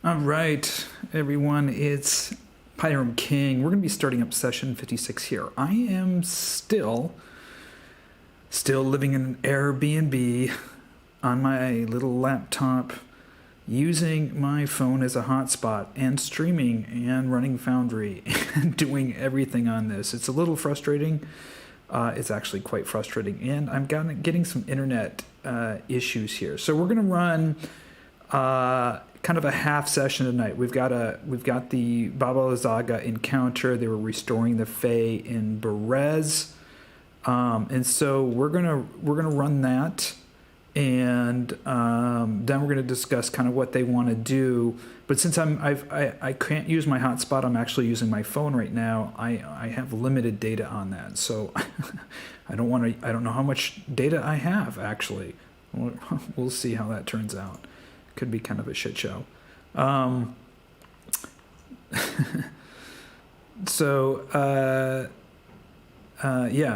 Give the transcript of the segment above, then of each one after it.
All right, everyone, it's Pyram King. We're going to be starting up session 56 here. I am still living in an Airbnb on my little laptop, using my phone as a hotspot and streaming and running Foundry and doing everything on this. It's a little frustrating. It's actually quite frustrating, and I'm getting some internet issues here. So we're going to run kind of a half session tonight. We've got the Baba Lysaga encounter. They were restoring the Fae in Berez, and so we're gonna run that, and then we're gonna discuss kind of what they want to do. But since I can't use my hotspot, I'm actually using my phone right now. I have limited data on that, so I don't know how much data I have actually. We'll see how that turns out. Could be kind of a shit show. Yeah,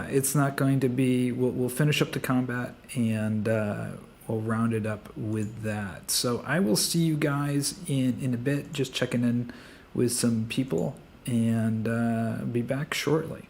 it's not going to be. We'll finish up the combat and we'll round it up with that. So I will see you guys in a bit. Just checking in with some people and be back shortly.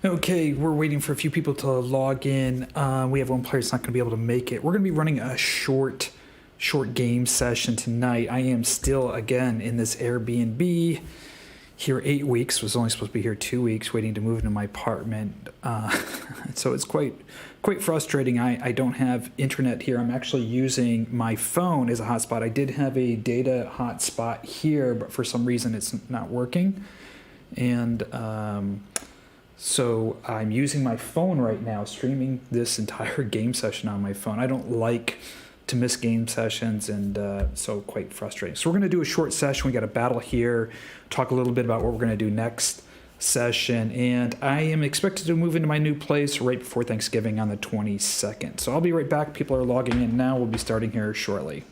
Okay, we're waiting for a few people to log in. We have one player that's not going to be able to make it. We're going to be running a short game session tonight. I am still, again, in this Airbnb here 8 weeks. Was only supposed to be here 2 weeks, waiting to move into my apartment. So it's quite frustrating. I don't have internet here. I'm actually using my phone as a hotspot. I did have a data hotspot here, but for some reason it's not working. And so I'm using my phone right now, streaming this entire game session on my phone. I don't like to miss game sessions, and so quite frustrating. So we're going to do a short session. We got a battle here, talk a little bit about what we're going to do next session, and I am expected to move into my new place right before Thanksgiving on the 22nd. So I'll be right back. People are logging in now. We'll be starting here shortly.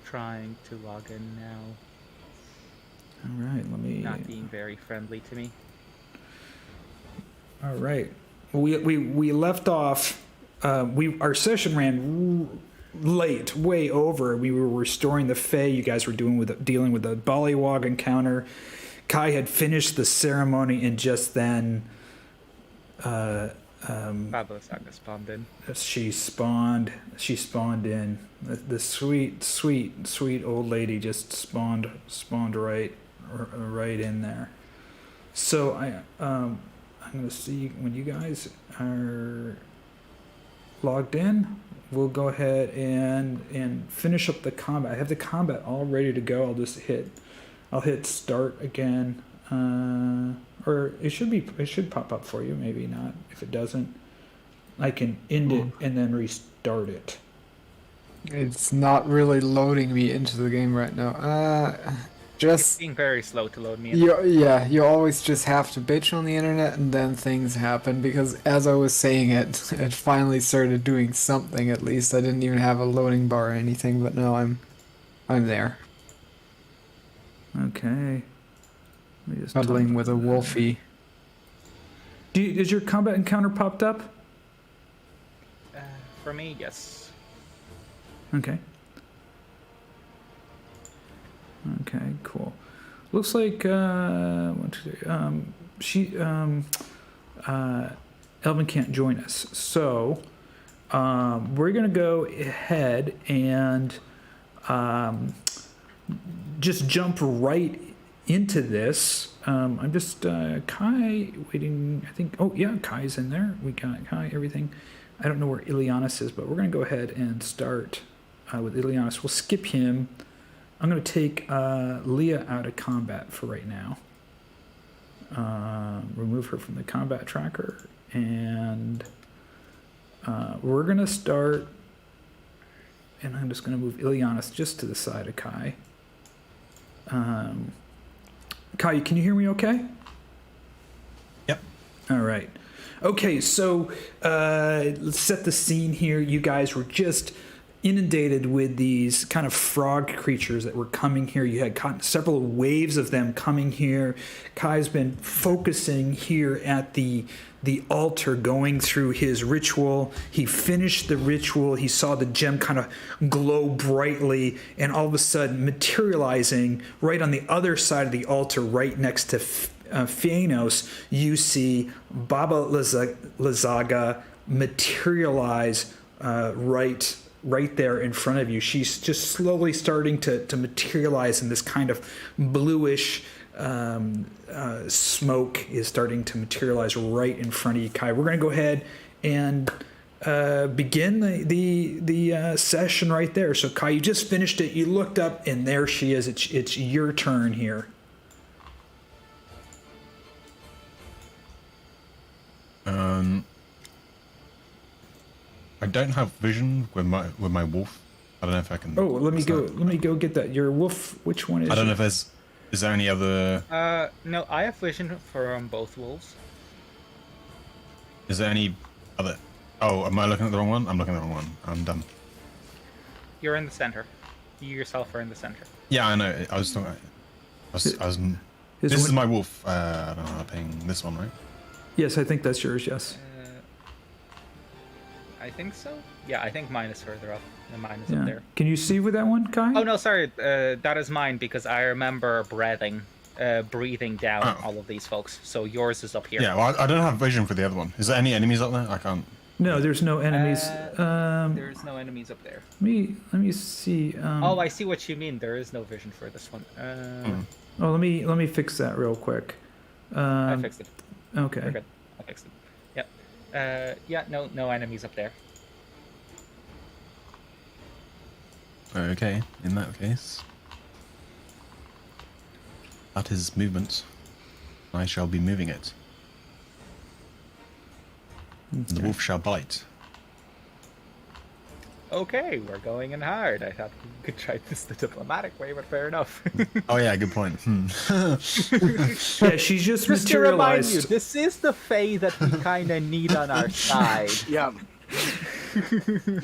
Trying to log in now. All right, let me... Not being very friendly to me. All right. We left off. Our session ran late, way over. We were restoring the Fae. You guys were dealing with the Bollywog encounter. Kai had finished the ceremony, and just then, Pablo Saga spawned in. She spawned in. The sweet old lady just spawned right in there. So I'm gonna see when you guys are logged in. We'll go ahead and finish up the combat. I have the combat all ready to go. I'll hit start again. Or it should pop up for you. Maybe not. If it doesn't, I can end it and then restart it. It's not really loading me into the game right now. It's being very slow to load me in. You always just have to bitch on the internet and then things happen, because as I was saying it finally started doing something at least. I didn't even have a loading bar or anything, but now I'm there. Okay. Cuddling with a wolfie. Is your combat encounter popped up? For me, yes. Okay. Okay, cool. Looks like Elvin can't join us, so we're gonna go ahead and just jump right into this. I'm just Kai waiting. I think. Oh yeah, Kai's in there. We got Kai. Everything. I don't know where Ileanys is, but we're gonna go ahead and start with Ileanys. We'll skip him. I'm gonna take Liea out of combat for right now. Remove her from the combat tracker, and we're gonna start. And I'm just gonna move Ileanys just to the side of Kai. Kai, can you hear me okay? Yep. All right. Okay, so let's set the scene here. You guys were just inundated with these kind of frog creatures that were coming here. You had several waves of them coming here. Kai's been focusing here at the altar, going through his ritual. He finished the ritual. He saw the gem kind of glow brightly, and all of a sudden materializing right on the other side of the altar, right next to Fiannos, you see Baba Lazaga materialize right there in front of you. She's just slowly starting to materialize in this kind of bluish smoke is starting to materialize right in front of you, Kai. We're going to go ahead and begin the session right there. So Kai, you just finished it. You looked up, and there she is. It's your turn here. I don't have vision with my wolf. I don't know if I can. Oh, let me go get that. Your wolf. Which one is? I don't know if is there any other. No, I have vision for both wolves. Is there any other? Oh, am I looking at the wrong one? I'm looking at the wrong one. I'm done. You're in the center. You yourself are in the center. Yeah, I know. I was talking. This is my wolf. I don't know. I'm paying this one, right? Yes, I think that's yours. Yes. I think so. Yeah, I think mine is further up. And mine is Yeah. up there. Can you see with that one, Kai? Oh no, sorry. That is mine because I remember breathing down all of these folks. So yours is up here. Yeah. Well, I don't have vision for the other one. Is there any enemies up there? I can't. No, there's no enemies. There's no enemies up there. Let me see. Oh, I see what you mean. There is no vision for this one. Oh, let me fix that real quick. I fixed it. Okay. We're good. I fixed it. Yep. Yeah. No enemies up there. Okay. In that case, that is movement. I shall be moving it. The wolf shall bite. Okay, we're going in hard. I thought we could try this the diplomatic way, but fair enough. Oh yeah, good point. Yeah, she's just Just to remind you, materialized. this is the Fae that we kind of need on our side. Yeah.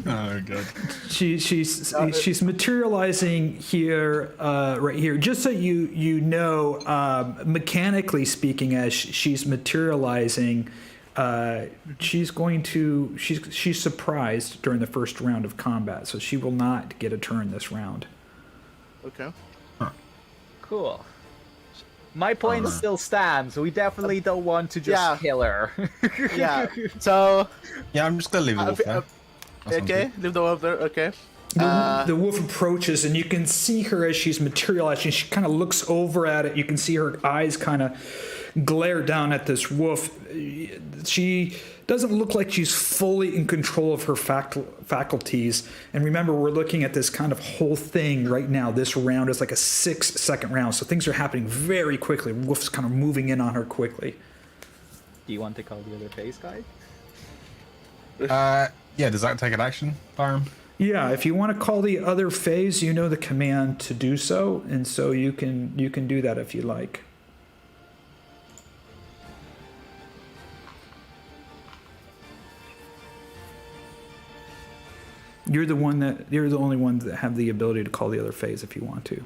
Oh god. She's materializing here, right here. Just so you know, mechanically speaking, as she's materializing, she's surprised during the first round of combat, so she will not get a turn this round. Okay. Cool. My point still stands. We definitely don't want to just kill her. Yeah. So. Yeah, I'm just gonna leave the wolf there. That sounds Okay. good. Leave the wolf there. Okay. The wolf approaches, and you can see her as she's materializing. She kind of looks over at it. You can see her eyes kind of glare down at this wolf. She doesn't look like she's fully in control of her faculties. And remember, we're looking at this kind of whole thing right now. This round is like a 6-second round, so things are happening very quickly. Wolf's kind of moving in on her quickly. Do you want to call the other face guy? Yeah, does that take an action, Byron? Yeah, if you want to call the other phase, you know the command to do so, and so you can do that if you like. You're the only ones that have the ability to call the other phase if you want to.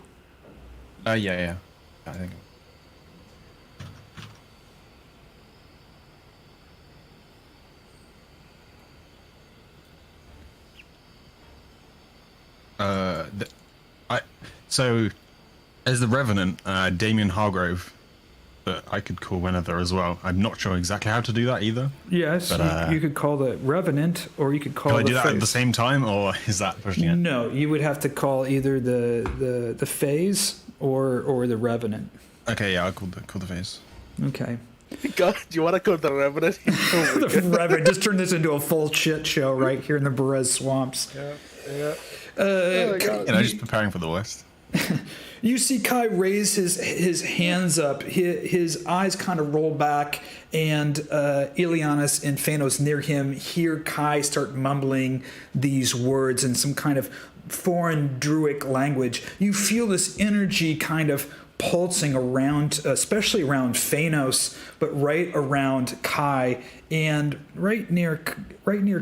Yeah. I think. So, as the Revenant, Damien Hargrove, that I could call whenever as well. I'm not sure exactly how to do that either. Yes, but, you could call the Revenant, or you could call Can I the do that phase. at the same time, or is that pushing it? No, you would have to call either the phase or the Revenant. Okay, yeah, I'll call the phase. Okay. God, do you want to call the Revenant? The Revenant. Just turn this into a full shit show right here in the Berez swamps. Yeah. You know, just preparing for the worst. You see Kai raise his hands up, his eyes kind of roll back, and Ileanys and Fiannos near him hear Kai start mumbling these words in some kind of foreign Druid language. You feel this energy kind of pulsing around, especially around Fiannos, but right around Kai, and right near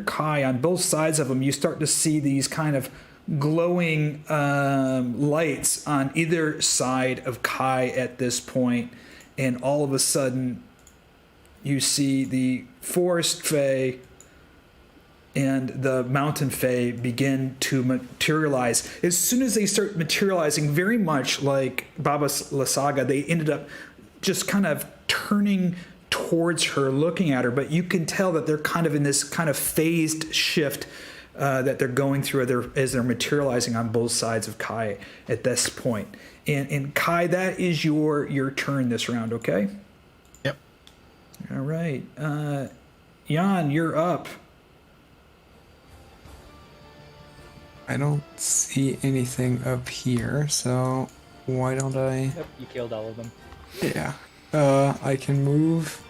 Kai, on both sides of him, you start to see these kind of glowing lights on either side of Kai at this point, and all of a sudden, you see the Forest Fae and the Mountain Fae begin to materialize. As soon as they start materializing, very much like Baba Lysaga, they ended up just kind of turning towards her, looking at her, but you can tell that they're kind of in this kind of phased shift that they're going through as they're materializing on both sides of Kai at this point. And Kai, that is your turn this round, okay? Yep. All right. Jan, you're up. I don't see anything up here, so why don't I? Yep, you killed all of them. Yeah. I can move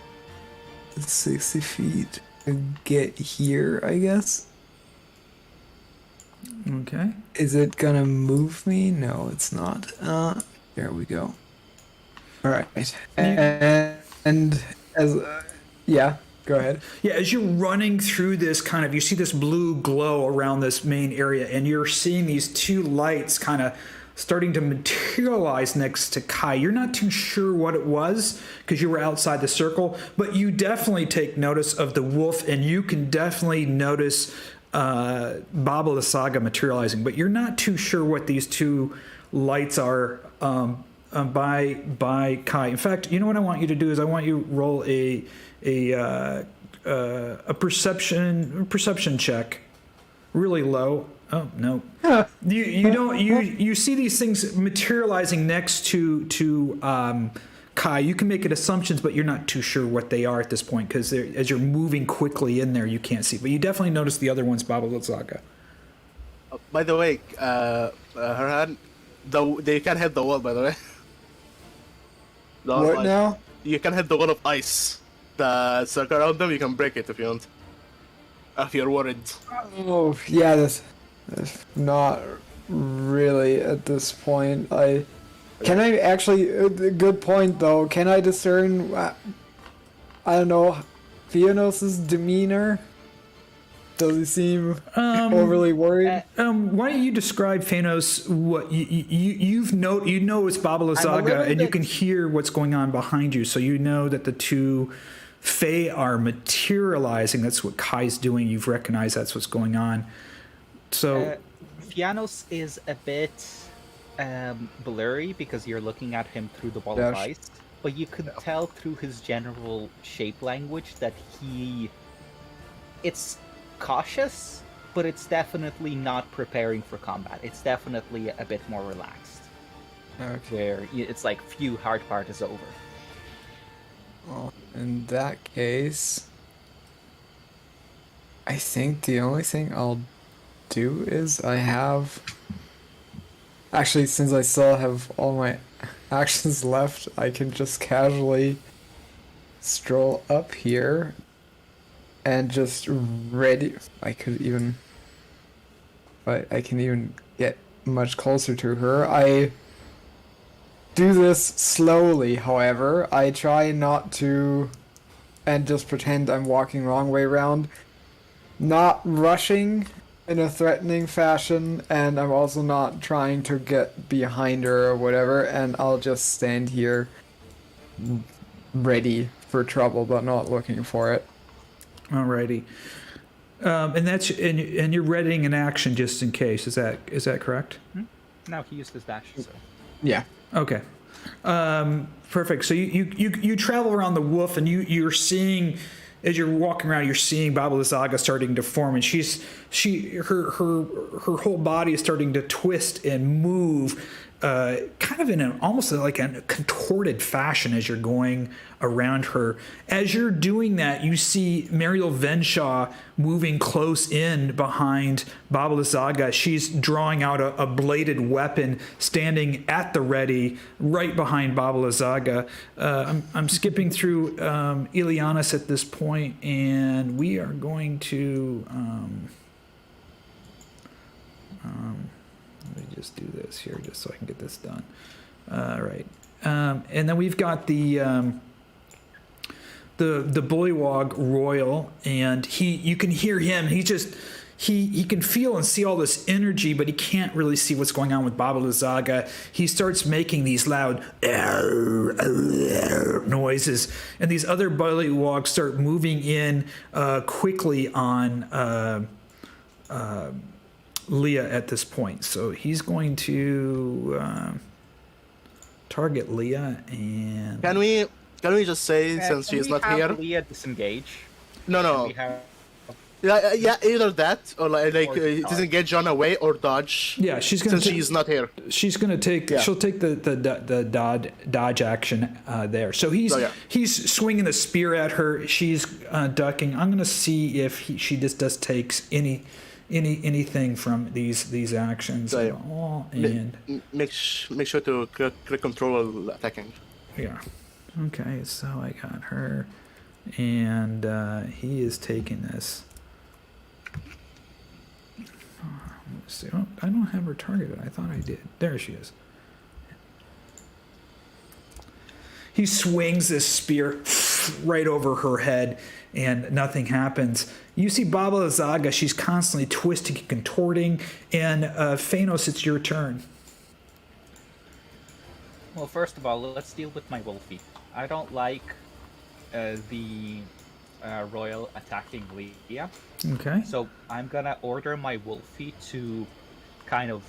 60 feet and get here, I guess. Okay. Is it gonna move me? No, it's not. There we go. All right. And as yeah, go ahead. Yeah, as you're running through this kind of, you see this blue glow around this main area, and you're seeing these two lights kind of starting to materialize next to Kai. You're not too sure what it was because you were outside the circle, but you definitely take notice of the wolf, and you can definitely notice Baba Lysaga materializing, but you're not too sure what these two lights are by Kai. In fact, you know what I want you to do is I want you to roll a perception check, really low. Oh no, you see these things materializing next to Kai. You can make it assumptions, but you're not too sure what they are at this point because as you're moving quickly in there, you can't see. But you definitely notice the other one's Baba Lysaga. By the way, Herjann, they can hit the wall. By the way. What now? You can hit the wall of ice. The circle around them, you can break it if you want. If you're worried. Oh yeah, that's not really at this point. Can I actually? Good point though. Can I discern? I don't know, Fiannos' demeanor. Does he seem overly worried? Why don't you describe Fiannos? What you know it's Baba Lysaga, and you can hear what's going on behind you, so you know that the two Fae are materializing. That's what Kai's doing. You've recognized that's what's going on. So Fiannos is a bit blurry because you're looking at him through the wall of ice, but you could tell through his general shape language that it's cautious, but it's definitely not preparing for combat. It's definitely a bit more relaxed. Okay. Where it's like few hard part is over. Well, in that case, I think the only thing I'll do is actually, since I still have all my actions left, I can just casually stroll up here and just ready. I can even get much closer to her. I do this slowly, however. I try not to, and just pretend I'm walking wrong way around. Not rushing in a threatening fashion, and I'm also not trying to get behind her or whatever, and I'll just stand here ready for trouble, but not looking for it. Alrighty. And you're readying an action just in case. Is that correct? Now he used his dash, so. Yeah. Okay. Perfect. So you travel around the wolf, and you're seeing, as you're walking around, you're seeing Baba Lysaga starting to form, and her whole body is starting to twist and move, kind of in almost like a contorted fashion as you're going around her. As you're doing that, you see Mariel Venshaw moving close in behind Baba Lysaga. She's drawing out a bladed weapon, standing at the ready, right behind Baba Lysaga. I'm skipping through Ileanys at this point, and we are going to... let me just do this here just so I can get this done. All right. And then we've got the Bullywog Royal, and you can hear him. He can feel and see all this energy, but he can't really see what's going on with Baba Lysaga. He starts making these loud noises, and these other Bullywogs start moving in quickly on Liea at this point. So he's going to target Liea, and Can we just say, since she's not here? Liea disengage. No. We have Yeah, either that or disengage, run away, or dodge. yeah, she's gonna. Since she's not here. She's gonna take. Yeah. She'll take the dodge action there. So he's swinging the spear at her. She's ducking. I'm gonna see if she just takes anything from these actions at all. And Make sure to click control while attacking. yeah, okay. So I got her, and he is taking this. Let's see. Oh, I don't have her targeted. I thought I did. There she is. He swings this spear right over her head, and nothing happens. You see Baba Lysaga. She's constantly twisting and contorting. And Fiannos, it's your turn. Well, first of all, let's deal with my Wolfie. I don't like the Royal attacking Liea. Okay. So I'm gonna order my Wolfie to kind of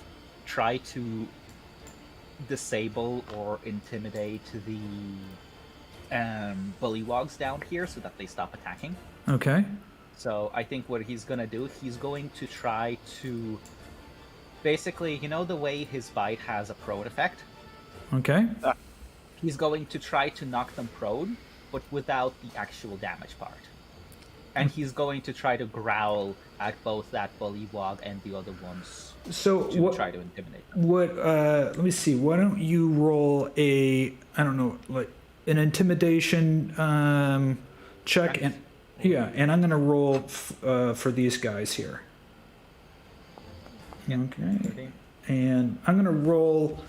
try to disable or intimidate the Bullywogs down here so that they stop attacking. Okay. So I think what he's gonna do, he's going to try to basically, you know the way his bite has a prone effect? Okay. He's going to try to knock them prone, but without the actual damage part. And he's going to try to growl at both that Bullywog and the other ones So to what? try to intimidate them. What? Let me see. Why don't you roll an intimidation check, and and I'm gonna roll for these guys here. Okay. And I'm gonna roll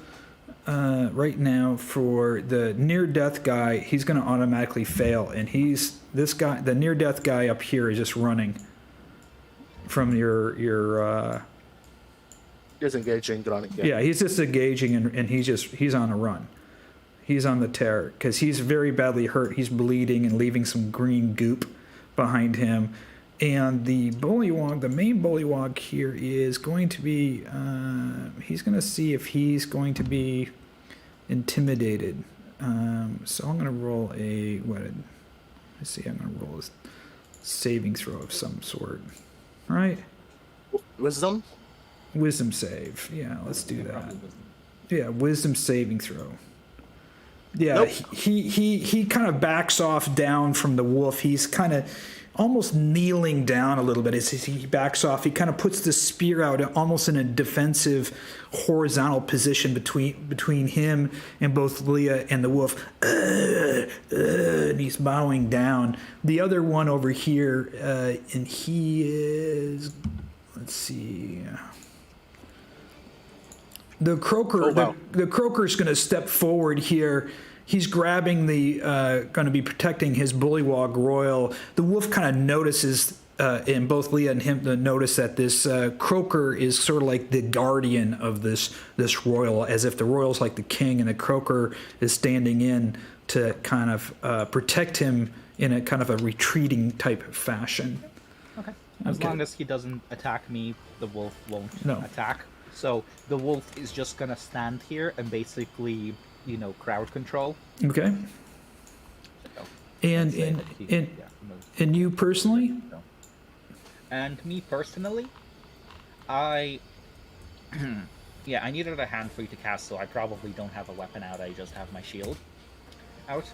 right now for the near-death guy. He's gonna automatically fail, and the near-death guy up here is just running from your. Disengaging, running. Yeah, he's just engaging, and he's on a run. He's on the tear because he's very badly hurt. He's bleeding and leaving some green goop behind him. And the Bullywog, the main Bullywog here, is going to be. He's going to see if he's going to be intimidated. So I'm going to roll let's see. I'm going to roll a saving throw of some sort. All right. Wisdom? Wisdom save. Yeah, let's do that. Yeah, wisdom saving throw. Yeah, nope. he kind of backs off down from the wolf. He's kind of almost kneeling down a little bit as he backs off. He kind of puts the spear out almost in a defensive horizontal position between him and both Liea and the wolf. And he's bowing down. The other one over here, and he is, let's see. The croaker, the croaker's going to step forward here. He's grabbing going to be protecting his Bullywog Royal. The wolf kind of notices, and both Liea and him notice that this croaker is sort of like the guardian of this royal, as if the royal's like the king, and the croaker is standing in to kind of protect him in a kind of a retreating type of fashion. Okay. As long as he doesn't attack me, the wolf won't attack. So the wolf is just gonna stand here and basically, crowd control. Okay. So, and you personally? And me personally, I needed a hand free to cast, so I probably don't have a weapon out. I just have my shield out,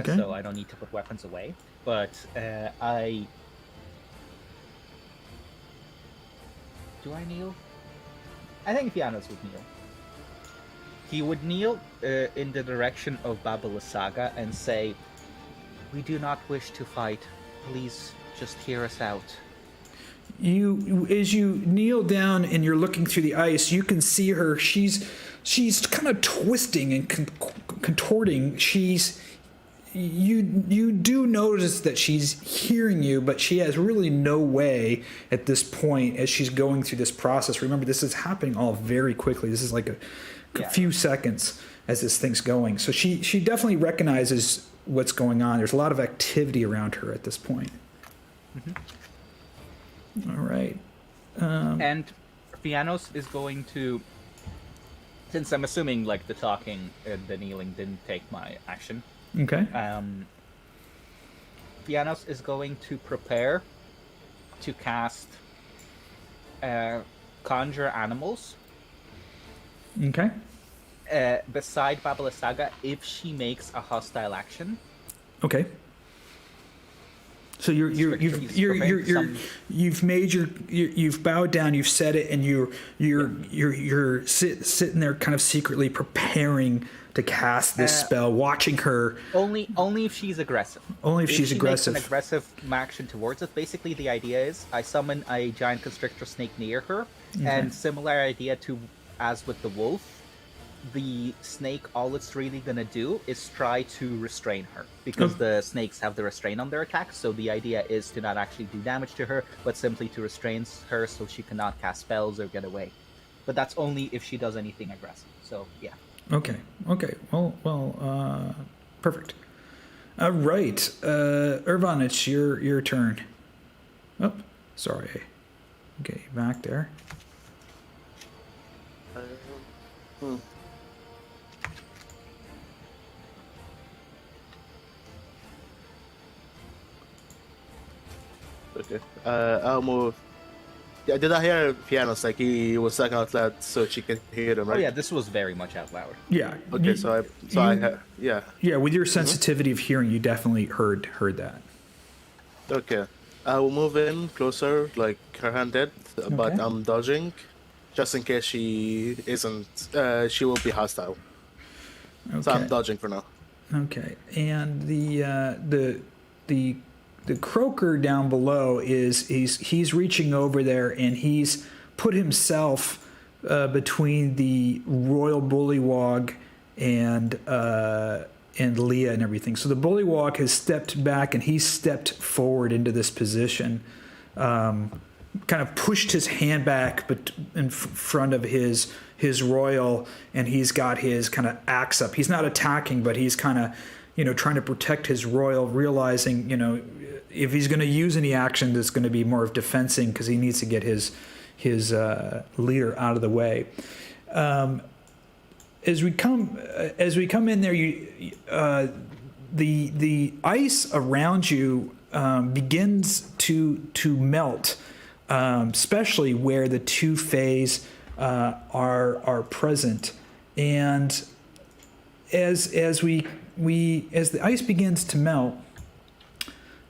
so I don't need to put weapons away. But do I kneel? I think Fiannos would kneel. He would kneel in the direction of Baba Lysaga and say, "We do not wish to fight. Please just hear us out." As you kneel down and you're looking through the ice, you can see her. She's kind of twisting and contorting, you do notice that she's hearing you, but she has really no way at this point as she's going through this process. Remember, this is happening all very quickly. This is like a few seconds as this thing's going. So she definitely recognizes what's going on. There's a lot of activity around her at this point. All right. And Fiannos is going to, since I'm assuming like the talking and the kneeling didn't take my action. Okay. Fiannos is going to prepare to cast Conjure Animals Okay. beside Baba Lysaga if she makes a hostile action. Okay. So you've bowed down, you've said it, and you're sitting there kind of secretly preparing to cast this spell, watching her. Only if she's aggressive. Only if she's aggressive. Makes an aggressive action towards it. Basically, the idea is I summon a giant constrictor snake near her, and similar idea to as with the wolf. The snake, all it's really gonna do is try to restrain her because the snakes have the restrain on their attacks. So the idea is to not actually do damage to her, but simply to restrain her so she cannot cast spells or get away. But that's only if she does anything aggressive. So yeah. Okay. Well. Perfect. All right, Ervan, it's your turn. Oh, sorry. Okay, back there. Okay. I'll move. Yeah, did I hear Fiannos? Like he was talking out loud so she can hear him, right? Oh yeah, this was very much out loud. Yeah. Okay, yeah. Yeah, with your sensitivity of hearing, you definitely heard that. Okay. I will move in closer, like her hand did, but Okay. I'm dodging, just in case she isn't. She will be hostile. Okay. So I'm dodging for now. Okay, and the croaker down below he's reaching over there, and he's put himself between the royal bullywog and Liea and everything. So the bullywog has stepped back, and he's stepped forward into this position, kind of pushed his hand back, but in front of his royal, and he's got his kind of axe up. He's not attacking, but he's kind of trying to protect his royal, realizing if he's going to use any action, that's going to be more of defensing because he needs to get his leader out of the way. As we come in there, the ice around you begins to melt, especially where the two fays are present, and as the ice begins to melt,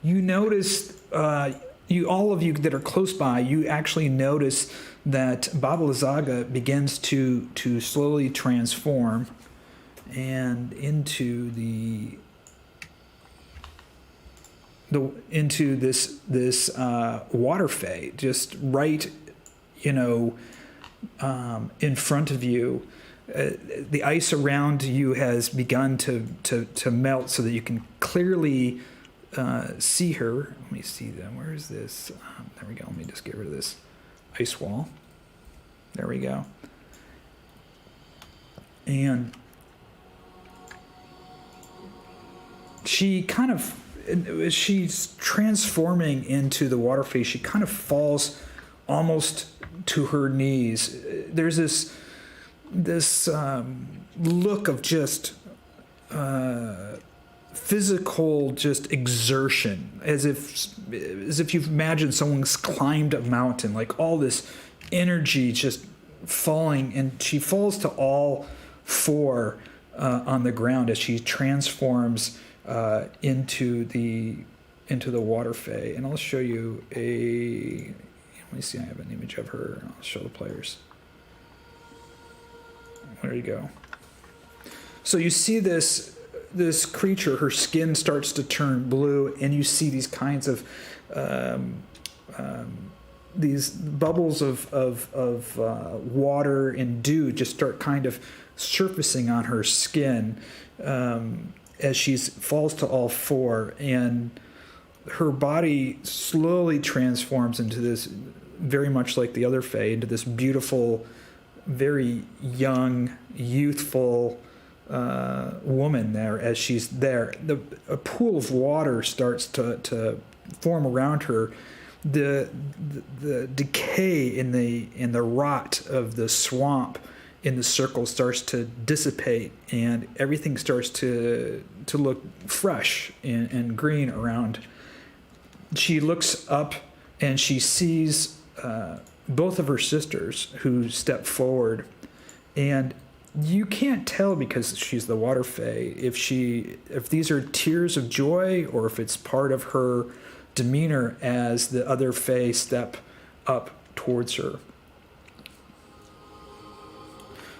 you notice, all of you that are close by, you actually notice that Baba Lysaga begins to slowly transform and into this water fay, just right, in front of you. The ice around you has begun to melt so that you can clearly see her. Let me see them. Where is this? There we go. Let me just get rid of this ice wall. There we go. And she as she's transforming into the water face, she kind of falls almost to her knees. There's this look of just physical just exertion, as if you've imagined someone's climbed a mountain, like all this energy just falling, and she falls to all four on the ground as she transforms into the water fay. And I'll show you let me see, I have an image of her. I'll show the players. There you go. So you see this creature, her skin starts to turn blue, and you see these kinds of these bubbles of water and dew just start kind of surfacing on her skin as she falls to all four, and her body slowly transforms into this, very much like the other Fae, into this beautiful, very young, youthful woman there as she's there. A pool of water starts to form around her. The decay in the rot of the swamp in the circle starts to dissipate, and everything starts to look fresh and green around. She looks up and she sees both of her sisters who step forward, and you can't tell, because she's the water fae, if these are tears of joy or if it's part of her demeanor as the other fae step up towards her.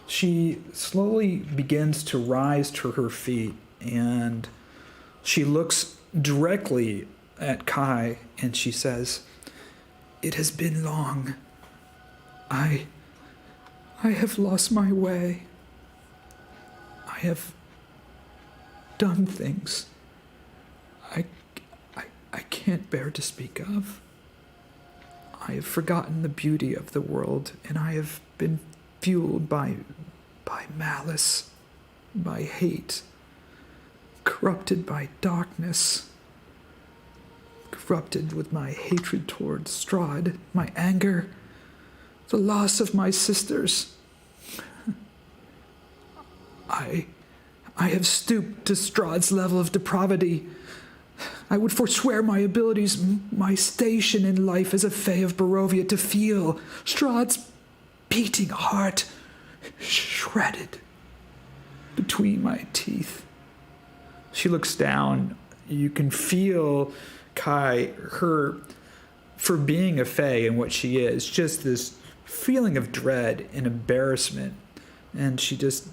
She slowly begins to rise to her feet, and she looks directly at Kai and she says, "It has been long. I have lost my way. I have done things I can't bear to speak of. I have forgotten the beauty of the world, and I have been fueled by malice, by hate, corrupted by darkness, corrupted with my hatred towards Strahd, my anger, the loss of my sisters. I have stooped to Strahd's level of depravity. I would forswear my abilities, my station in life as a Fae of Barovia, to feel Strahd's beating heart shredded between my teeth." She looks down. You can feel Kai, her, for being a Fae and what she is, just this feeling of dread and embarrassment. And she just,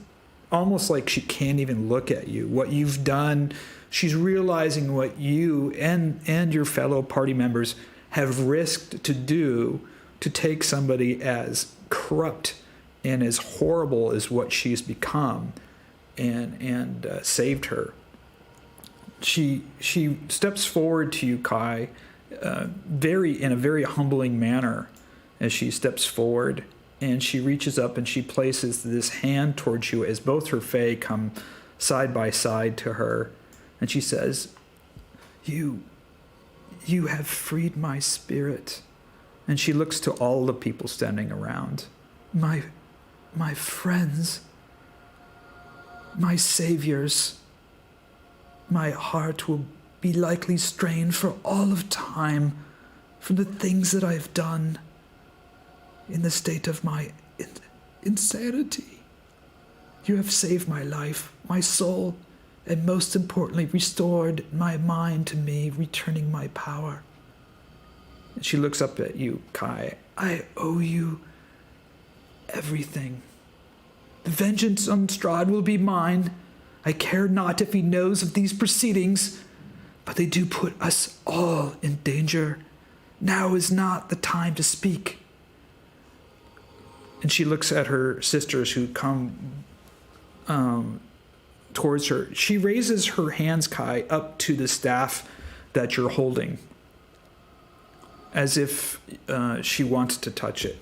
almost like she can't even look at you. What you've done, she's realizing what you and your fellow party members have risked to do to take somebody as corrupt and as horrible as what she's become, and saved her. She steps forward to you, Kai, in a very humbling manner as she steps forward, and she reaches up and she places this hand towards you as both her Fae come side by side to her, and she says, You have freed my spirit." And she looks to all the people standing around. My friends, my saviors, my heart will be likely strained for all of time from the things that I've done in the state of my insanity. You have saved my life, my soul, and most importantly, restored my mind to me, returning my power. And she looks up at you, Kai. "I owe you everything. The vengeance on Strahd will be mine. I care not if he knows of these proceedings, but they do put us all in danger. Now is not the time to speak." And she looks at her sisters who come towards her. She raises her hands, Kai, up to the staff that you're holding, as if she wants to touch it.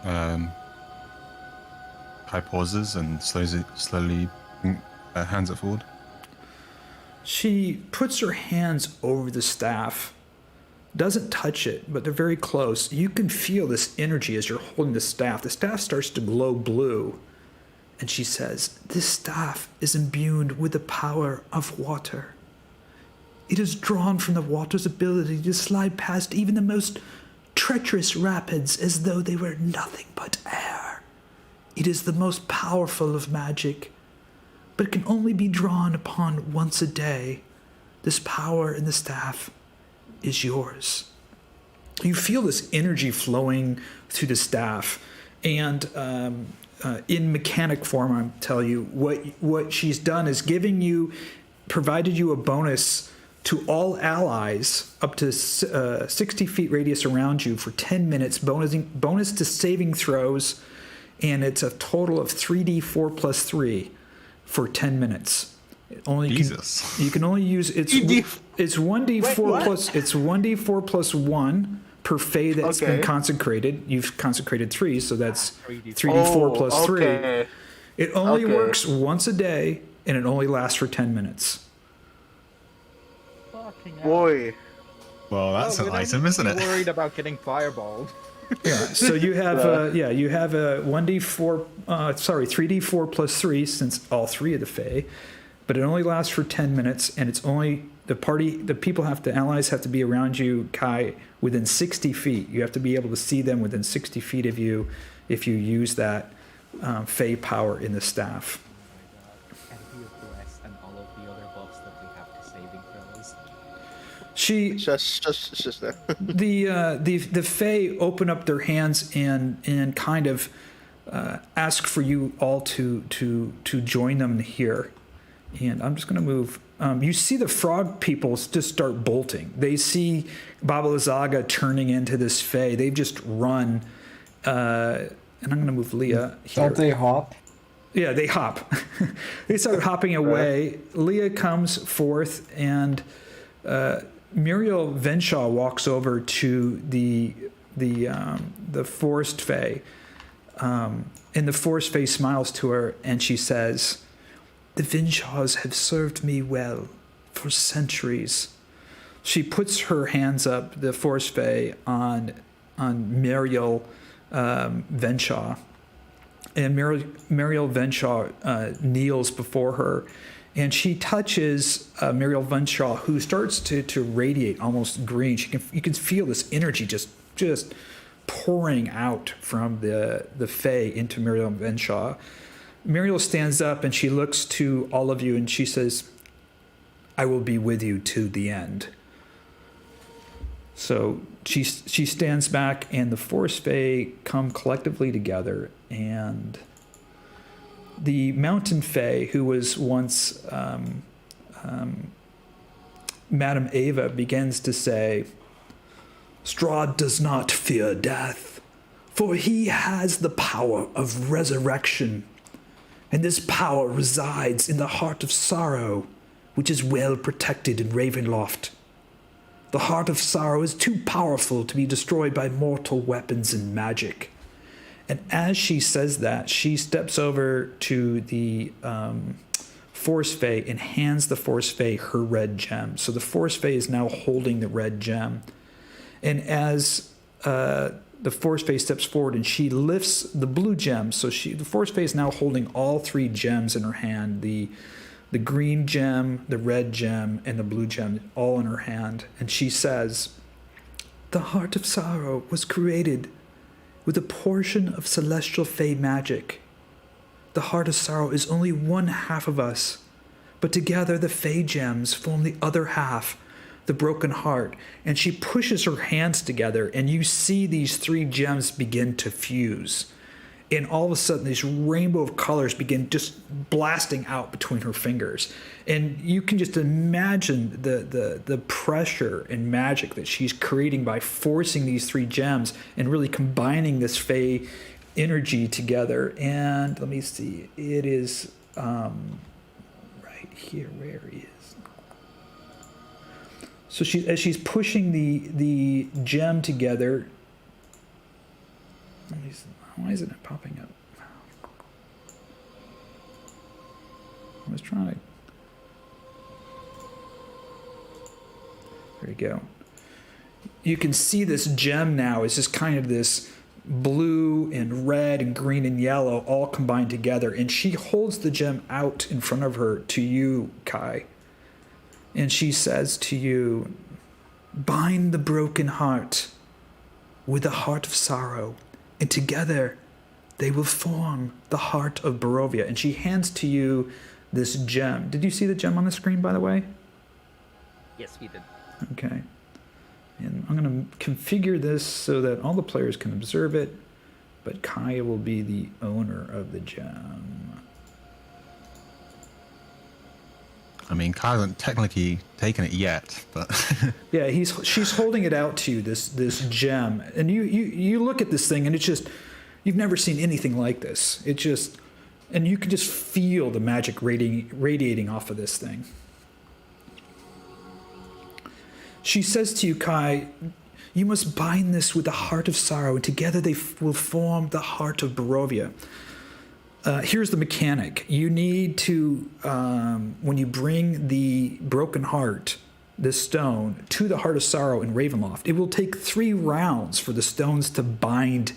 Kai pauses and slowly hands it forward. She puts her hands over the staff, doesn't touch it, but they're very close. You can feel this energy as you're holding the staff. The staff starts to glow blue, and she says, "This staff is imbued with the power of water. It is drawn from the water's ability to slide past even the most treacherous rapids as though they were nothing but air. It is the most powerful of magic, but it can only be drawn upon once a day. This power in the staff is yours." You feel this energy flowing through the staff, and in mechanic form, I'll tell you, what she's done is provided you a bonus to all allies up to 60 feet radius around you for 10 minutes, bonus to saving throws and it's a total of 3d4 plus 3 for 10 minutes. Jesus. You can only use it's 1d4 plus it's 1d4 plus 1 per fey that's been consecrated. You've consecrated 3, so that's 3d4 plus 3. It only works once a day, and it only lasts for 10 minutes. Fucking hell. Boy. Well, that's an item, isn't it? Worried about getting fireballed. Yeah. So you have you have a 3d4 plus 3 since all 3 of the fey, but it only lasts for 10 minutes, and it's only the allies have to be around you, Kai, within 60 feet. You have to be able to see them within 60 feet of you if you use that fey power in the staff. And he is blessed, and all of the other buffs that we have to saving throws. Just there. The Fae open up their hands and kind of ask for you all to join them here. And I'm just going to move. You see the frog people just start bolting. They see Baba Lysaga turning into this Fae. They've just run. And I'm going to move Liea here. Don't they hop? Yeah, they hop. They start hopping away. Liea comes forth, and Muriel Venshaw walks over to the Forest Fae. And the Forest Fae smiles to her, and she says, "The Venshaws have served me well for centuries." She puts her hands up, the Forest Fae, on Muriel Venshaw. And Muriel Venshaw kneels before her, and she touches Muriel Venshaw, who starts to radiate almost green. You can feel this energy just pouring out from the Fae into Muriel Venshaw. Muriel stands up and she looks to all of you and she says, "I will be with you to the end." So she stands back, and the Forest Fae come collectively together, and the Mountain Fae, who was once Madame Ava, begins to say, "Strahd does not fear death, for he has the power of resurrection, and this power resides in the heart of sorrow, which is well protected in Ravenloft. The heart of sorrow is too powerful to be destroyed by mortal weapons and magic." And as she says that, she steps over to the Forest Fae and hands the Forest Fae her red gem. So the Forest Fae is now holding the red gem. And as the Forest Fae steps forward and she lifts the blue gem, so the Forest Fae is now holding all 3 gems in her hand, the green gem, the red gem, and the blue gem, all in her hand. And she says, "The heart of sorrow was created with a portion of celestial Fae magic. The heart of sorrow is only one half of us, but together the Fae gems form the other half, the broken heart." And she pushes her hands together, and you see these 3 gems begin to fuse. And all of a sudden, this rainbow of colors begin just blasting out between her fingers. And you can just imagine the pressure and magic that she's creating by forcing these 3 gems and really combining this Fae energy together. And let me see, it is right here, where is? So as she's pushing the gem together, why isn't it popping up? I was trying to... There you go. You can see this gem now is just kind of this blue and red and green and yellow all combined together. And she holds the gem out in front of her to you, Kai. And she says to you, "Bind the broken heart with the heart of sorrow, and together they will form the heart of Barovia." And she hands to you this gem. Did you see the gem on the screen, by the way? Yes, we did. Okay. And I'm going to configure this so that all the players can observe it, but Kaya will be the owner of the gem. I mean, Kai hasn't technically taken it yet, but Yeah, she's holding it out to you, this gem, and you look at this thing, and it's just You've never seen anything like this. It just, and you can just feel the magic radiating off of this thing. She says to you, Kai, you must bind this with the heart of sorrow, and together they will form the heart of Barovia. Here's the mechanic. You need to, when you bring the broken heart, this stone, to the heart of sorrow in Ravenloft, it will take 3 rounds for the stones to bind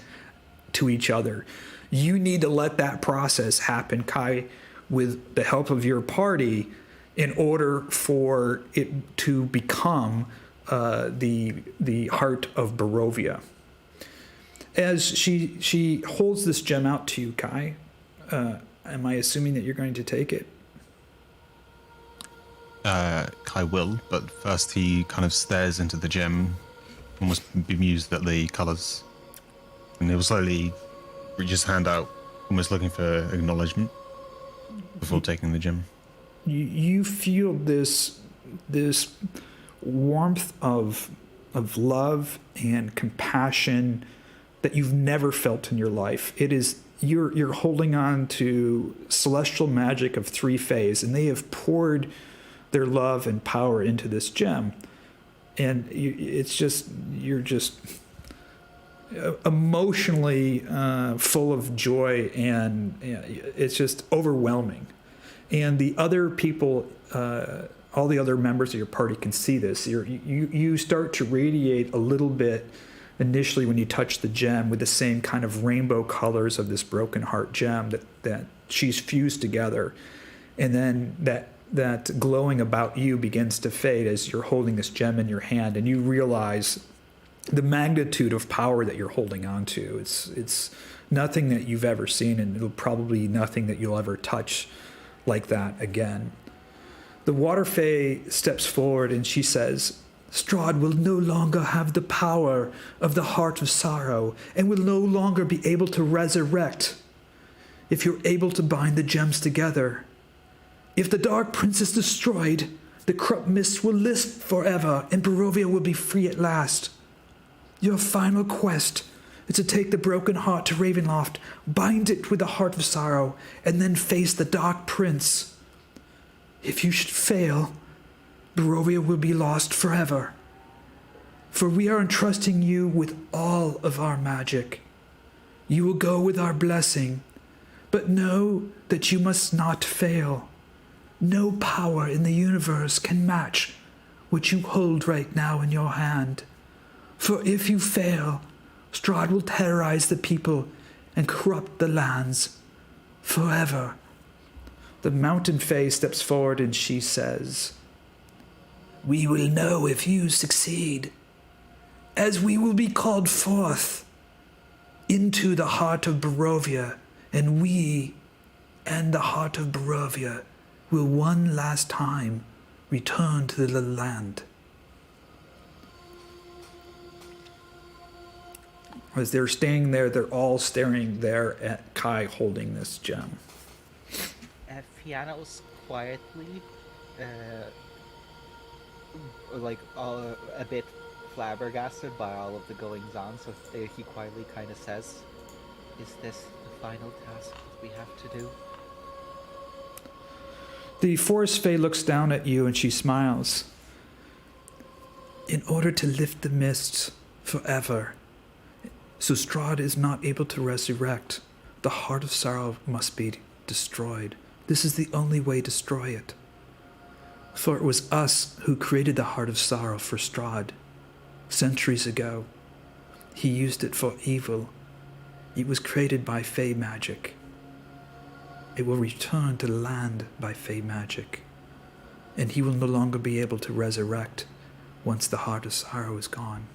to each other. You need to let that process happen, Kai, with the help of your party, in order for it to become the heart of Barovia. As she holds this gem out to you, Kai, am I assuming that you're going to take it? Kai will, but first he kind of stares into the gem, almost bemused at the colours. And he will slowly reach his hand out, almost looking for acknowledgement before taking the gem. You feel this warmth of love and compassion that you've never felt in your life. It is you're holding on to celestial magic of 3 fays, and they have poured their love and power into this gem, and you're just emotionally full of joy, and it's just overwhelming. And the other people, all the other members of your party can see this. You start to radiate a little bit initially when you touch the gem with the same kind of rainbow colors of this broken heart gem that she's fused together. And then that glowing about you begins to fade as you're holding this gem in your hand, and you realize the magnitude of power that you're holding on to. It's nothing that you've ever seen, and it'll probably nothing that you'll ever touch like that again. The Water Fae steps forward and she says, Strahd will no longer have the power of the heart of sorrow and will no longer be able to resurrect if you're able to bind the gems together. If the Dark Prince is destroyed, the corrupt mist will list forever and Barovia will be free at last. Your final quest is to take the broken heart to Ravenloft, bind it with the heart of sorrow, and then face the Dark Prince. If you should fail, Barovia will be lost forever. For we are entrusting you with all of our magic. You will go with our blessing, but know that you must not fail. No power in the universe can match what you hold right now in your hand. For if you fail, Strahd will terrorize the people and corrupt the lands forever. The Mountain Fae steps forward and she says, We will know if you succeed, as we will be called forth into the heart of Barovia, and we and the heart of Barovia will one last time return to the land. As they're standing there, they're all staring there at Kai holding this gem. Fiannos quietly, a bit flabbergasted by all of the goings-on, so he quietly kind of says, Is this the final task that we have to do? The Forest Fae looks down at you and she smiles. In order to lift the mists forever, so Strahd is not able to resurrect, the heart of sorrow must be destroyed. This is the only way to destroy it. For it was us who created the heart of sorrow for Strahd centuries ago. He used it for evil. It was created by Fae magic. It will return to the land by Fae magic, and he will no longer be able to resurrect once the heart of sorrow is gone.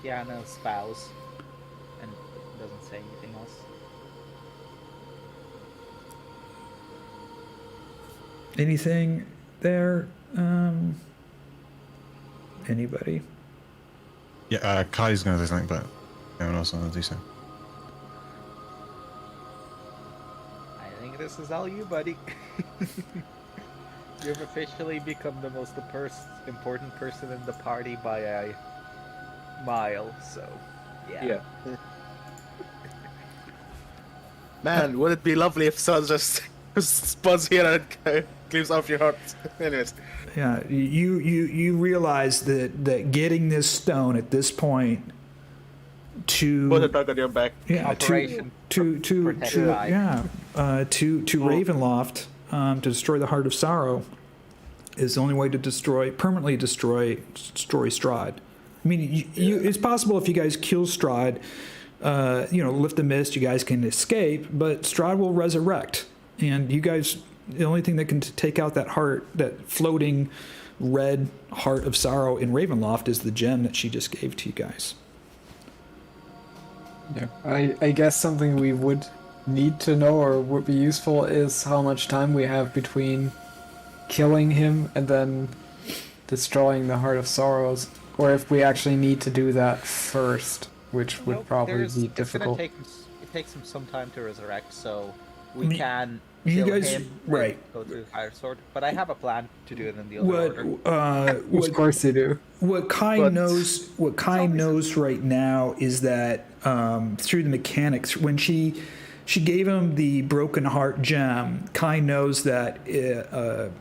Fiannos bows and doesn't say anything else. Anything there? Anybody? Yeah, Kai's going to say something, but no one else wants to do so. this is all you, buddy. You've officially become the most important person in the party by a mile, so yeah. Man, would it be lovely if someone just spawns here and cleaves off your heart? Anyways. Yeah, you realize that getting this stone at this point to Put a dog on your back. Operation to Ravenloft to destroy the Heart of Sorrow is the only way to permanently destroy Strahd. I mean, it's possible if you guys kill Strahd, lift the mist, you guys can escape, but Strahd will resurrect, and you guys, the only thing that can take out that heart, that floating red Heart of Sorrow in Ravenloft, is the gem that she just gave to you guys. Yeah, I guess something we would need to know or would be useful is how much time we have between killing him and then destroying the Heart of Sorrows, or if we actually need to do that first, which would probably be difficult. It takes him some time to resurrect, so we can You kill guys, him, right? go through Fire Sword, but I have a plan to do it in the other order. Of course you do. What Kai But- knows right now is that through the mechanics, when she gave him the Broken Heart gem, Kai knows that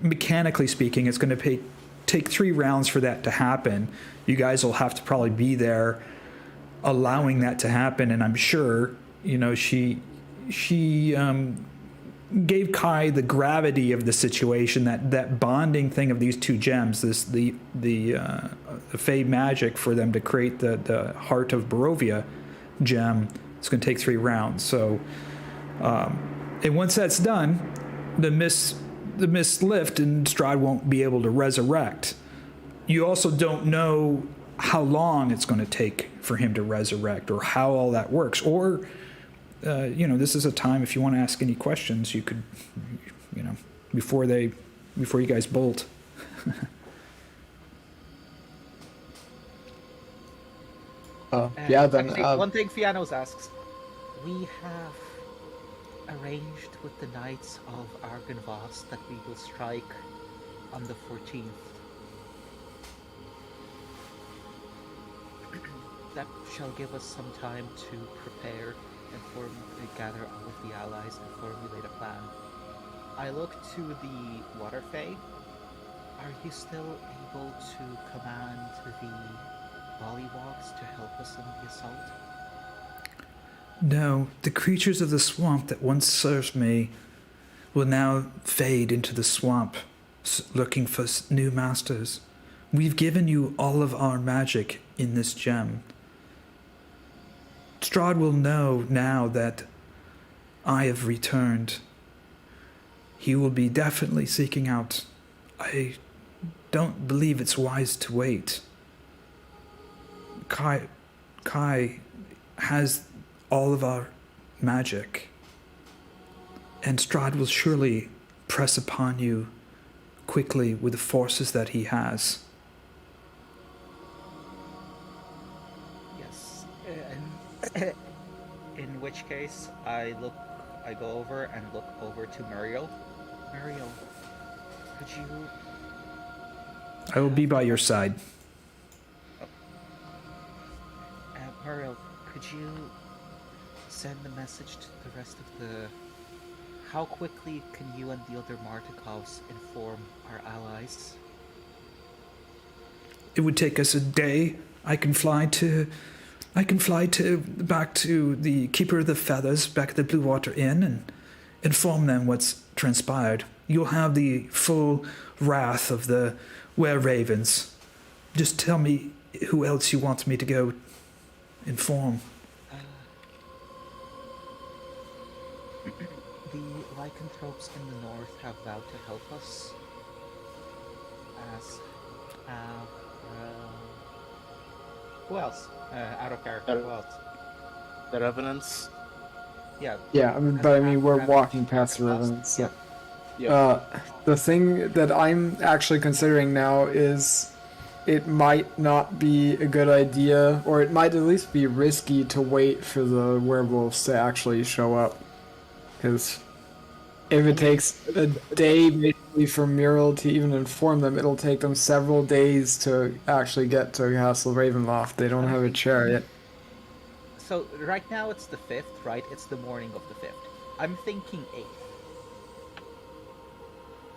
mechanically speaking, it's going to take 3 rounds for that to happen. You guys will have to probably be there, allowing that to happen, and I'm sure she gave Kai the gravity of the situation, that bonding thing of these 2 gems, the Fey magic for them to create the Heart of Barovia gem. It's going to take 3 rounds. So, and once that's done, the mist lift and Strahd won't be able to resurrect. You also don't know how long it's going to take for him to resurrect, or how all that works, or this is a time, if you want to ask any questions, you could, before you guys bolt. Then Actually, one thing Fiannos asks, we have arranged with the Knights of Argynvost that we will strike on the 14th. That shall give us some time to prepare and gather all of the allies and formulate a plan. I look to the Water Fae. Are you still able to command the Vollywogs to help us in the assault? No, the creatures of the swamp that once served me will now fade into the swamp, looking for new masters. We've given you all of our magic in this gem. Strahd will know now that I have returned. He will be definitely seeking out. I don't believe it's wise to wait. Kai has all of our magic, and Strahd will surely press upon you quickly with the forces that he has. Yes. In which case, I go over and look over to Muriel. Muriel, could you... I will be by your side. Muriel, could you send a message to the rest of the... How quickly can you and the other Martikovs inform our allies? It would take us a day. I can fly back to the Keeper of the Feathers, back at the Blue Water Inn, and inform them what's transpired. You'll have the full wrath of the were-ravens. Just tell me who else you want me to go inform. The lycanthropes in the north have vowed to help us. As who else? Out of character. Who else? The Revenants. Yeah. Yeah, we're walking past the Revenants. Yeah. The thing that I'm actually considering now is it might not be a good idea, or it might at least be risky to wait for the werewolves to actually show up. Because If it takes a day basically for Mural to even inform them, it'll take them several days to actually get to Castle Ravenloft. They don't have a chariot. So right now it's the 5th, right? It's the morning of the 5th. I'm thinking 8th.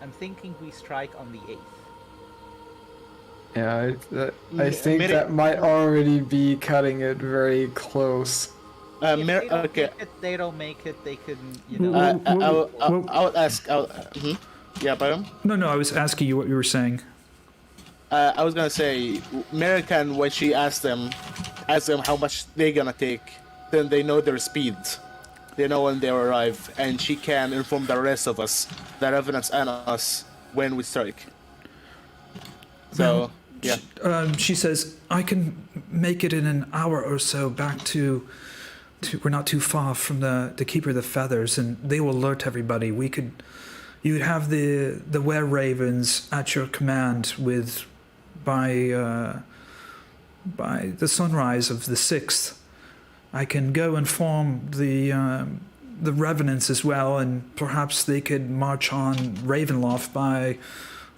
I'm thinking we strike on the 8th. Yeah, I Yeah, think maybe- that might already be cutting it very close. If they don't Okay. make it, they don't make it. They can, you Well, know. I would ask. Yeah, Byron? No, I was asking you what you were saying. I was gonna say, American, when she ask them how much they're gonna take, then they know their speed. They know when they arrive, and she can inform the rest of us, the revenants and us, when we strike. So, yeah. She says, I can make it in an hour or so back to we're not too far from the Keeper of the Feathers, and they will alert everybody. You would have the were ravens at your command by the sunrise of the 6th. I can go inform the revenants as well, and perhaps they could march on Ravenloft by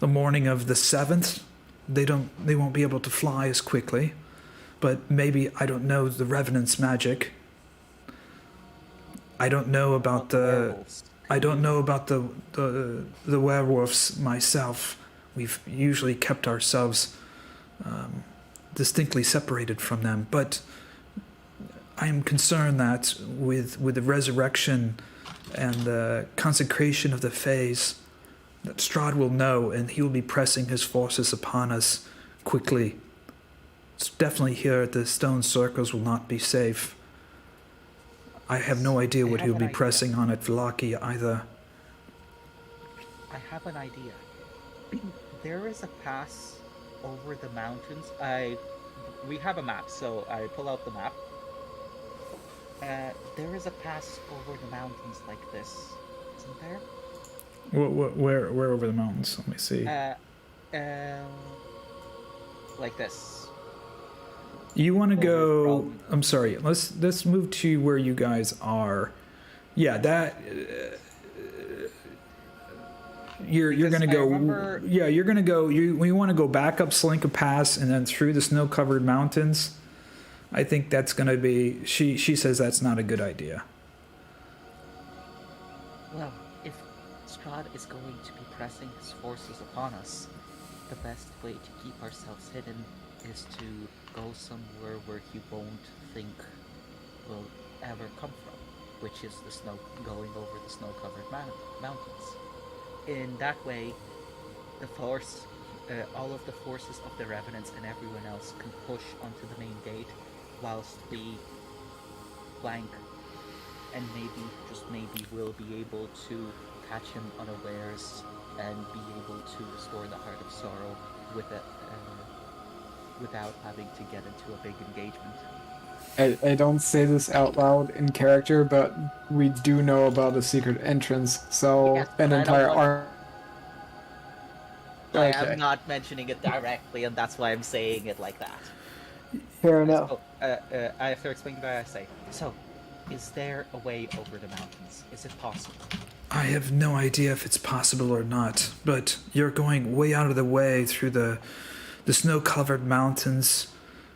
the morning of the 7th. They won't be able to fly as quickly, but maybe, I don't know the revenants' magic. I don't know about the werewolves myself. We've usually kept ourselves distinctly separated from them, but I am concerned that with the resurrection and the consecration of the Fays, that Strahd will know, and he will be pressing his forces upon us quickly. It's definitely here at the Stone Circles will not be safe. I have no idea what I he'll have be an idea. pressing on at Vallaki either. I have an idea. There is a pass over the mountains. We have a map, so I pull out the map. There is a pass over the mountains like this, isn't there? Where over the mountains? Let me see. Like this. You want to go? from- I'm sorry. Let's move to where you guys are. Yeah, that. You're Because gonna I go. remember- Yeah, you're gonna go. We want to go back up Slinka Pass and then through the snow-covered mountains. I think that's gonna be. She says that's not a good idea. Well, if Strahd is going to be pressing his forces upon us, the best way to keep ourselves hidden is to go somewhere where he won't think we'll ever come from, which is going over the snow-covered mountains. In that way, all of the forces of the Revenants and everyone else can push onto the main gate, whilst we flank, and maybe we'll be able to catch him unawares and be able to restore the Heart of Sorrow without having to get into a big engagement. I don't say this out loud in character, but we do know about a secret entrance, so Yes, an I don't entire want- army. I Okay. am not mentioning it directly, and that's why I'm saying it like that. Fair enough. So, I have to explain why I say. So, is there a way over the mountains? Is it possible? I have no idea if it's possible or not, but you're going way out of the way through the snow-covered mountains.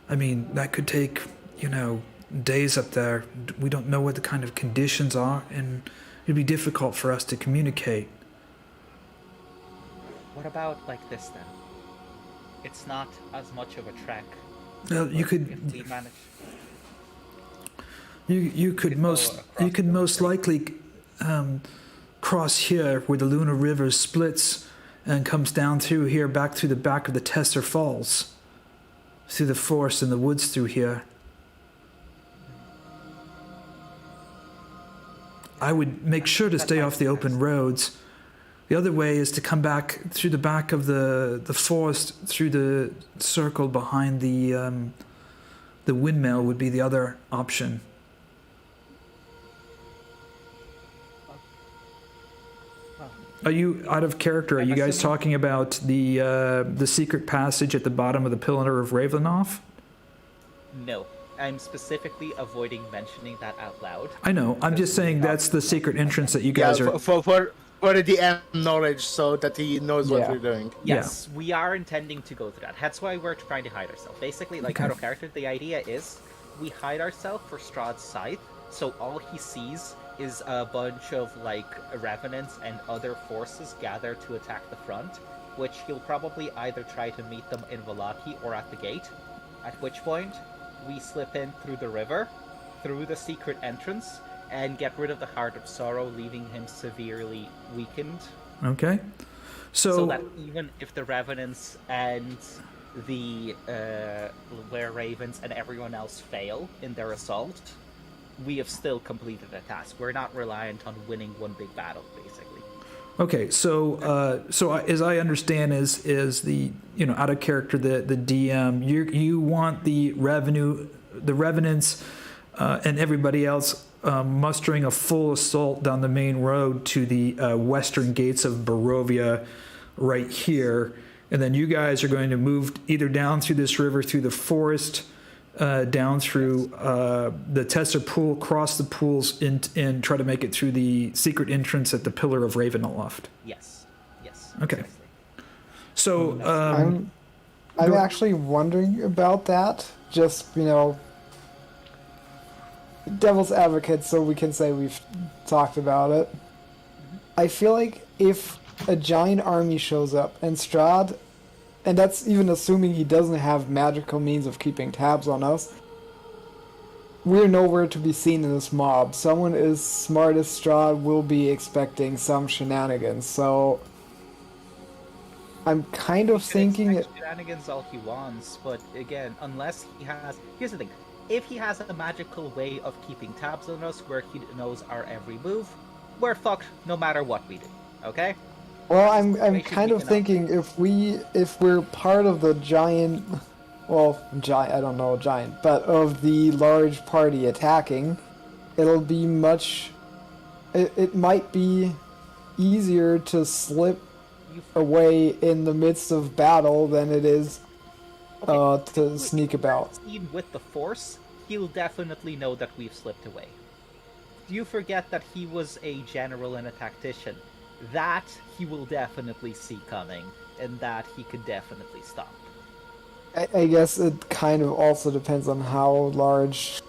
I mean, that could take, days up there. We don't know what the kind of conditions are, and it'd be difficult for us to communicate. What about like this then? It's not as much of a trek. Well, you but could if we manage. you could could go most across the likely cross here where the Luna River splits and comes down through here back through the back of the Tesser Falls, through the forest and the woods through here. I would make sure to stay off the open roads. The other way is to come back through the back of the forest, through the circle behind the windmill would be the other option. Are you out of character? Are I'm you guys assuming- talking about the secret passage at the bottom of the Pillar of Ravenloft? No, I'm specifically avoiding mentioning that out loud. I know. I'm just saying that's the secret entrance that you guys Yeah, are. already knowledge so that he knows what Yeah. we're doing. Yes, we are intending to go through that. That's why we're trying to hide ourselves. Basically, like Okay. out of character, the idea is we hide ourselves for Strahd's scythe, so all he sees is a bunch of like revenants and other forces gather to attack the front, which he'll probably either try to meet them in Vallaki or at the gate. At which point, we slip in through the river, through the secret entrance, and get rid of the Heart of Sorrow, leaving him severely weakened. Okay. So that even if the Revenants and the Were-Ravens and everyone else fail in their assault, we have still completed a task. We're not reliant on winning one big battle, basically. Okay, as I understand, is the out of character the DM you want the revenants and everybody else mustering a full assault down the main road to the western gates of Barovia, right here, and then you guys are going to move either down through this river, through the forest, down through the Tesser Pool, cross the pools, and try to make it through the secret entrance at the Pillar of Ravenloft. Yes. Okay. Precisely. So, I'm actually wondering about that. Just, devil's advocate, so we can say we've talked about it. I feel like if a giant army shows up and Strahd, and that's even assuming he doesn't have magical means of keeping tabs on us, we're nowhere to be seen in this mob. Someone as smart as Strahd will be expecting some shenanigans, so I'm kind of thinking Expect shenanigans all he wants, but again, unless he has... Here's the thing. If he has a magical way of keeping tabs on us where he knows our every move, we're fucked no matter what we do, okay? Well, I'm Situation kind we of cannot thinking if we're part of the giant, I don't know giant, but of the large party attacking, it'll be it might be easier to slip away in the midst of battle than it is to sneak about. Seen with the Force, he'll definitely know that we've slipped away. You forget that he was a general and a tactician. That he will definitely see coming, and that he could definitely stop. I guess it kind of also depends on how large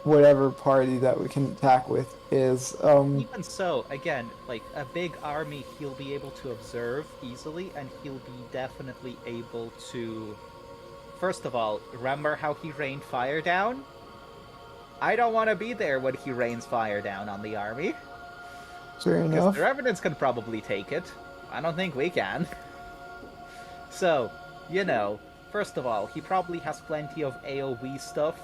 whatever party that we can attack with is. Even so, again, like a big army, he'll be able to observe easily, and he'll be definitely able to. First of all, remember how he rained fire down? I don't want to be there when he rains fire down on the army. Fair Because enough. the Revenants can probably take it. I don't think we can. So, first of all, he probably has plenty of AoE stuff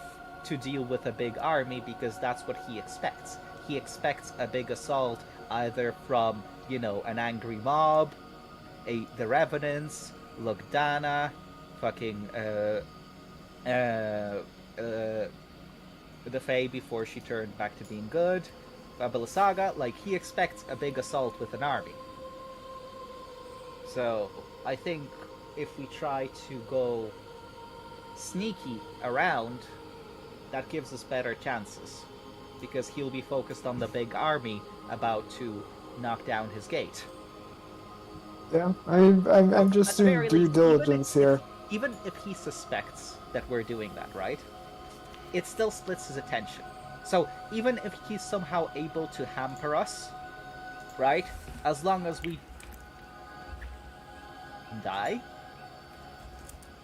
to deal with a big army because that's what he expects. He expects a big assault either from, an angry mob, the Revenants, Lugdana, fucking, the Fae before she turned back to being good, Baba-Lysaga, he expects a big assault with an army. So, I think if we try to go sneaky around, that gives us better chances. Because he'll be focused on the big army about to knock down his gate. Yeah, I'm just At the doing very due least, diligence here. Even if he suspects that we're doing that, right? It still splits his attention. So even if he's somehow able to hamper us, right? As long as we die,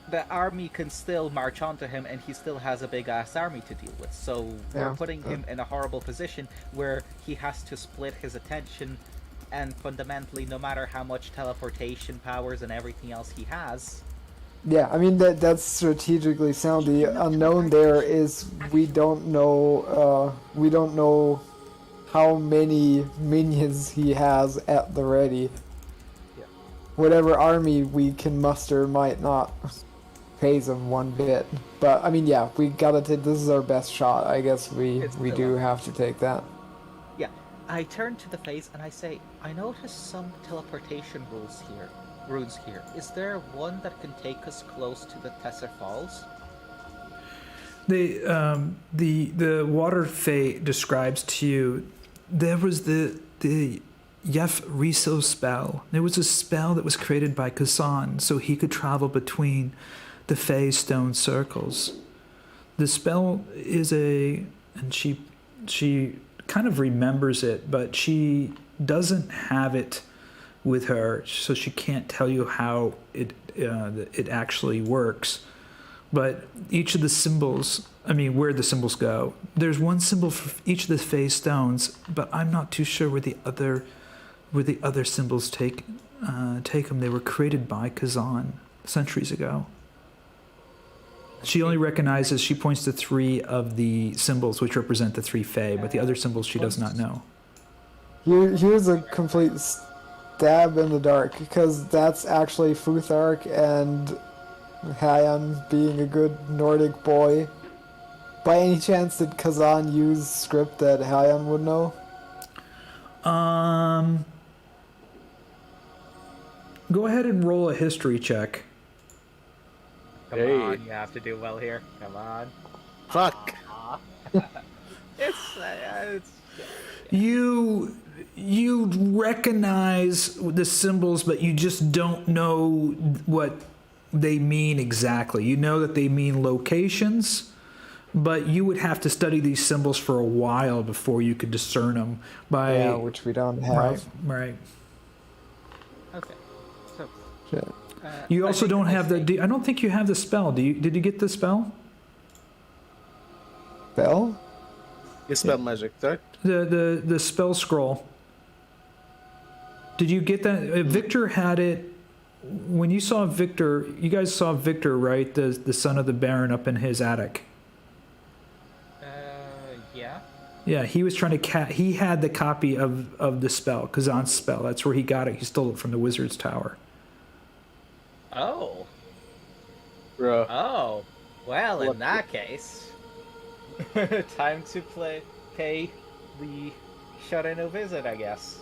the army can still march onto him and he still has a big ass army to deal with. So we're putting him in a horrible position where he has to split his attention, and fundamentally, no matter how much teleportation powers and everything else he has, Yeah, I mean that's strategically sound. The unknown there is we don't know how many minions he has at the ready. Yeah. Whatever army we can muster might not phase him one bit. But I mean, yeah, we gotta take. This is our best shot. I guess we It's do have to take that. yeah. I turn to the face and I say, I noticed some teleportation runes here. Is there one that can take us close to the Tesser Falls? the water fae describes to you there was the Yef Riso spell. There was a spell that was created by Kazan so he could travel between the Fey stone circles. The spell is and she kind of remembers it, but she doesn't have it with her, so she can't tell you how it actually works. But each of the symbols, where the symbols go, there's one symbol for each of the Fey stones, but I'm not too sure where the other symbols take them. They were created by Kazan centuries ago. She only recognizes, she points to 3 of the symbols which represent the 3 Fey, but the other symbols she does not know. Here's a complete stab in the dark, because that's actually Futhark and Herjann being a good Nordic boy. By any chance, did Kazan use script that Herjann would know? Go ahead and roll a history check. Come on, you have to do well here. Come on. Fuck. It's You recognize the symbols, but you just don't know what they mean exactly. You know that they mean locations, but you would have to study these symbols for a while before you could discern them. Which we don't have. Right. okay. So Shit. You also don't have I don't think you have the spell. Did you get the spell? Bell? You spell magic, right? The spell scroll. Did you get that? Victor had it. When you saw Victor, you guys saw Victor, right? The son of the Baron up in his attic. yeah. Yeah, he was trying to he had the copy of the spell, Kazan's spell. That's where he got it. He stole it from the wizard's tower. Oh. Bro. Oh. Well, in that case, time to pay the Shut-In visit, I guess.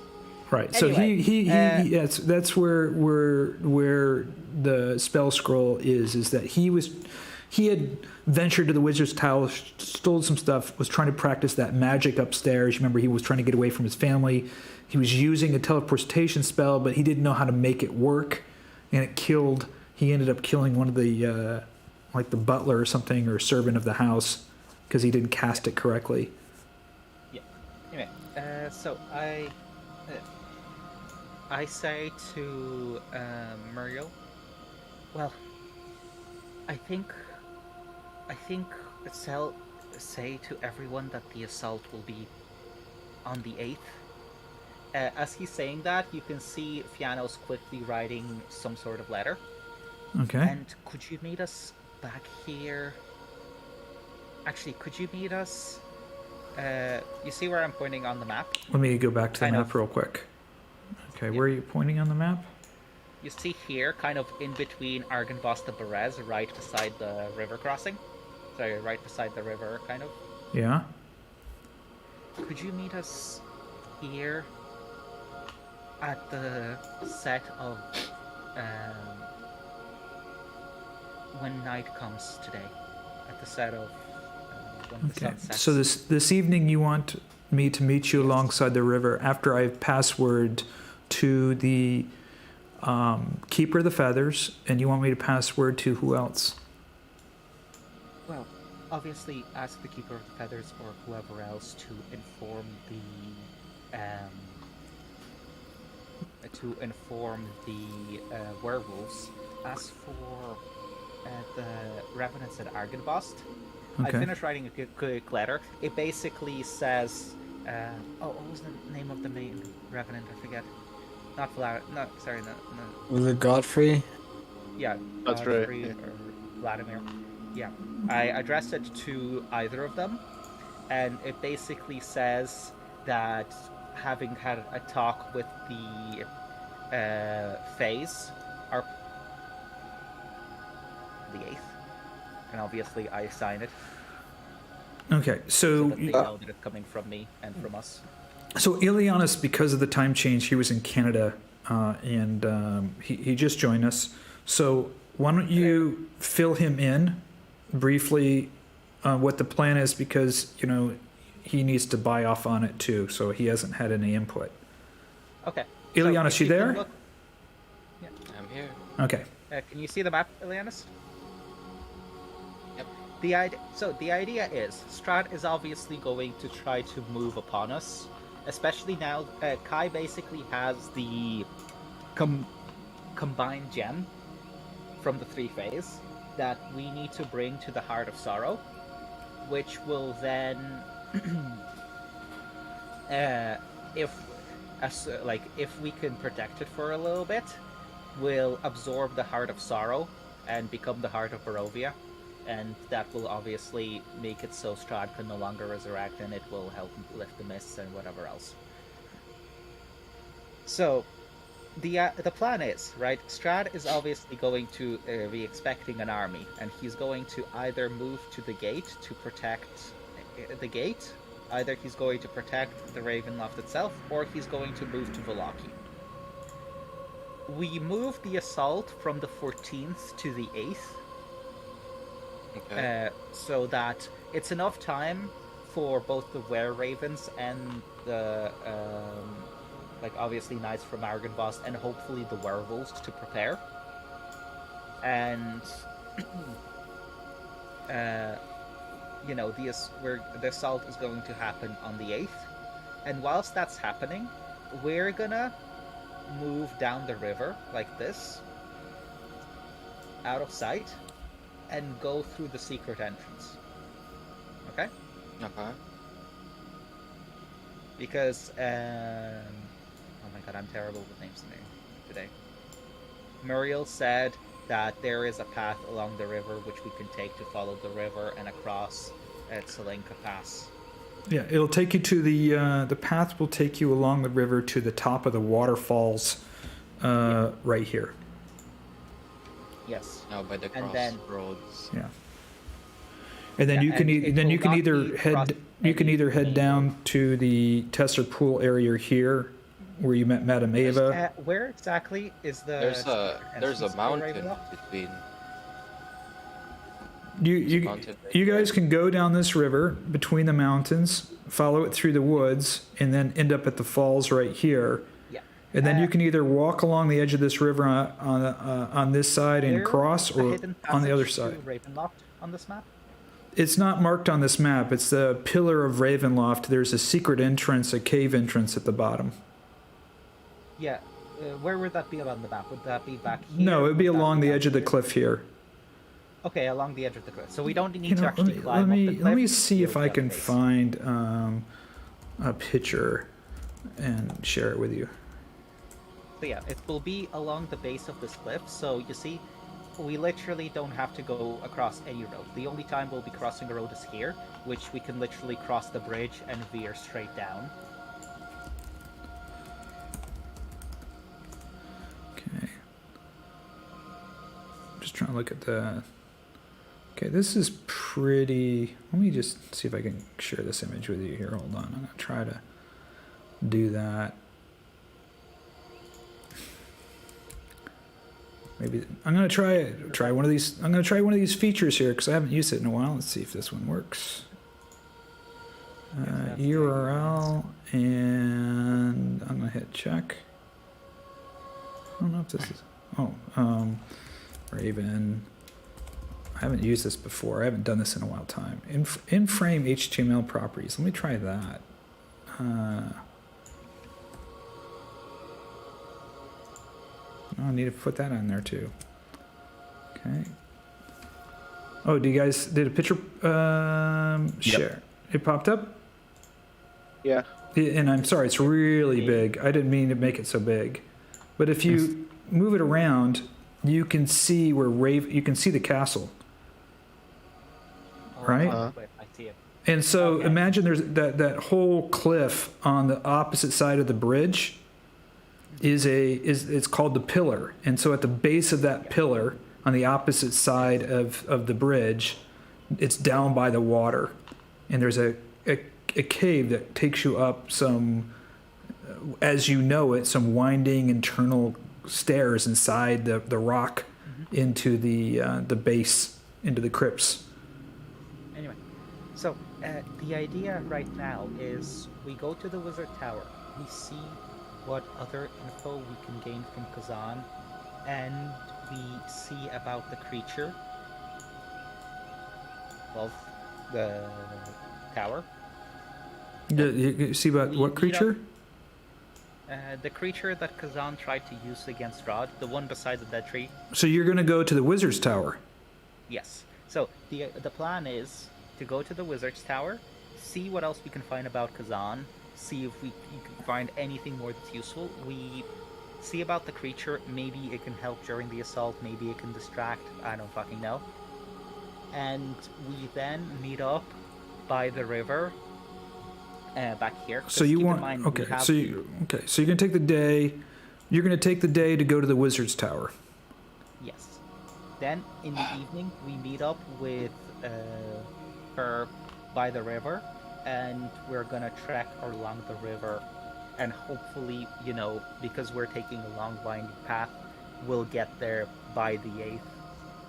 Right. So Anyway, that's where the spell scroll is that he had ventured to the wizard's tower, stole some stuff, was trying to practice that magic upstairs. Remember, he was trying to get away from his family. He was using a teleportation spell, but he didn't know how to make it work, and he ended up killing one of the like the butler or something, or servant of the house, because he didn't cast it correctly. Yeah. Anyway, so I say to Muriel, well, I think say to everyone that the assault will be on the 8th. As he's saying that, you can see Fiannos quickly writing some sort of letter. Okay. And could you meet us back here? Actually, could you meet us? You see where I'm pointing on the map? Let me go back to the Kind map of. real quick. Okay, Yeah. where are you pointing on the map? You see here, kind of in between Argynvost and Berez, right beside the river crossing. Sorry, right beside the river, kind of. Yeah. Could you meet us here at the set of when night comes today? At the set of when the Okay. sun sets. So this evening you want me to meet you alongside the river after I've password to the Keeper of the Feathers, and you want me to password to who else? Well, obviously ask the Keeper of the Feathers or whoever else to inform the werewolves. As for the revenants at Argynvost, I Okay. finished writing a quick letter. It basically says, what was the name of the main revenant? I forget. Not sorry, no. Was it Godfrey? Yeah, That's right. Godfrey or Vladimir. Yeah, I addressed it to either of them, and it basically says that having had a talk with the Fays are the 8th, and obviously I sign it Okay, so that they know that it's coming from me and from us. So Ileanys, because of the time change, he was in Canada, and he just joined us. So why don't you fill him in briefly what the plan is, because he needs to buy off on it too, so he hasn't had any input. Okay. Ileanys, if you can there? look- I'm here. Okay. can you see the map, Ileanys? Yep. The idea is Strahd is obviously going to try to move upon us, especially now. Kai basically has the combined gem from the 3-phase that we need to bring to the Heart of Sorrow, which will then, if we can protect it for a little bit, will absorb the Heart of Sorrow and become the Heart of Barovia, and that will obviously make it so Strahd can no longer resurrect, and it will help lift the mists and whatever else. So, the plan is, right, Strahd is obviously going to be expecting an army, and he's going to either move to the gate to protect the gate, either he's going to protect the ravenloft itself, or he's going to move to Vallaki. We moved the assault from the 14th to the 8th, Okay. so that it's enough time for both the were-ravens and the obviously knights from Argynvost and hopefully the werewolves to prepare. And the assault is going to happen on the 8th. And whilst that's happening, we're gonna move down the river like this, out of sight, and go through the secret entrance. Okay? Okay. Because, oh my god, I'm terrible with names today. Muriel said that there is a path along the river which we can take to follow the river and across at Selenka Pass. Yeah, it'll take you to the path will take you along the river to the top of the waterfalls, right here. Yes. Now by the And then- crossroads. Yeah. And then Yeah, you can and it then will you can not either be head crossed down to the Tesser Pool area here, where you met Madame Ava. Where exactly is the? There's a entrance to mountain Ravenloft? between. You mountain right you there. guys can go down this river between the mountains, follow it through the woods, and then end up at the falls right here. Yeah. And then you can either walk along the edge of this river on this side and There cross, a or hidden on the other passage side. to Ravenloft on this map? It's not marked on this map. It's the Pillar of Ravenloft. There's a secret entrance, a cave entrance at the bottom. Yeah. Where would that be on the map? Would that be back here? No, it would be Would that along the up edge of the here? cliff here. Okay, along the edge of the cliff. So we don't need You to know, actually climb up the cliff. let me see We'll if I be can on the base. find a picture and share it with you. So yeah, it will be along the base of this cliff. So you see, we literally don't have to go across any road. The only time we'll be crossing a road is here, which we can literally cross the bridge and veer straight down. Okay. Just trying to look at the. Okay, this is pretty. Let me just see if I can share this image with you here. Hold on. I'm gonna try to do that. Maybe I'm gonna try one of these. I'm gonna try one of these features here because I haven't used it in a while. Let's see if this one works. that's URL, and I'm gonna hit check. I don't know if this is. Raven. I haven't used this before. I haven't done this in a while time. In-frame HTML properties. Let me try that. I need to put that on there too. Okay. Oh, did a picture share? It popped up? Yeah. And I'm sorry, it's really big. I didn't mean to make it so big. But if you move it around, you can see you can see the castle. Right? Wait, I see it. And so Okay. imagine there's that whole cliff on the opposite side of the bridge is it's called the pillar. And so at the base of that pillar on the opposite side of the bridge, it's down by the water. And there's a cave that takes you up some, as you know it, some winding internal stairs inside the rock into the base, into the crypts. Anyway, so The idea right now is we go to the Wizard Tower, we see what other info we can gain from Kazan, and we see about the creature above the tower. You see about We what meet creature? The creature that Kazan tried to use against Rod, the one beside the dead tree. So you're going to go to the Wizard's Tower. Yes. So the plan is to go to the Wizard's Tower, see what else we can find about Kazan, see if we can find anything more that's useful. We see about the creature. Maybe it can help during the assault. Maybe it can distract. I don't fucking know. And we then meet up by the river. Back here. So 'cause you keep in want mind, we okay. have- So you're going to take the day. You're going to take the day to go to the Wizard's Tower. Yes. Then in the evening we meet up with her by the river, and we're gonna trek along the river, and hopefully, because we're taking a long winding path, we'll get there by the 8th.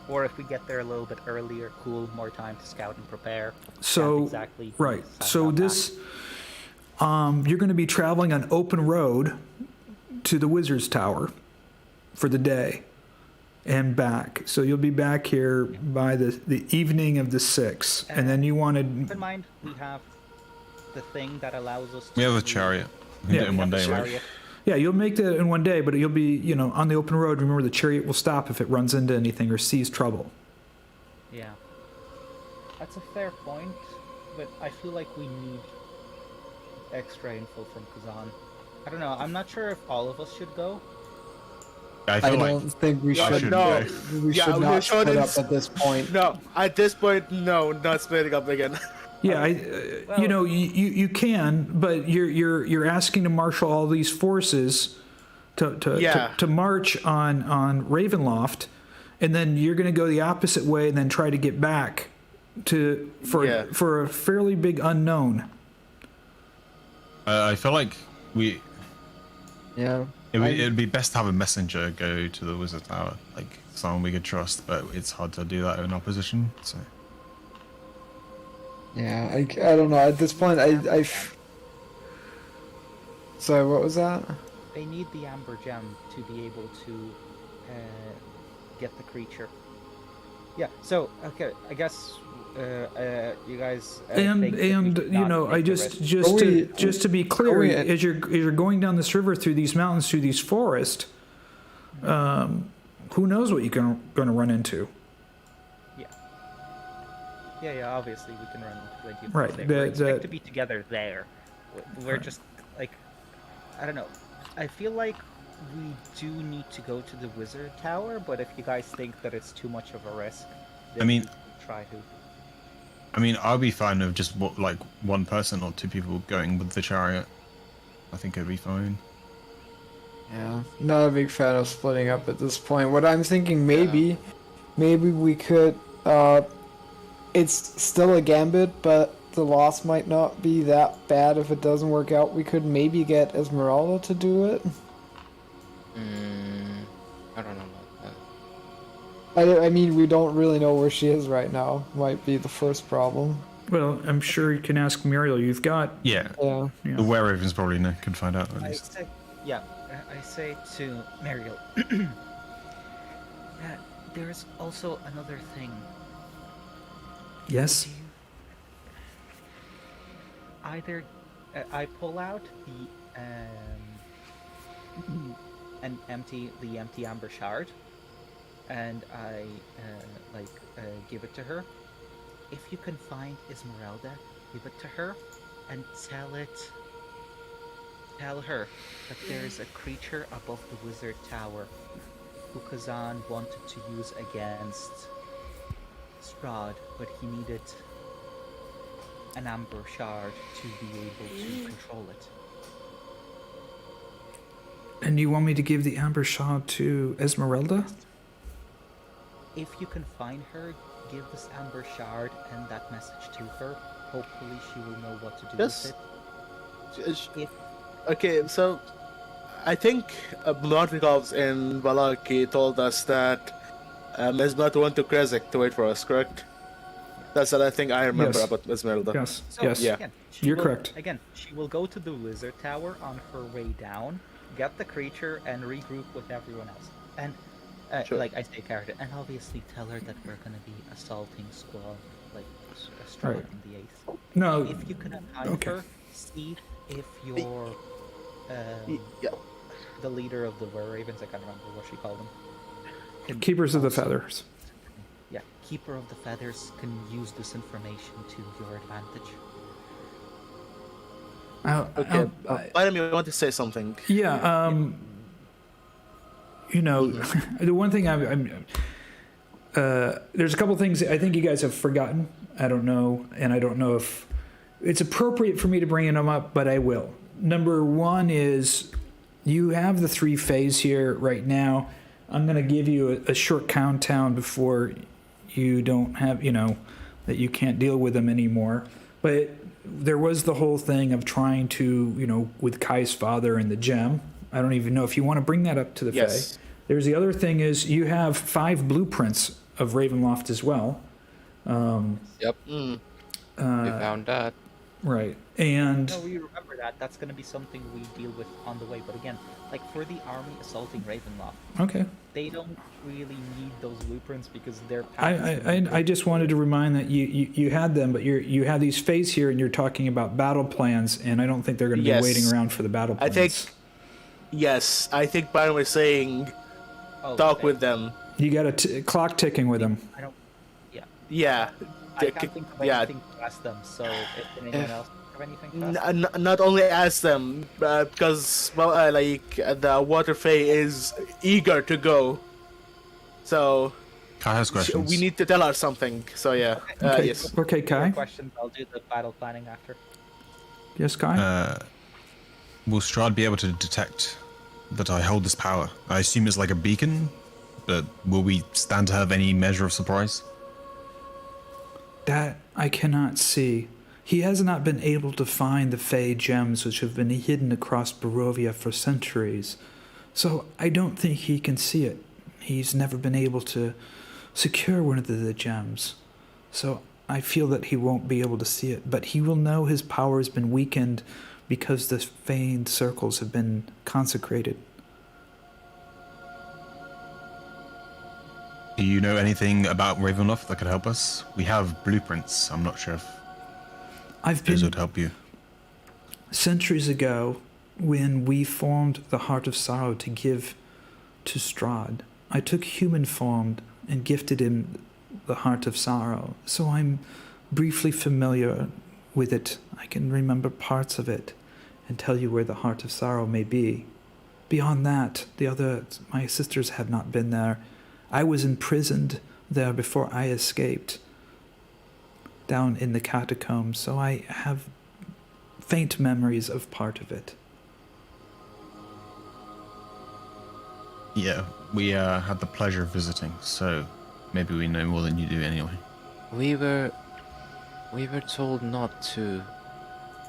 Or if we get there a little bit earlier, cool, more time to scout and prepare. So Can't exactly right. decide So about that. this you're going to be traveling on open road to the Wizard's Tower for the day and back. So you'll be back here by the evening of the 6th. And then you Keep wanted in mind, we have the thing that allows us to We have a leave- chariot. We can Yeah, do it in we one have the day, right? chariot. yeah, you'll make that in one day, but you'll be, on the open road. Remember, the chariot will stop if it runs into anything or sees trouble. Yeah. That's a fair point, but I feel like we need extra info from Kazan. I don't know, I'm not sure if all of us should go. I I feel don't like think we I should. should No. We Yeah, should we not split shouldn't up at this point. No, at this point, no, not splitting up again. Yeah, Well- you can, but you're asking to marshal all these forces Yeah. to march on Ravenloft, and then you're going to go the opposite way and then try to get back Yeah. for a fairly big unknown. I feel like Yeah. it'd be best to have a messenger go to the Wizard Tower, like someone we could trust, but it's hard to do that in opposition. So Yeah, I don't know. At this point, Sorry, what was that? They need the Amber Gem to be able to get the creature. Yeah, so, okay, I guess you guys And think that we should not I take the just risk. just to be clear, we- as you're going down this river through these mountains, through these forests, who knows what you're going to run into? Yeah, obviously we can run into plenty of Right, things there. We the- expect to be together there. We're Right. just, like, I don't know. I feel like we do need to go to the Wizard Tower, but if you guys think that it's too much of a risk, then I mean- we can try to. I mean, I'll be fine with just like one person or two people going with the chariot. I think it'd be fine. Yeah, not a big fan of splitting up at this point. What I'm thinking, maybe we could. It's still a gambit, but the loss might not be that bad if it doesn't work out. We could maybe get Esmeralda to do it. I don't know about that. I mean, we don't really know where she is right now. Might be the first problem. Well, I'm sure you can ask Muriel. You've got Yeah, Yeah. the Were Ravens probably could find out at least. I say to Mariel, there's also another thing. yes. Either I pull out the empty amber shard, and I give it to her. If you can find Esmeralda, give it to her, and tell her that there is a creature above the Wizard Tower who Kazan wanted to use against Strahd, but he needed an amber shard to be able to control it. And you want me to give the amber shard to Esmeralda? If you can find her, give this amber shard and that message to her. Hopefully she will know what to do Yes. with it. If Okay, so I think Bloodhunter in Valaki told us that Esmeralda went to Khyraezul to wait for us, correct? That's the thing I remember Yes. about Esmeralda. Yes. So, Yes. Yeah. Again, You're correct. Again, she will go to the Wizard Tower on her way down, get the creature, and regroup with everyone else. And, Sure. like I say, character, and obviously tell her that we're gonna be assaulting Squad, like Strahd Right. in the 8th. No. If you can hide Okay. her, see if your Yeah. the leader of the Ravens, I can't remember what she called them. can Keepers of the also- Feathers. Yeah, Keeper of the Feathers can use this information to your advantage. Okay. Adam, you want to say something? Yeah. You know, the one thing there's a couple things I think you guys have forgotten. I don't know, and I don't know if it's appropriate for me to bring them up, but I will. Number one is you have the 3 phase here right now. I'm going to give you a short countdown before you don't have, that you can't deal with them anymore. But there was the whole thing of trying to, with Kai's father and the gem. I don't even know if you want to bring that up to the Yes. Fae. There's the other thing is you have 5 blueprints of Ravenloft as well. Yep. We found that. Right. And No, we remember that. That's going to be something we deal with on the way. But again, like for the army assaulting Ravenloft, okay. they don't really need those blueprints because they're. I just wanted to remind that you had them, but you have these phase here, and you're talking about battle plans, and I don't think they're going to be Yes. waiting around for the battle I plans. think- Yes, I think Byron was saying talk with them. You got a clock ticking with them. I don't. Yeah. Yeah. I can't think of Yeah. anything to ask them. So, if anyone else have anything to ask? Not only ask them, because the Water Fae is eager to go. So Kai has questions. we need to tell her something. So yeah. Okay. Yes. Okay, Kai. Questions. I'll do the battle planning after. Yes, Kai. Will Strahd be able to detect that I hold this power? I assume it's like a beacon, but will we stand to have any measure of surprise? That I cannot see. He has not been able to find the Fey gems which have been hidden across Barovia for centuries. So I don't think he can see it. He's never been able to secure one of the gems. So I feel that he won't be able to see it. But he will know his power has been weakened because the Feyed circles have been consecrated. Do you know anything about Ravenloft that could help us? We have blueprints. I'm not sure if I've those been would help you. centuries ago when we formed the Heart of Sorrow to give to Strahd. I took human form and gifted him the Heart of Sorrow. So I'm briefly familiar with it. I can remember parts of it and tell you where the Heart of Sorrow may be. Beyond that, my sisters have not been there. I was imprisoned there before I escaped, down in the catacombs, so I have faint memories of part of it. Yeah, we had the pleasure of visiting, so maybe we know more than you do anyway. We were told not to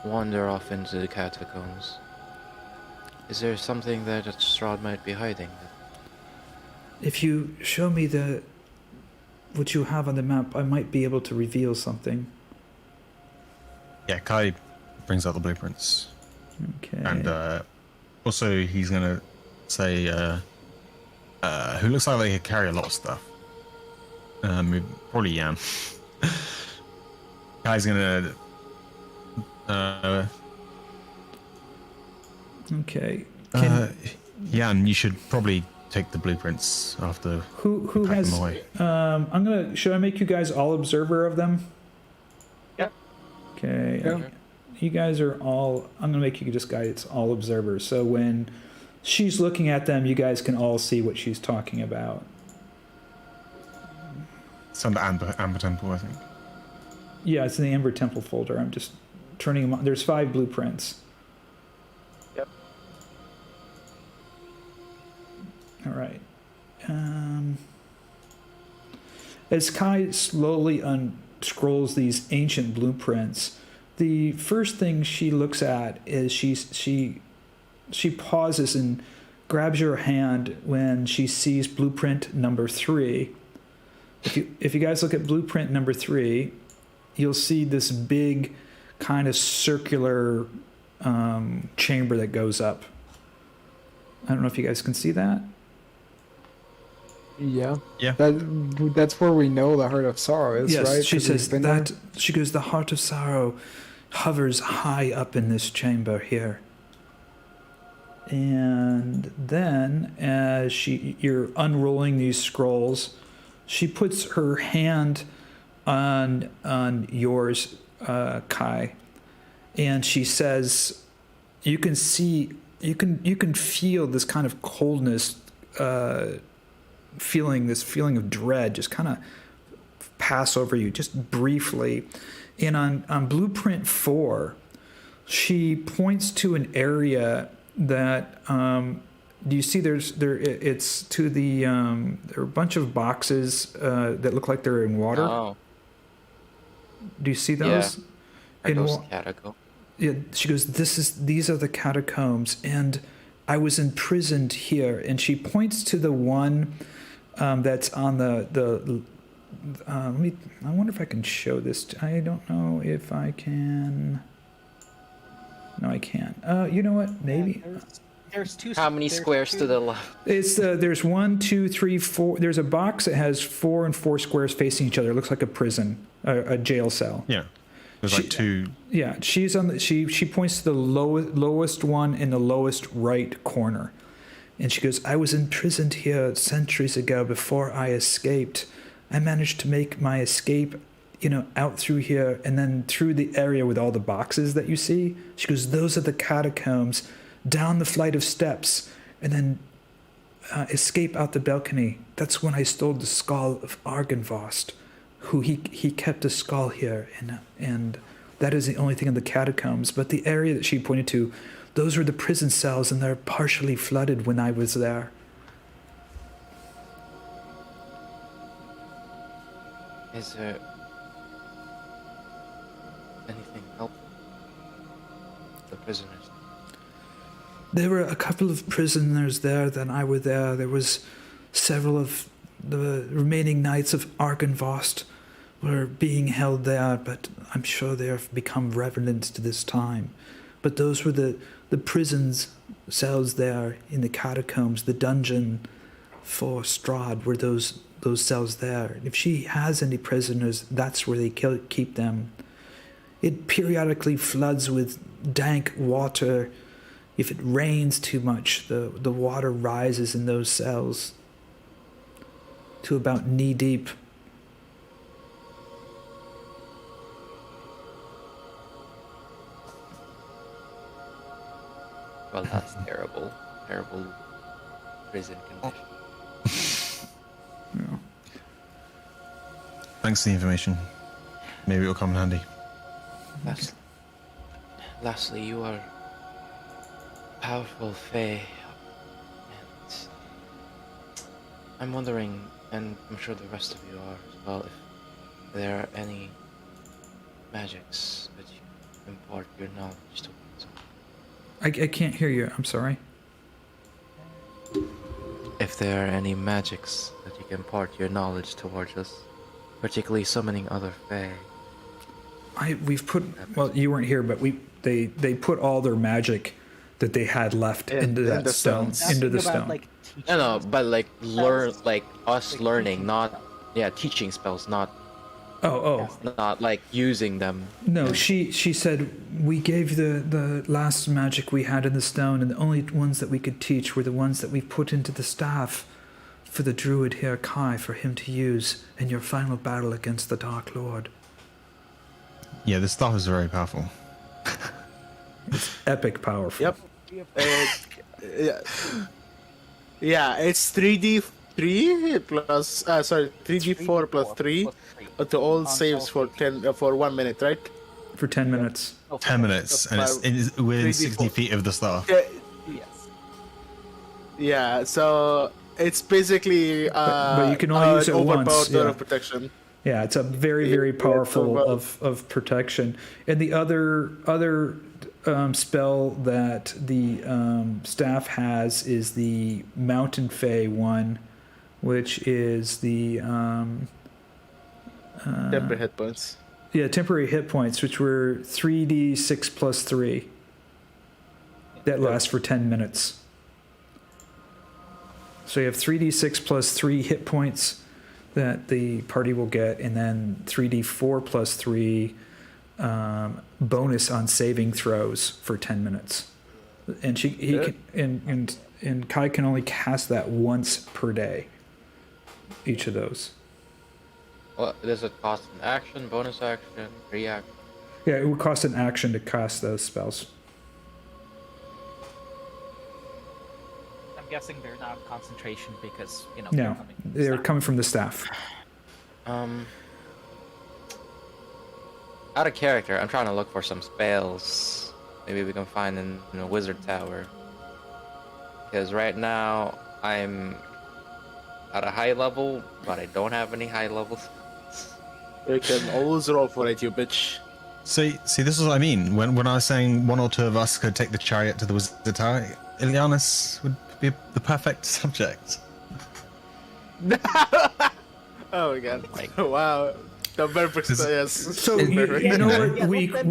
wander off into the catacombs. Is there something there that Strahd might be hiding? If you show me what you have on the map, I might be able to reveal something. Yeah, Kai brings out the blueprints. Okay. And also he's gonna say who looks like they could carry a lot of stuff. Probably Jan. Kai's gonna Okay. Jan, you should probably take the blueprints after Who pack has? them away. Should I make you guys all observer of them? Yep. Okay. Yeah. You guys are all. I'm gonna make you just guys all observers. So when she's looking at them, you guys can all see what she's talking about. It's under Amber Temple, I think. Yeah, it's in the Amber Temple folder. I'm just turning them on. There's 5 blueprints. Yep. All right. As Kai slowly unscrolls these ancient blueprints, the first thing she looks at is she pauses and grabs your hand when she sees blueprint number 3. If you guys look at blueprint number 3, you'll see this big kind of circular chamber that goes up. I don't know if you guys can see that. Yeah. Yeah. That's where we know the Heart of Sorrow is, Yes, right? she 'Cause we've says been that. there. She goes, the Heart of Sorrow hovers high up in this chamber here. And then, as you're unrolling these scrolls, she puts her hand on yours, Kai, and she says, "You can see, you can feel this kind of coldness, this feeling of dread, just kind of pass over you, just briefly." And on Blueprint 4, she points to an area that do you see it's to the there are a bunch of boxes that look like they're in water. Oh, Do you see those? are In those wa- catacomb? Yeah, she goes, these are the catacombs, and I was imprisoned here. And she points to the one that's on the I wonder if I can show this. I don't know if I can. No, I can't. You know what? Maybe. There's two. How many there's squares two- to the left? It's there's 1, 2, 3, 4. There's a box that has 4 and 4 squares facing each other. It looks like a prison, a jail cell. Yeah. There's like two. Yeah, she's on the. She points to the lowest one in the lowest right corner, and she goes, "I was imprisoned here centuries ago before I escaped. I managed to make my escape, out through here and then through the area with all the boxes that you see." She goes, "Those are the catacombs, down the flight of steps, and then escape out the balcony. That's when I stole the skull of Argynvost, who he kept a skull here, and that is the only thing in the catacombs. But the area that she pointed to, those were the prison cells, and they're partially flooded when I was there." Is there anything helpful? The prisoners. There were a couple of prisoners there that I were there. There was several of the remaining knights of Argynvost were being held there, but I'm sure they have become revenant to this time. But those were the prisons cells there in the catacombs. The dungeon for Strahd were those cells there. If she has any prisoners, that's where they keep them. It periodically floods with dank water. If it rains too much, the water rises in those cells to about knee deep. Well, that's terrible. Terrible prison condition. Yeah. Thanks for the information. Maybe it'll come in handy. Lastly, you are powerful Fae, and I'm wondering, and I'm sure the rest of you are as well, if there are any magics that you impart your knowledge towards. I can't hear you. I'm sorry. If there are any magics that you can impart your knowledge towards us, particularly summoning other Fae. We've put, well, you weren't here, but they put all their magic that they had left into that the stone, stones. into the Asking about, stone. like, teaching No, us. but like us Like learning, teaching not teaching spells, not Oh, like using them. no, she said we gave the last magic we had in the stone, and the only ones that we could teach were the ones that we put into the staff for the Druid here, Kai, for him to use in your final battle against the Dark Lord. Yeah, this stuff is very powerful. Epic powerful. Yep. Yeah, it's 3d3 plus 3d4 plus 3 to all saves for 1 minute, right? For 10 minutes. 10 minutes, and it's within 60 feet of the staff. Yeah, Yes. yeah, so it's basically but you can only use it overpowered once, dot yeah. of protection. Yeah, it's a very, very Yeah, powerful so, of protection. And the other spell that the staff has is the Mountain Fae one, which is the Temper hit points. Yeah, temporary hit points, which were 3d6 plus 3. That lasts for 10 minutes. So you have 3d6 plus 3 hit points that the party will get, and then 3d4 plus 3 bonus on saving throws for 10 minutes. And Kai can only cast that once per day. Each of those. Well, does it cost an action, bonus action, reaction? Yeah, it would cost an action to cast those spells. I'm guessing they're not concentration because, you know, No, they're coming from the staff. Out of character, I'm trying to look for some spells. Maybe we can find in a wizard tower. Because right now, I'm at a high level, but I don't have any high levels. You can always roll for it, you bitch. See, this is what I mean. When I was saying one or two of us could take the chariot to the wizard tower, Ileanys would be the perfect subject. Oh my god! Wow, the perfect yes. So you know what we could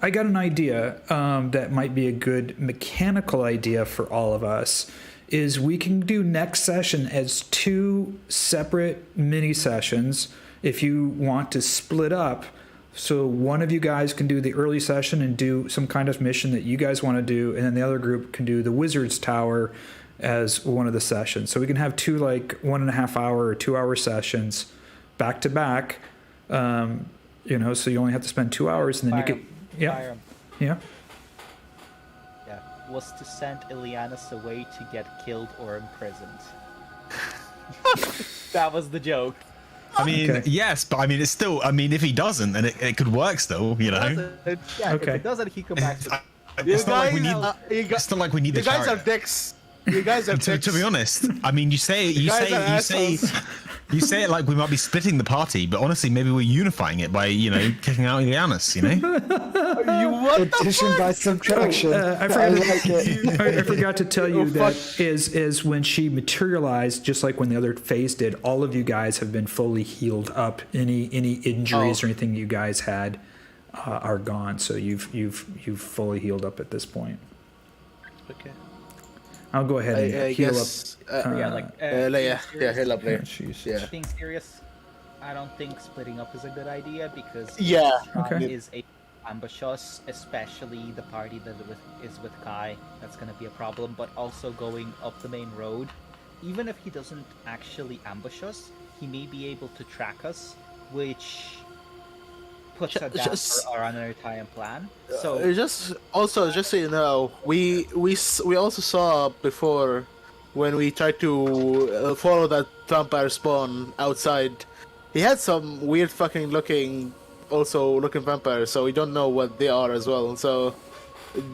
I got an idea that might be a good mechanical idea for all of us. Is we can do next session as 2 separate mini sessions if you want to split up. So one of you guys can do the early session and do some kind of mission that you guys want to do, and then the other group can do the Wizard's Tower as one of the sessions. So we can have 2 like 1.5 hour or 2 hour sessions back to back. So you only have to spend 2 hours, and then you could yeah. Was to send Ileanys away to get killed or imprisoned. That was the joke. I mean, yes, but I mean, it's still. I mean, if he doesn't, then it could work still. You know. Yeah, if it doesn't, he come back to. It's not like we need. It's not like we need the chariot. chariot. You guys are dicks. You guys are dicks. To be honest, I mean, you say it like we might be splitting the party, but honestly, maybe we're unifying it by kicking out Ileanys. Addition by subtraction. I forgot to tell you that is when she materialized, just like when the other phase did. All of you guys have been fully healed up. Any injuries or anything you guys had are gone. So you've fully healed up at this point. Okay. I'll go ahead and heal up. Liea. Yeah, heal up Liea. Yeah. Being serious, I don't think splitting up is a good idea because is a ambush us, especially the party that is with Kai. That's going to be a problem. But also going up the main road, even if he doesn't actually ambush us, he may be able to track us, which puts us down for our another time plan. So just so you know, we also saw before when we tried to follow that vampire spawn outside. He had some weird fucking looking vampires, so we don't know what they are as well. So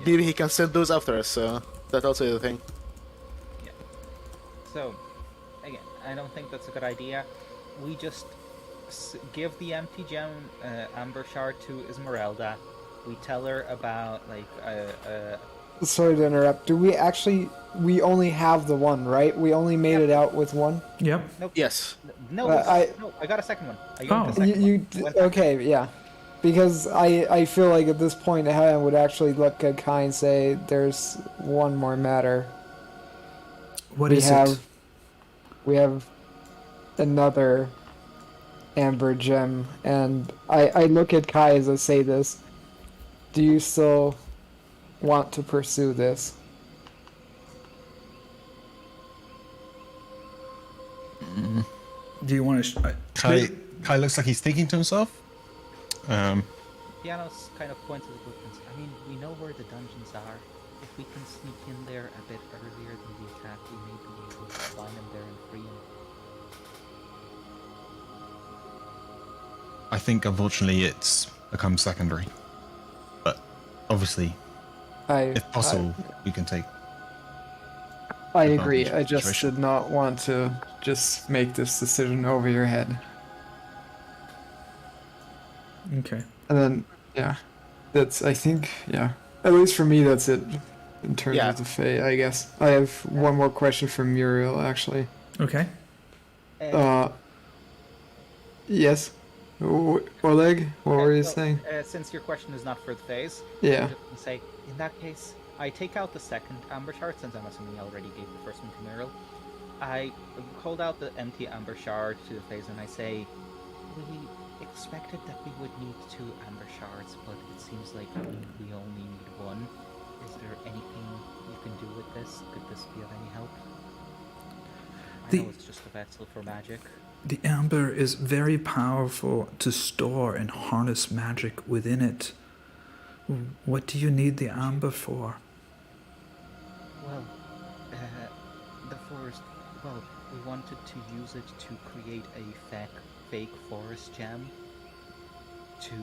maybe he can send those after us. So that's also the thing. Yeah. So again, I don't think that's a good idea. We just give the empty gem amber shard to Esmeralda. We tell her about Sorry to interrupt. We only have the one, right? We only made it out with one? Yep. Nope. Yes. No, I got a second one. Okay, yeah. Because I feel like at this point Herjann would actually look at Kai and say, there's one more matter. What is it? We have another amber gem, and I look at Kai as I say this. Do you still want to pursue this? Do you want to? Kai looks like he's thinking to himself. Fiannos kind of points at the footprints. I mean, we know where the dungeons are. If we can sneak in there a bit earlier than the attack, we may be able to find them there and free them. I think, unfortunately, it's become secondary. But obviously, if possible, we can take. I agree. I just did not want to just make this decision over your head. Okay. And then, I think, at least for me, that's it in terms of the Fae, I guess. I have one more question for Muriel, actually. Okay. Yes. Oleg, what were you so, saying? Since your question is not for the phase, Yeah. I'm just gonna say, in that case, I take out the second amber shard, since I'm assuming I already gave the first one to Muriel. I hold out the empty amber shard to the phase, and I say, we expected that we would need 2 amber shards, but it seems like we only need 1. Is there anything you can do with this? Could this be of any help? I know it's just a vessel for magic. The amber is very powerful to store and harness magic within it. What do you need the amber for? Well, we wanted to use it to create a fake forest gem to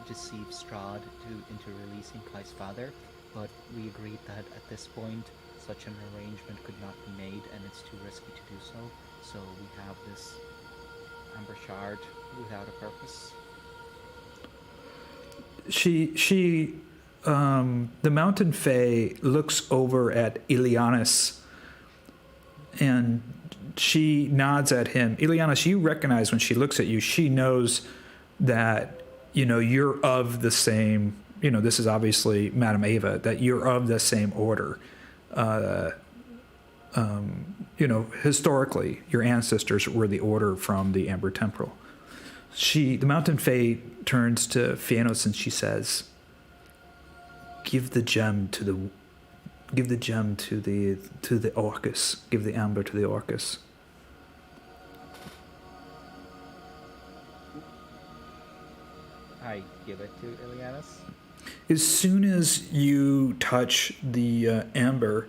deceive Strahd into releasing Kai's father, but we agreed that at this point such an arrangement could not be made and it's too risky to do so we have this amber shard without a purpose. The Mountain Fae looks over at Ileanys and she nods at him. Ileanys, you recognize when she looks at you, she knows that, you're of the same, this is obviously Madame Ava, that you're of the same order. Historically, your ancestors were the order from the Amber Temporal. The Mountain Fae turns to Fiannos and she says, Give the gem to the Orcus. Give the amber to the Orcus. I give it to Ileanys. As soon as you touch the amber,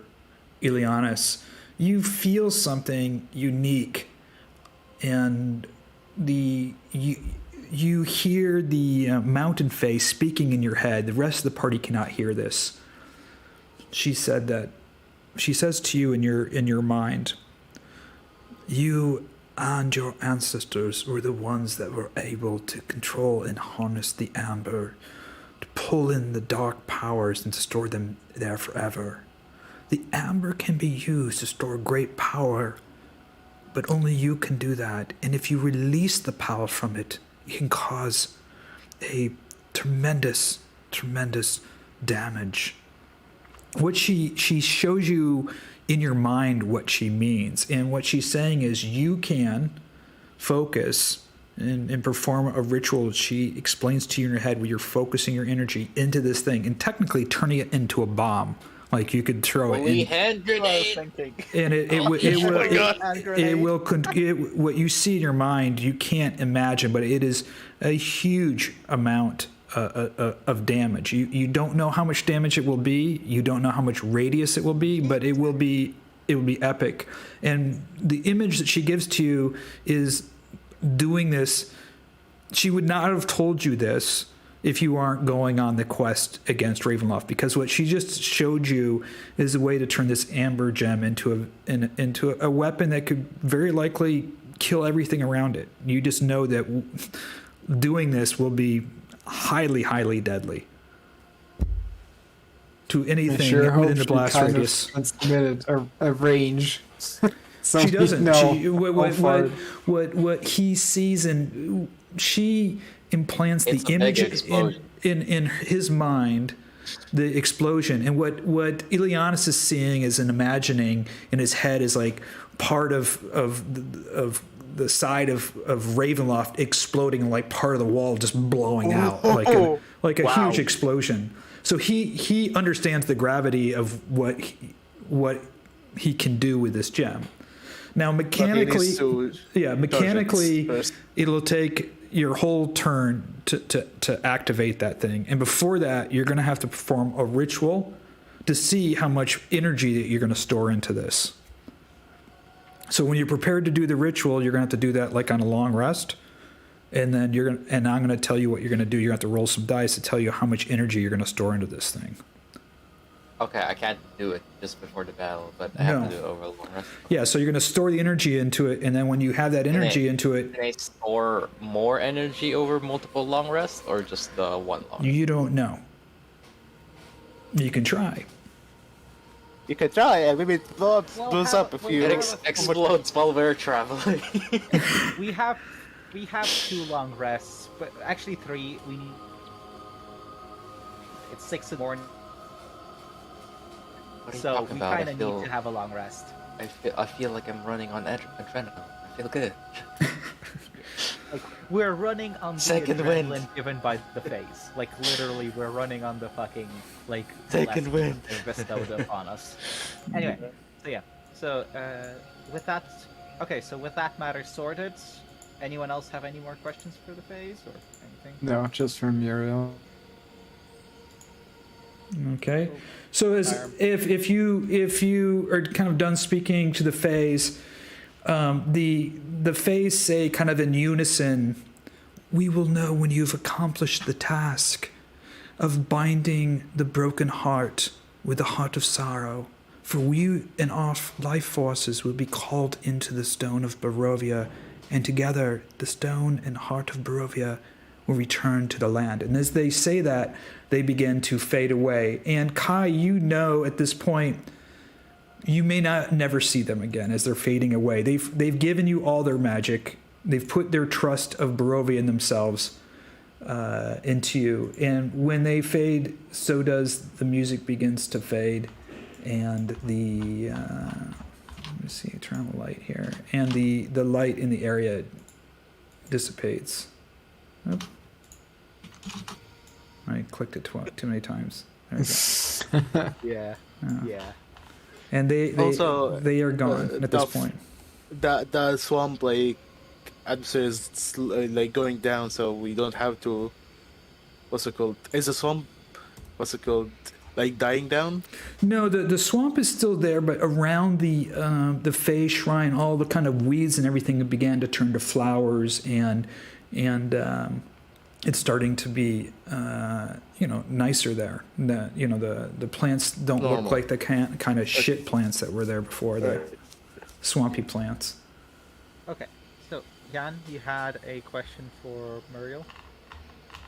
Ileanys, you feel something unique, and you hear the Mountain Fae speaking in your head. The rest of the party cannot hear this. She says to you in your mind, you and your ancestors were the ones that were able to control and harness the amber, to pull in the dark powers and to store them there forever. The amber can be used to store great power, but only you can do that. And if you release the power from it, it can cause a tremendous, tremendous damage. What she shows you in your mind what she means. And what she's saying is you can focus and perform a ritual. She explains to you in your head where you're focusing your energy into this thing and technically turning it into a bomb. Like you could throw it in. Hand grenade! And what you see in your mind, you can't imagine, but it is a huge amount of damage. You don't know how much damage it will be. You don't know how much radius it will be, but it will be epic. And the image that she gives to you is doing this. She would not have told you this if you aren't going on the quest against Ravenloft, because what she just showed you is a way to turn this amber gem into a weapon that could very likely kill everything around it. You just know that doing this will be highly, highly deadly to anything within the blast radius. Submitted a range. So she doesn't. What he sees, and she implants the image in his mind, the explosion, and what Ileanys is seeing is an imagining in his head is like part of the side of Ravenloft exploding, like part of the wall just blowing out like a huge explosion. So he understands the gravity of what he can do with this gem. Now mechanically, it'll take your whole turn to activate that thing, and before that you're going to have to perform a ritual to see how much energy that you're going to store into this. So when you're prepared to do the ritual, you're going to have to do that like on a long rest, and then I'm going to tell you what you're going to do. You're going to have to roll some dice to tell you how much energy you're going to store into this thing. Okay, I can't do it just before the battle, but I have to do it over a long rest. Yeah, so you're going to store the energy into it, and then when you have that energy into it... Can I store more energy over multiple long rests, or just the one long? You don't know. You can try. You can try, and maybe it blows up if you... It explodes while we're traveling. We have we have 2 long rests, but actually 3. We need. It's 6 in the morning, What are you so talking we about? kind of need to have a long rest. I feel like I'm running on adrenaline. I feel good. Like we're running on the Second adrenaline wind. given by the phase. Like literally, we're running on the fucking like Second blessings wind. they bestowed upon us. Anyway, so yeah. So with that, okay. So with that matter sorted, anyone else have any more questions for the phase or anything? No, just from Muriel. Okay. So if you are kind of done speaking to the Fays, the Fays say kind of in unison, "We will know when you've accomplished the task of binding the broken heart with the heart of sorrow. For we and our life forces will be called into the stone of Barovia, and together the stone and heart of Barovia will return to the land." And as they say that, they begin to fade away. And Kai, you know at this point, you may not never see them again as they're fading away. They've given you all their magic. They've put their trust of Barovia in themselves into you. And when they fade, so does the music begins to fade. And the let me see, turn on the light here. And the light in the area dissipates. Oop. I clicked it too many times. There we go. Yeah. Yeah. Yeah. And they Also, they are gone at this the point. The swamp like atmosphere is like going down, so we don't have to. What's it called? Is the swamp? What's it called? Like dying down? No, the swamp is still there, but around the Fey shrine, all the kind of weeds and everything began to turn to flowers, and it's starting to be nicer there. The plants don't look Normal. like the kind of shit plants that were there before, the swampy plants. Okay. So Jan, you had a question for Muriel.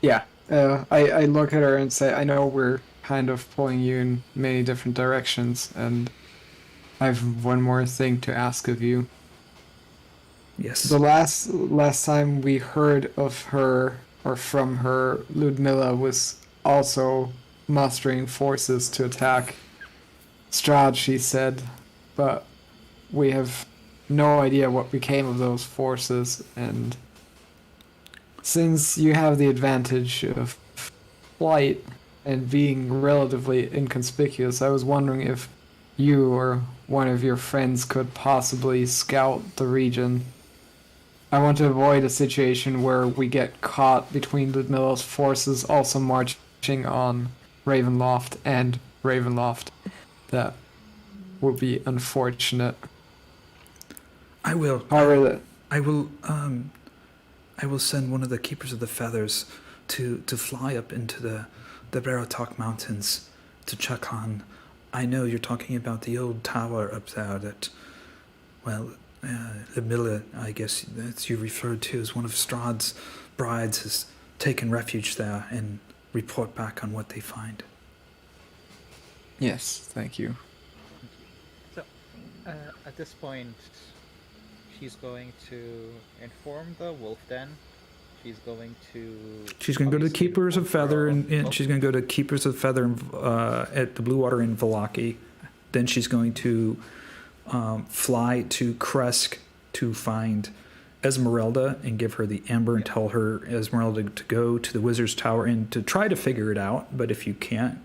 Yeah. I look at her and say, I know we're kind of pulling you in many different directions, and I have one more thing to ask of you. Yes. The last time we heard of her or from her, Ludmilla was also mustering forces to attack Strahd, she said, but we have no idea what became of those forces, and since you have the advantage of flight and being relatively inconspicuous, I was wondering if you or one of your friends could possibly scout the region. I want to avoid a situation where we get caught between Ludmilla's forces also marching on Ravenloft and Ravenloft. That would be unfortunate. I will. However, I will send one of the Keepers of the Feathers to fly up into the Barotok Mountains to check on. I know you're talking about the old tower up there that, well, Ludmilla, I guess that you referred to as one of Strahd's brides, has taken refuge there, and report back on what they find. yes, thank you. So, at this point, she's going to inform the Wolf Den. She's going to go to the Keepers of Feather, and Oh, she's going to go to Keepers of Feather at the Blue Water in Vallaki. Then she's going to fly to Kresk to find Esmeralda and give her the amber and tell her, Esmeralda, to go to the Wizard's Tower and to try to figure it out. But if you can't,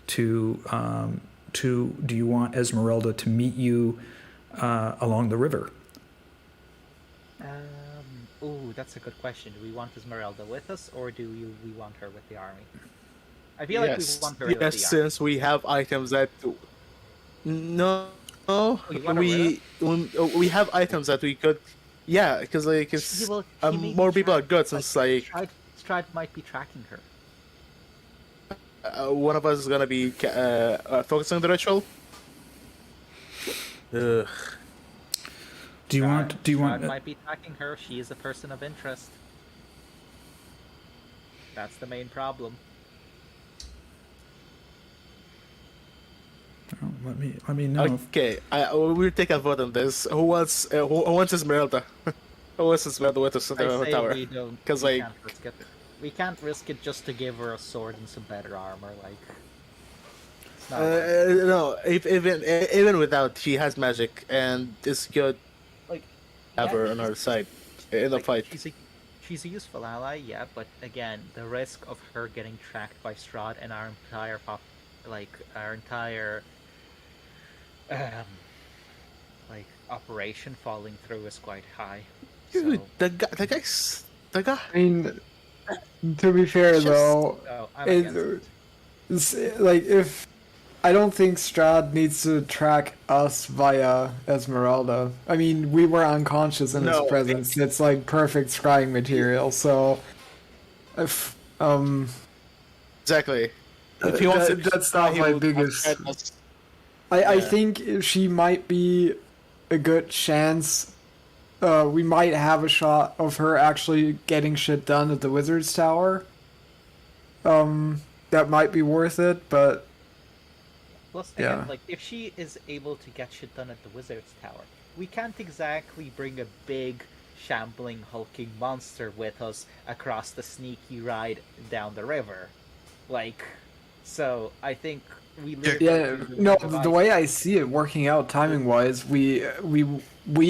do you want Esmeralda to meet you along the river? Ooh, that's a good question. Do we want Esmeralda with us, or do we want her with the army? I feel like we want her with the army. Yes, since we have items that. No, Oh, you want her with we have items that we could. Yeah, because like it's He will- he may more be people are tracked, good since like Strahd might be tracking her. one of us is gonna be focusing on the ritual. Ugh. Do you Strahd want? might be tracking her. She is a person of interest. That's the main problem. Let me know. Okay, we'll take a vote on this. Who wants Esmeralda? Oh, this is bad way to sit I on the say tower. we don't. 'Cause, we like- can't risk it. We can't risk it just to give her a sword and some better armor. Like, it's not worth it. No, even without, she has magic and it's good Like, to have yeah, her on her side in the like, fight. she's a useful ally, yeah. But again, the risk of her getting tracked by Strahd and our entire operation falling through is quite high. Dude, So, the guy. I mean, to be fair Just- though, so I'm against it. like if I don't think Strahd needs to track us via Esmeralda. I mean, we were unconscious in his No, presence. It's like perfect scrying material. So, if Exactly. If he wants to, that's not he my will biggest. outside us. I Yeah. think she might be a good chance. We might have a shot of her actually getting shit done at the Wizard's Tower. That might be worth it, but Plus, again, Yeah. like if she is able to get shit done at the Wizard's Tower, we can't exactly bring a big, shambling, hulking monster with us across the sneaky ride down the river. Like, so I think we leave yeah, her to no. devise- The way I see it working out timing wise, we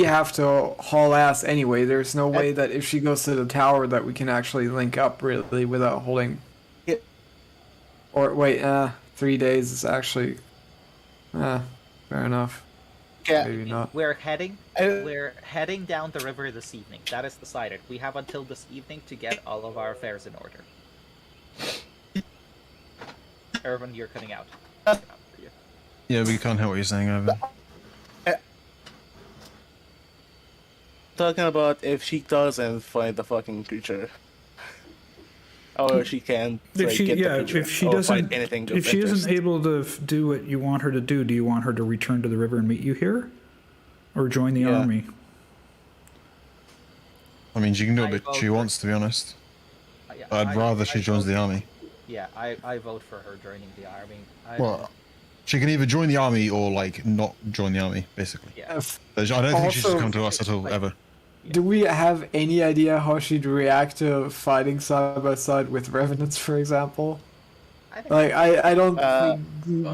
have to haul ass anyway. There's no way that if she goes to the tower that we can actually link up really without holding. Yeah. Or wait, 3 days is actually. Fair enough. Yeah. Maybe not. We're heading Uh, down the river this evening. That is decided. We have until this evening to get all of our affairs in order. Ervan, you're cutting out. Yeah, we can't hear what you're saying, Ervan. Talking about if she doesn't find the fucking creature. Or she can If like, she, get the yeah, creature if she or find doesn't, anything of if she interest. isn't able to do what you want her to do you want her to return to the river and meet you here, or join the Yeah. army? I mean, she can do I what vote she for- wants, to be honest. Yeah, I'd rather she joins the army. Yeah, I vote for her joining the army. Well, she can either join the army or, like, not join the army, basically. Yeah. I don't think she should Also- come to us at all, ever. Do we have any idea how she'd react to fighting side by side with revenants, for example? I think Like, I don't Uh,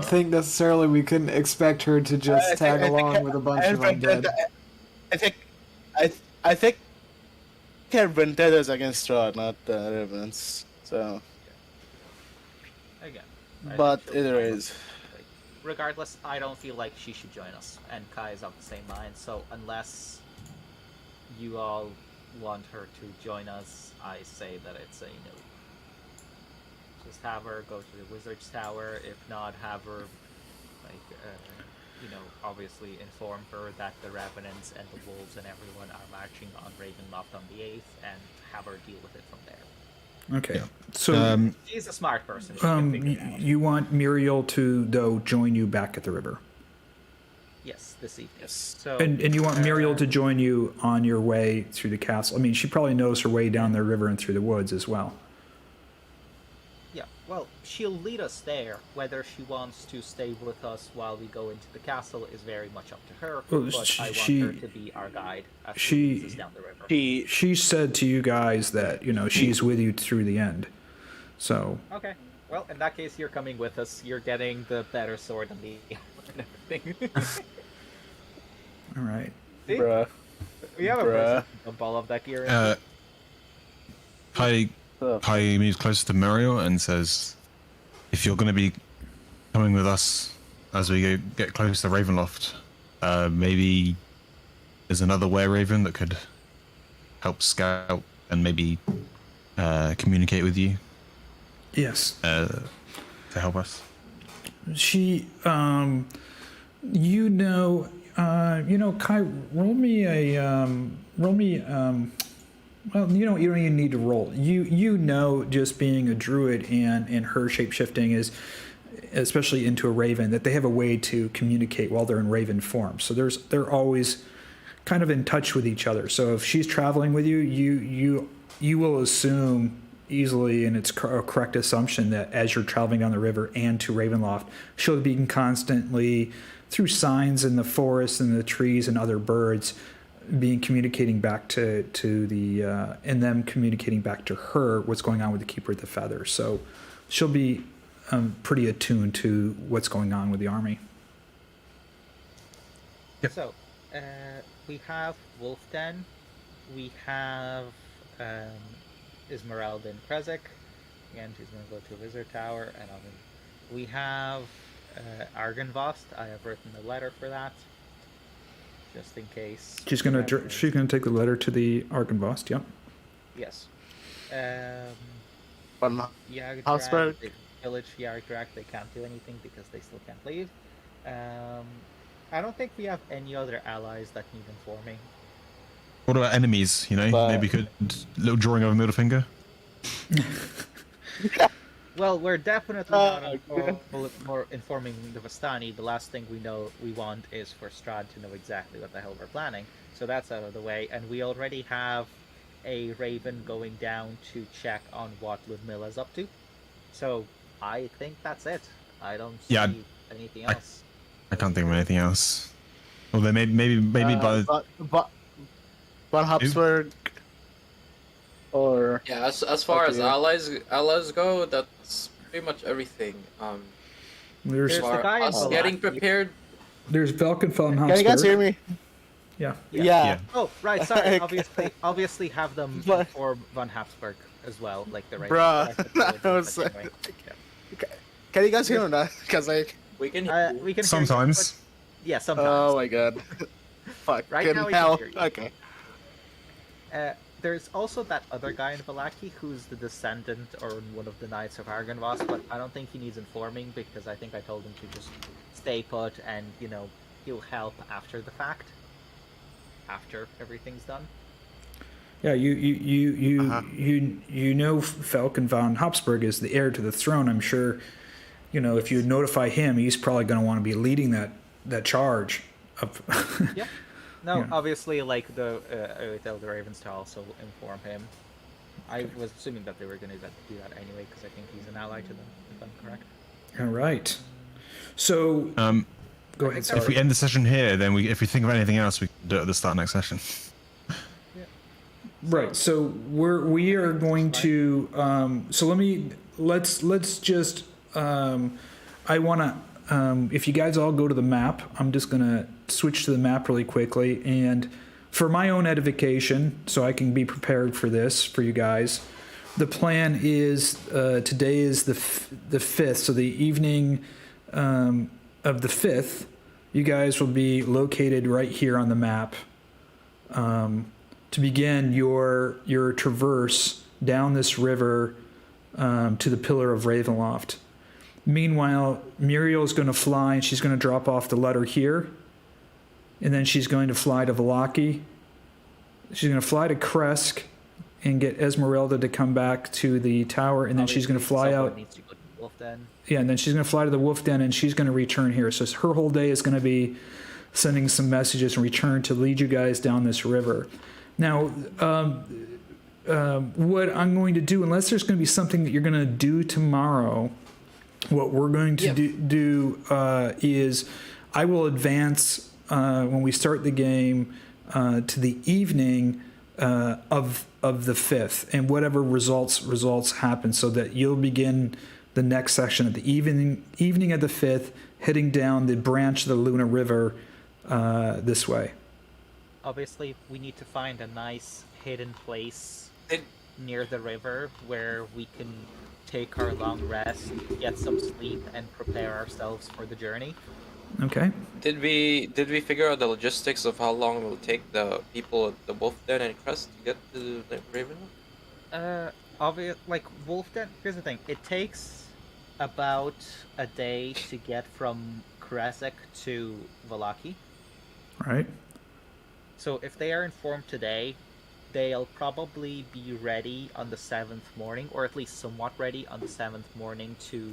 think necessarily we couldn't expect her to just tag along with a bunch of undead. I think Vendettas against Strahd, not Revenants. So, again. I but think she'll either join is. us. Like, regardless, I don't feel like she should join us, and Kai is of the same mind. So unless you all want her to join us, I say that it's a no. Just have her go to the Wizard's Tower. If not, have her, obviously inform her that the Revenants and the Wolves and everyone are marching on Ravenloft on the 8th, and have her deal with it from there. Okay. So She's a smart person. She can figure it out. you want Muriel to though join you back at the river, Yes, this evening. Yes. So, and you want Muriel to join you on your way through the castle. I mean, she probably knows her way down the river and through the woods as well. yeah, well, she'll lead us there. Whether she wants to stay with us while we go into the castle is very much up to her. Well, but I want she- her to be our guide as she- she leads us down the river. She said to you guys that she's with you through the end. So Okay. Well, in that case, you're coming with us. You're getting the better sword and the and everything. all right. See? Bruh. We have a Bruh. person to dump all of that gear in. Kai moves closer to Muriel and says, if you're going to be coming with us as we get close to Ravenloft, maybe there's another were-raven that could help scout and maybe communicate with you Yes. to help us. She, Kai, roll me well, you don't even need to roll. Just being a druid and her shape-shifting is, especially into a raven, that they have a way to communicate while they're in raven form. So they're always kind of in touch with each other. So if she's traveling with you, you will assume easily, and it's a correct assumption, that as you're traveling down the river and to Ravenloft, she'll be constantly, through signs in the forest and the trees and other birds, being communicating back to the and them communicating back to her what's going on with the Keeper of the Feather. So she'll be pretty attuned to what's going on with the army. Yep. So, we have Wolfden, we have Esmeralda and Khyraezul. Again, she's going to go to a Wizard Tower, and we have Argynvost. I have written a letter for that, just in case. She's gonna take the letter to the Argynvost. Yep. Yes. Habsburg. The village Yargdrag, they can't do anything because they still can't leave. I don't think we have any other allies that need informing. What about enemies? You know, But- maybe could little drawing of a middle finger. Well, we're definitely not more informing the Vistani. The last thing we want is for Strahd to know exactly what the hell we're planning. So that's out of the way, and we already have a Raven going down to check on what Ludmilla's up to. So I think that's it. I don't see anything else. I can't think of anything else. Although maybe by but Habsburg or Yeah, as far as allies go, that's pretty much everything. There's There's the guy in Us Valaki. getting prepared. there's Valkenfell and can you guys hear Habsburg. me? Yeah. Yeah. Oh, right. Sorry. Okay. Obviously, have them But- for von Habsburg as well, like the Raven. Bruh, I was But anyway. Can you guys hear me now? Because like, We can. We can hear you, sometimes. but- yeah, sometimes. oh my god, fuck, Right now we can hell. hear you. Okay. There's also that other guy in Valaki who's the descendant or one of the Knights of Argynvost, but I don't think he needs informing because I think I told him to just stay put and, he'll help after the fact. After everything's done. Yeah, you know Falcon von Habsburg is the heir to the throne. I'm sure, if you notify him, he's probably going to want to be leading that charge. Yeah. No, Yeah. obviously, like I would tell the Ravens to also inform him. I was assuming that they were going to do that anyway because I think he's an ally to them, if I'm correct. All right. So go ahead. Sorry. If we end the session here, then if we think of anything else, we can do it at the start of next session. Right. So we are going to. So let's just. I want to. If you guys all go to the map, I'm just gonna switch to the map really quickly, and for my own edification, so I can be prepared for this for you guys. The plan is today is the 5th, so the evening of the 5th, you guys will be located right here on the map. To begin your traverse down this river to the Pillar of Ravenloft. Meanwhile, Muriel's going to fly and she's going to drop off the letter here. And then she's going to fly to Valaki. She's going to fly to Kresk and get Esmeralda to come back to the tower. And then she's going to fly Someone out. needs to go to Wolf Den. Yeah, and then she's going to fly to the Wolf Den and she's going to return here. So her whole day is going to be sending some messages and return to lead you guys down this river. Now, what I'm going to do, unless there's going to be something that you're going to do tomorrow, what we're going to do is I will advance when we start the game to the evening of the 5th, and whatever results happen, so that you'll begin the next section at the evening of the 5th, heading down the branch of the Luna River this way. Obviously, we need to find a nice hidden place near the river where we can take our long rest, get some sleep, and prepare ourselves for the journey. Okay. Did we figure out the logistics of how long it will take the people at the Wolf Den and Crest to get to the Raven? Like Wolf Den. Here's the thing: it takes about a day to get from Khyraezul to Valaki. Right. So if they are informed today, they'll probably be ready on the 7th morning, or at least somewhat ready on the 7th morning to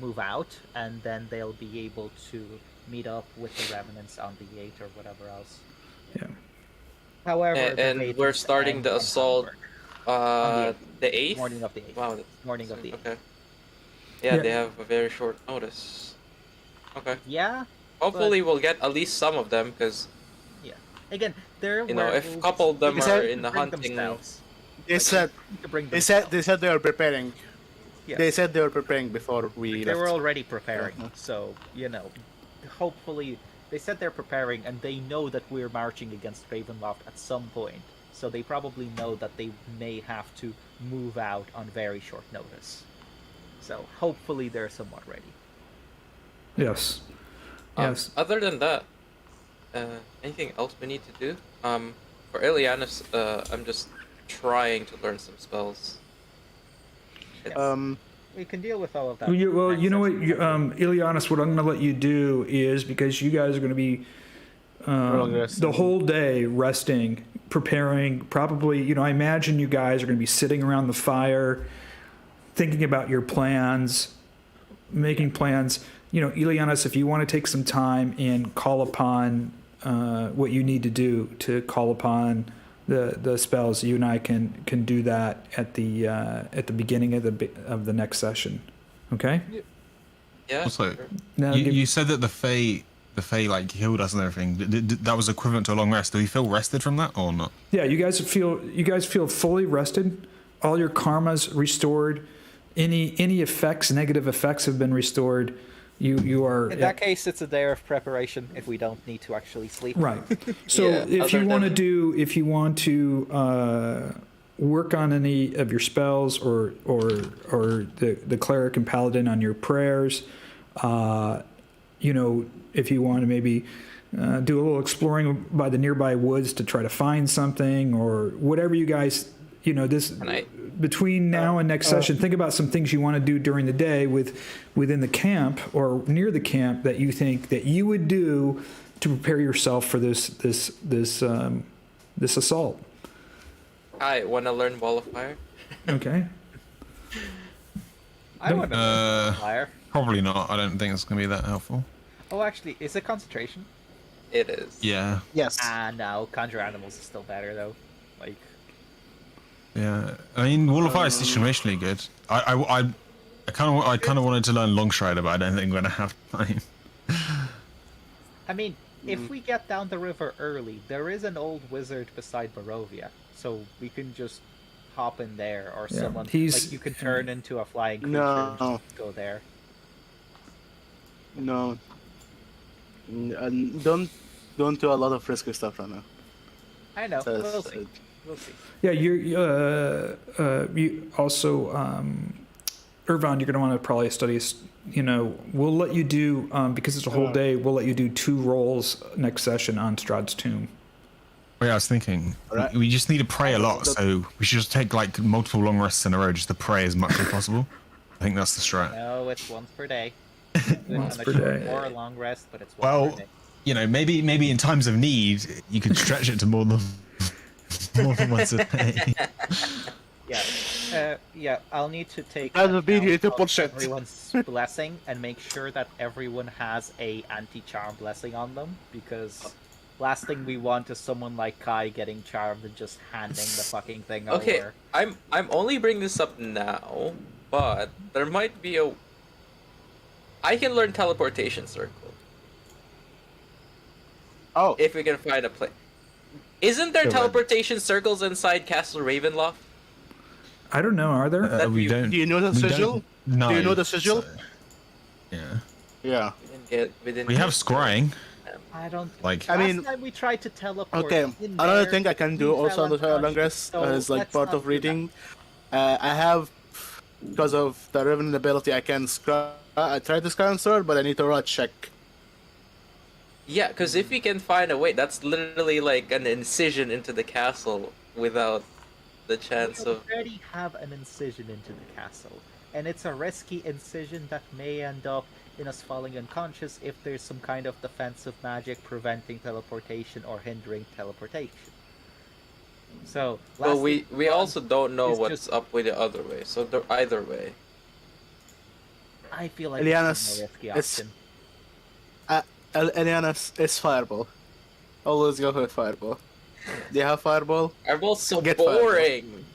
move out, and then they'll be able to meet up with the Revenants on the 8th or whatever else. Yeah. However, And we're starting the assault the 8th? Morning of the 8th. Wow. Morning of the 8th. Okay. Yeah, Yeah. they have a very short notice. Okay. Yeah, Hopefully we'll get at least some of them, because Again, they're You know, if a werewolves, couple of them they are can in the bring hunting, themselves. They Like, said to bring they said they were preparing. Yeah. They said they were preparing before we They left. were already preparing, Uh-huh. so hopefully they said they're preparing, and they know that we're marching against Ravenloft at some point. So they probably know that they may have to move out on very short notice. So hopefully they're somewhat ready. Yes. Yes. Other than that, anything else we need to do? For Ileanys, I'm just trying to learn some spells. We can deal with all of that. Well, next you know what, session. Ileanys, what I'm going to let you do is, because you guys are going to be the whole day resting, preparing, probably, I imagine you guys are going to be sitting around the fire, thinking about your plans, making plans. Ileanys, if you want to take some time and call upon what you need to do to call upon the spells, you and I can do that at the beginning of the next session. Okay? Yeah. Also, sure. Now you said that the Fae like healed us and everything. That was equivalent to a long rest. Do you feel rested from that or not? Yeah, you guys feel fully rested. All your karma's restored. Any negative effects have been restored. You are In that case, it's a day of preparation if we don't need to actually sleep. right. So Yeah, if you other want to work on any of your spells or the cleric and paladin on your prayers, if you want to maybe do a little exploring by the nearby woods to try to find something or whatever you guys, between now and next session, think about some things you want to do during the day within the camp or near the camp that you think that you would do to prepare yourself for this assault. I want to learn Wall of Fire. Okay. I want to fire. Probably not. I don't think it's going to be that helpful. Oh, actually, is it concentration? It is. Yeah. Yes. No, conjure animals is still better though. Like, Yeah. I mean, Wall of Fire is situationally good. I kind of wanted to learn Longstride, but I don't think I'm going to have time. I mean, if we get down the river early, there is an old wizard beside Barovia, so we can just hop in there, or Yeah, someone he's- like you can turn into a flying creature No. and just go there. No. Don't do a lot of risky stuff right now. I know. So- We'll see. We'll see. Yeah, you also, Ervan, you're going to want to probably study. We'll let you do because it's a whole day. We'll let you do 2 rolls next session on Strahd's Tomb. Well, yeah, I was thinking Alright. we just need to pray a lot, so we should just take like multiple long rests in a row just to pray as much as possible. I think that's the strat. No, it's once per day. Once On a per short day. or a long rest, but it's once Well, per day. maybe in times of need you could stretch it to more than once a day. Yeah, I'll need to take That would be account the of bullshit. everyone's blessing and make sure that everyone has a anti-charm blessing on them, because last thing we want is someone like Kai getting charmed and just handing the fucking thing Okay, over. I'm only bringing this up now, but there might be a. I can learn teleportation circle Oh, if we can find a place. Isn't there Go ahead. teleportation circles inside Castle Ravenloft? I don't know. Are there? We you- don't. do you know the we don't sigil? know, Do you know the sigil? so- yeah. Yeah. We didn't We get have scrying. I don't. Like, I Last mean- time we tried to teleport. Okay. in Another there, thing I can do you also fell on the long unconscious, rest so is like let's part not of do that. reading. I have, because of the Revenant ability, I can scry. I tried to scry on sword, but I need to roll a check. Yeah, because if we can find a way, that's literally like an incision into the castle without the chance We of. already have an incision into the castle, and it's a risky incision that may end up in us falling unconscious if there's some kind of defensive magic preventing teleportation or hindering teleportation. So, Well, last we thing also don't know is what's just- up with the other way, so either way. I feel like Ileanys, it's a more risky it's- option. Ileanys is fireball. Always go with fireball. Do you have fireball? Fireball's so Get fireball. boring.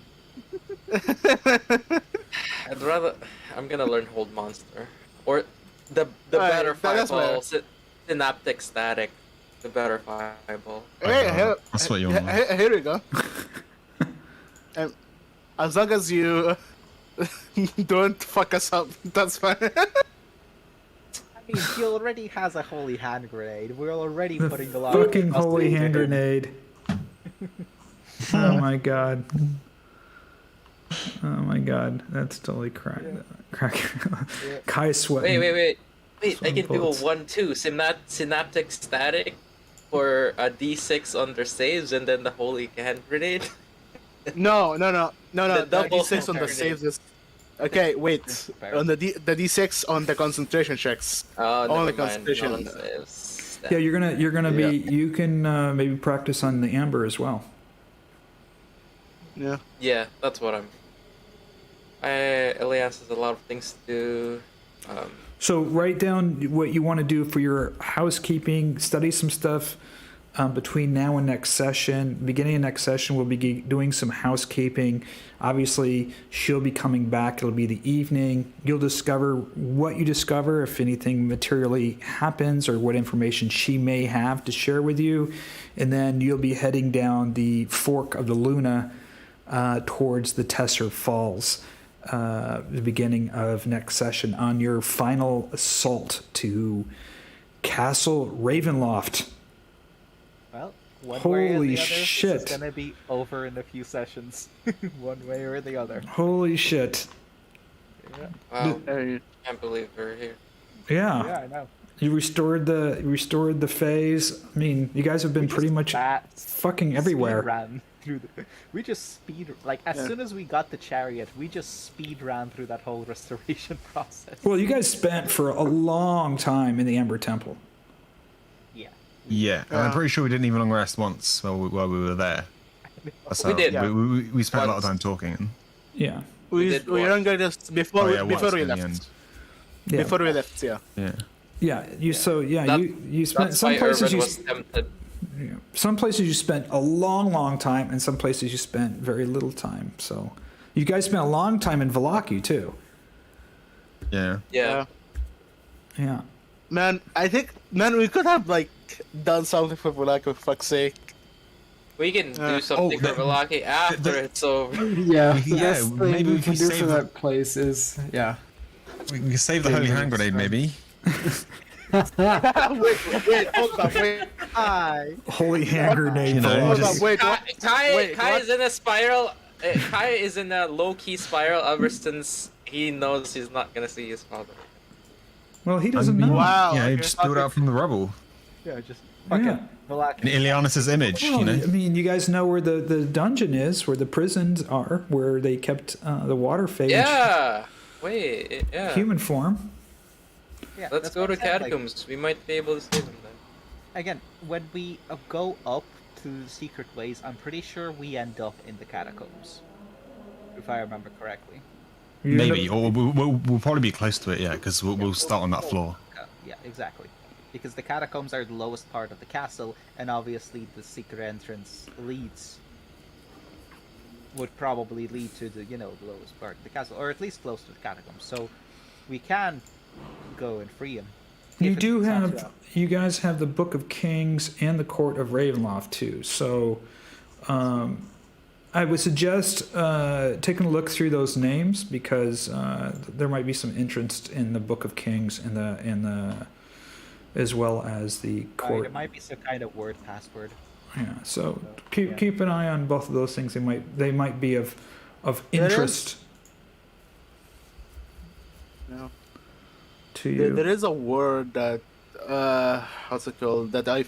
I'd rather. I'm gonna learn Hold Monster or the Alright, better that's fireball, better. Synaptic Static. the better fireball. Hey, That's what you want. here we go. As long as you don't fuck us up, that's fine. I mean, he already has a holy hand grenade. We're already The putting a lot fucking of holy hand into it. grenade. Oh my god. Oh my god. That's totally crack. Kai's sweating. Wait. I Sweating can do a bullets. 1-2 synaptic static for a D6 on their saves and then the holy hand grenade. No. The The double D6 on the grenade. saves is. Okay, wait. Fair. On the D6 on the concentration checks. Oh, Only never mind. concentration. No one saves. Yeah, you're gonna Yeah. be. You can maybe practice on the amber as well. Yeah. Yeah, that's what I'm. Ileanys has a lot of things to do. So write down what you want to do for your housekeeping. Study some stuff between now and next session. Beginning of next session, we'll be doing some housekeeping. Obviously, she'll be coming back. It'll be the evening. You'll discover what you discover, if anything materially happens, or what information she may have to share with you. And then you'll be heading down the fork of the Luna towards the Tesser Falls. The beginning of next session on your final assault to Castle Ravenloft. Well, one way or Holy the other, shit. This is gonna be over in a few sessions. One way or the other. Holy shit. Yeah, Wow, Hey, can't believe we're here. Yeah. I know. You restored the phase. I mean, you guys have been pretty much fucking everywhere. Ran through we just as soon as we got the chariot, we just speed ran through that whole restoration process. Well, you guys spent for a long time in the Amber Temple. Yeah. Yeah, and I'm pretty sure we didn't even long rest once while we were there. That's We how- did. We spent a lot of Once. time talking. Yeah. we did we once. don't go just before Oh, yeah, before once we in the left. end. Yeah. Before we left, yeah. Yeah. Yeah. That- You spent That's some why places Ervan you was tempted. some places you spent a long time, and some places you spent very little time. So you guys spent a long time in Valaki too. Yeah. Yeah. Yeah. Man, I think we could have done something for Volak, for fuck's sake. We can do oh, something for Velaki after it's over. Yeah, the Yeah, best thing maybe we we can can do for save that place is, yeah. We can save the holy hand grenade, maybe. wait, hold up, wait. Hi. Holy hand grenade. You know, Valaki. Hold just- up, wait. What? Kai Wait, what? is in a spiral. Kai is in a low-key spiral ever since he knows he's not gonna see his father. Well, he doesn't know. Wow. Yeah, okay. just build out from the rubble. Yeah, just Yeah. fucking Valak. In Ileanys' image, Well, you know. I mean, you guys know where the dungeon is, where the prisons are, where they kept the water phage Yeah. Wait. Yeah. human form. Yeah, Let's that's go what to I said, like, catacombs. We might be able to save him then. again, when we go up to the secret ways, I'm pretty sure we end up in the catacombs. If I remember correctly. You end Maybe, up- or we'll probably be close to it, yeah, because we'll start on that floor. Yeah, exactly. Because the catacombs are the lowest part of the castle, and obviously the secret entrance would probably lead to the the lowest part of the castle, or at least close to the catacombs. So we can go and free him. You If it do sounds have, well. you guys have the Book of Kings and the Court of Ravenloft too. So, I would suggest taking a look through those names, because there might be some interest in the Book of Kings and the as well as the court. There might be some kind of word password. Yeah. So Yeah. keep an eye on both of those things. They might be of There is- interest Yeah. to you. There is a word that what's it called, that that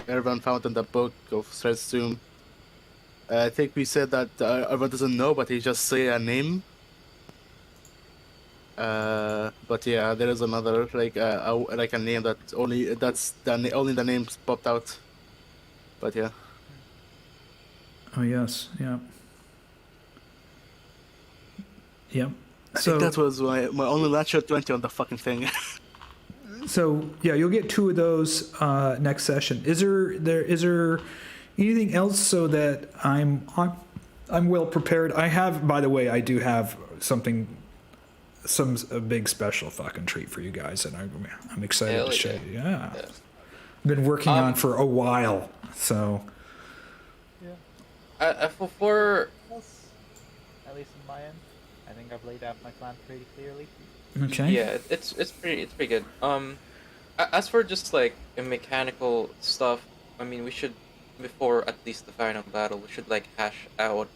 Ervan found in the book of Thread's Tomb. I think we said that Ervan doesn't know, but he just say a name. But yeah, there is another like a name that only only the names popped out. But yeah. Oh yes. Yeah. Yep. I think that was my only natural 20 on the fucking thing. So yeah, you'll get 2 of those next session. Is there anything else so that I'm well prepared? I have, by the way, I do have a big special fucking treat for you guys, and I'm excited Hell to show yeah. you. Yeah. Yeah. been working on for a while. So For At least in my end, I think I've laid out my plan pretty clearly. okay. yeah, it's pretty good. As for just like a mechanical stuff, I mean, we should, before at least the final battle, we should like hash out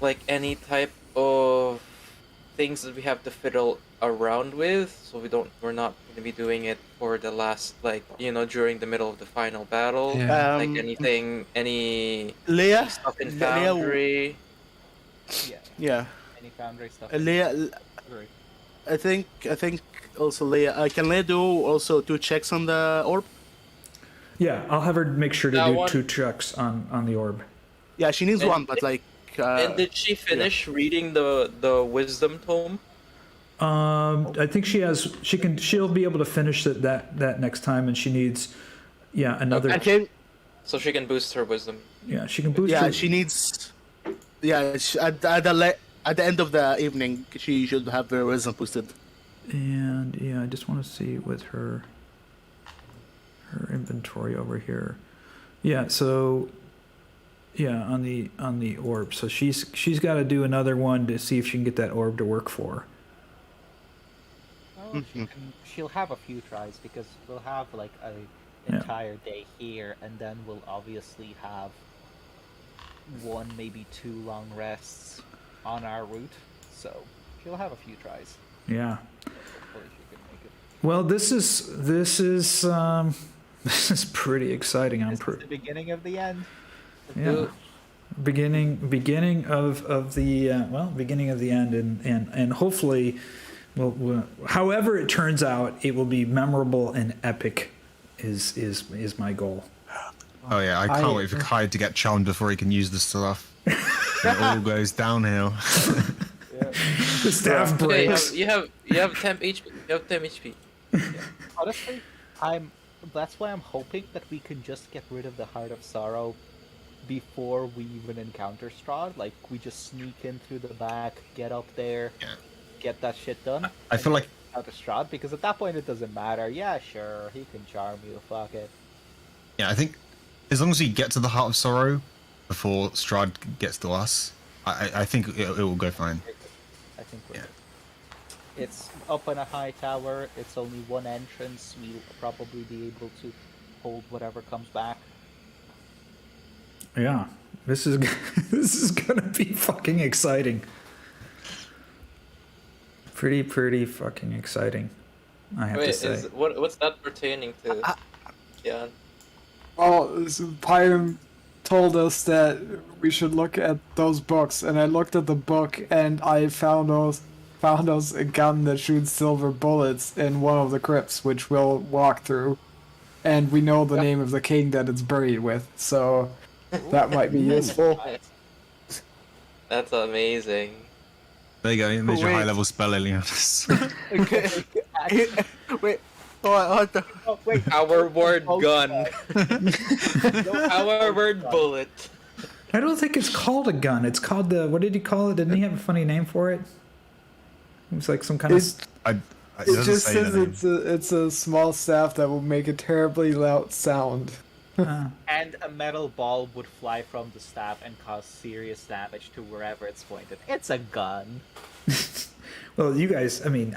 like any type of things that we have to fiddle around with, so we're not going to be doing it for the last, like, during the middle of the final battle. Yeah. Like any Liea, stuff in Liea, foundry. Yeah, yeah, any foundry stuff. Liea. I think also Liea. Can Liea do also 2 checks on the orb? Yeah, I'll have her make sure to That do one- 2 checks on the orb. Yeah, she needs And- one, but like. And did she finish reading the wisdom tome? I think she'll be able to finish that next time, and she needs, another. Okay. So she can boost her wisdom. Yeah, she can boost. Yeah, her, she needs. Yeah, at the end of the evening, she should have her wisdom boosted. And I just want to see with her inventory over here. Yeah, so on the orb. So she's got to do another one to see if she can get that orb to work for her. Oh, she'll have a few tries because we'll have like a Yeah. entire day here, and then we'll obviously have 1, maybe 2 long rests on our route. So she'll have a few tries. Yeah. Hopefully she can make it. Well, this is this is pretty exciting. This is the beginning of the end. Yeah. Beginning of the beginning of the end, and hopefully, well, however it turns out, it will be memorable and epic. Is my goal. Oh yeah, I can't wait for Kai to get charmed before he can use the stuff. It all goes downhill. The staff Okay, breaks. you have 10 HP. You have 10 HP. Honestly, that's why I'm hoping that we can just get rid of the Heart of Sorrow before we even encounter Strahd. Like, we just sneak in through the back, get up there, Yeah. get that shit done. I feel like Out of Strahd, because at that point it doesn't matter. Yeah, sure, he can charm you. Fuck it. I think as long as we get to the Heart of Sorrow before Strahd gets to us, I think it will go fine. I think we're Yeah. good. It's up on a high tower. It's only one entrance. We'll probably be able to hold whatever comes back. Yeah, this is this is gonna be fucking exciting. Pretty fucking exciting. I have to say. What's that pertaining to? Yeah. Well, Pyram told us that we should look at those books, and I looked at the book, and I found us a gun that shoots silver bullets in one of the crypts, which we'll walk through, and we know the name of the king that it's buried with, so that might be useful. That's amazing. There you go. There's your Wait. high-level spell, Ileanys. Okay. Wait. What the? Oh, wait. Our word Oh, gun. Our word bullet. I don't think it's called a gun. It's called the. What did he call it? Didn't he have a funny name for it? It was like some kind It's- of. It It doesn't just say the says name. it's a small staff that will make a terribly loud sound. And a metal ball would fly from the staff and cause serious damage to wherever it's pointed. It's a gun. Well, you guys. I mean,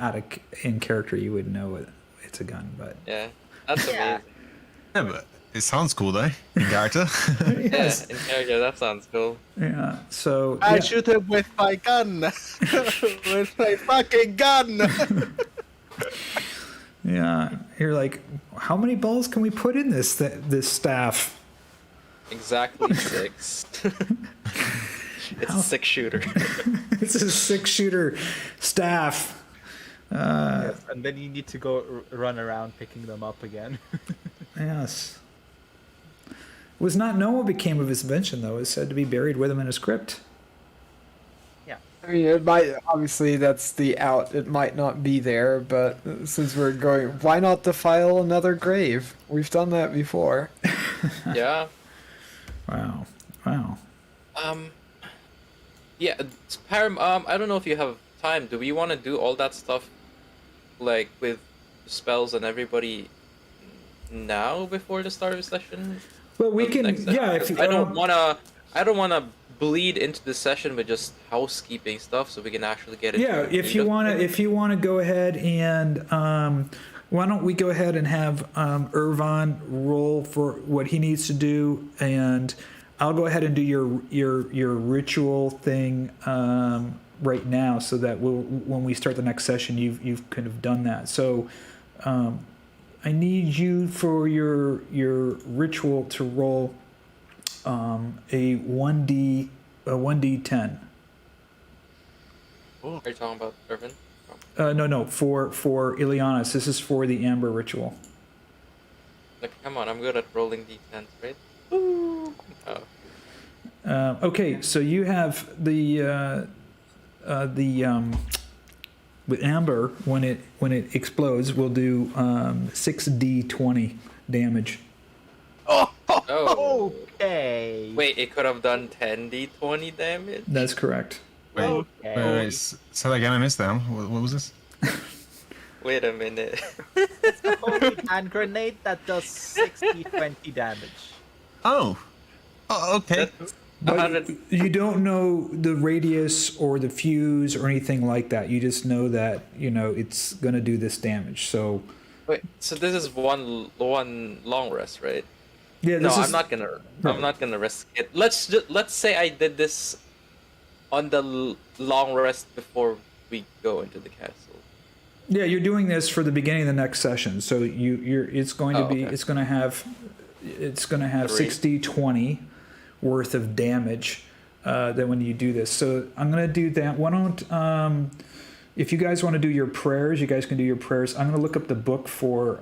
in character, you would know it's a gun, but. Yeah. That's Yeah. amazing. Yeah, but it sounds cool though in character. Yes. Yeah, in character, that sounds cool. Yeah. So. I yeah. shoot him with my gun. With my fucking gun. Yeah, you're like, how many balls can we put in this staff? Exactly 6. It's a 6-shooter. It's a 6-shooter staff. Yes, and then you need to go run around picking them up again. Yes. It was not known what became of his invention, though. It's said to be buried with him in a script. I mean, it might, obviously that's the out, it might not be there, but since we're going, why not defile another grave? We've done that before. Yeah. Wow. Yeah, Param, I don't know if you have time. Do we want to do all that stuff, like, with spells and everybody now before the start of the session? Well, we Of can. next session? Yeah, if I don't wanna bleed into the session with just housekeeping stuff, so we can actually get it. Yeah, if you wanna go ahead and why don't we go ahead and have Ervan roll for what he needs to do, and I'll go ahead and do your ritual thing right now, so that when we start the next session, you've kind of done that. So I need you for your ritual to roll a 1d10. Are you talking about Ervan? No, for Ileanys. This is for the Amber ritual. Like, come on, I'm good at rolling d10s, right? Oh. Okay, so you have the with Amber, when it explodes, we'll do 6d20 damage. Oh. Okay. Wait, it could have done 10d20 damage? That's correct. Wait, say that again. I missed that. What was this? Wait a minute. It's a holy hand grenade that does 60-20 damage. Oh, okay. But you don't know the radius or the fuse or anything like that. You just know that it's gonna do this damage. So Wait, so this is one long rest, right? yeah, No, this I'm not gonna risk it. Let's say I did this on the long rest before we go into the castle. Yeah, you're doing this for the beginning of the next session. So it's going to be okay. it's going to have 60-20 worth of damage then when you do this. So I'm going to do that. Why don't if you guys want to do your prayers, you guys can do your prayers. I'm going to look up the book for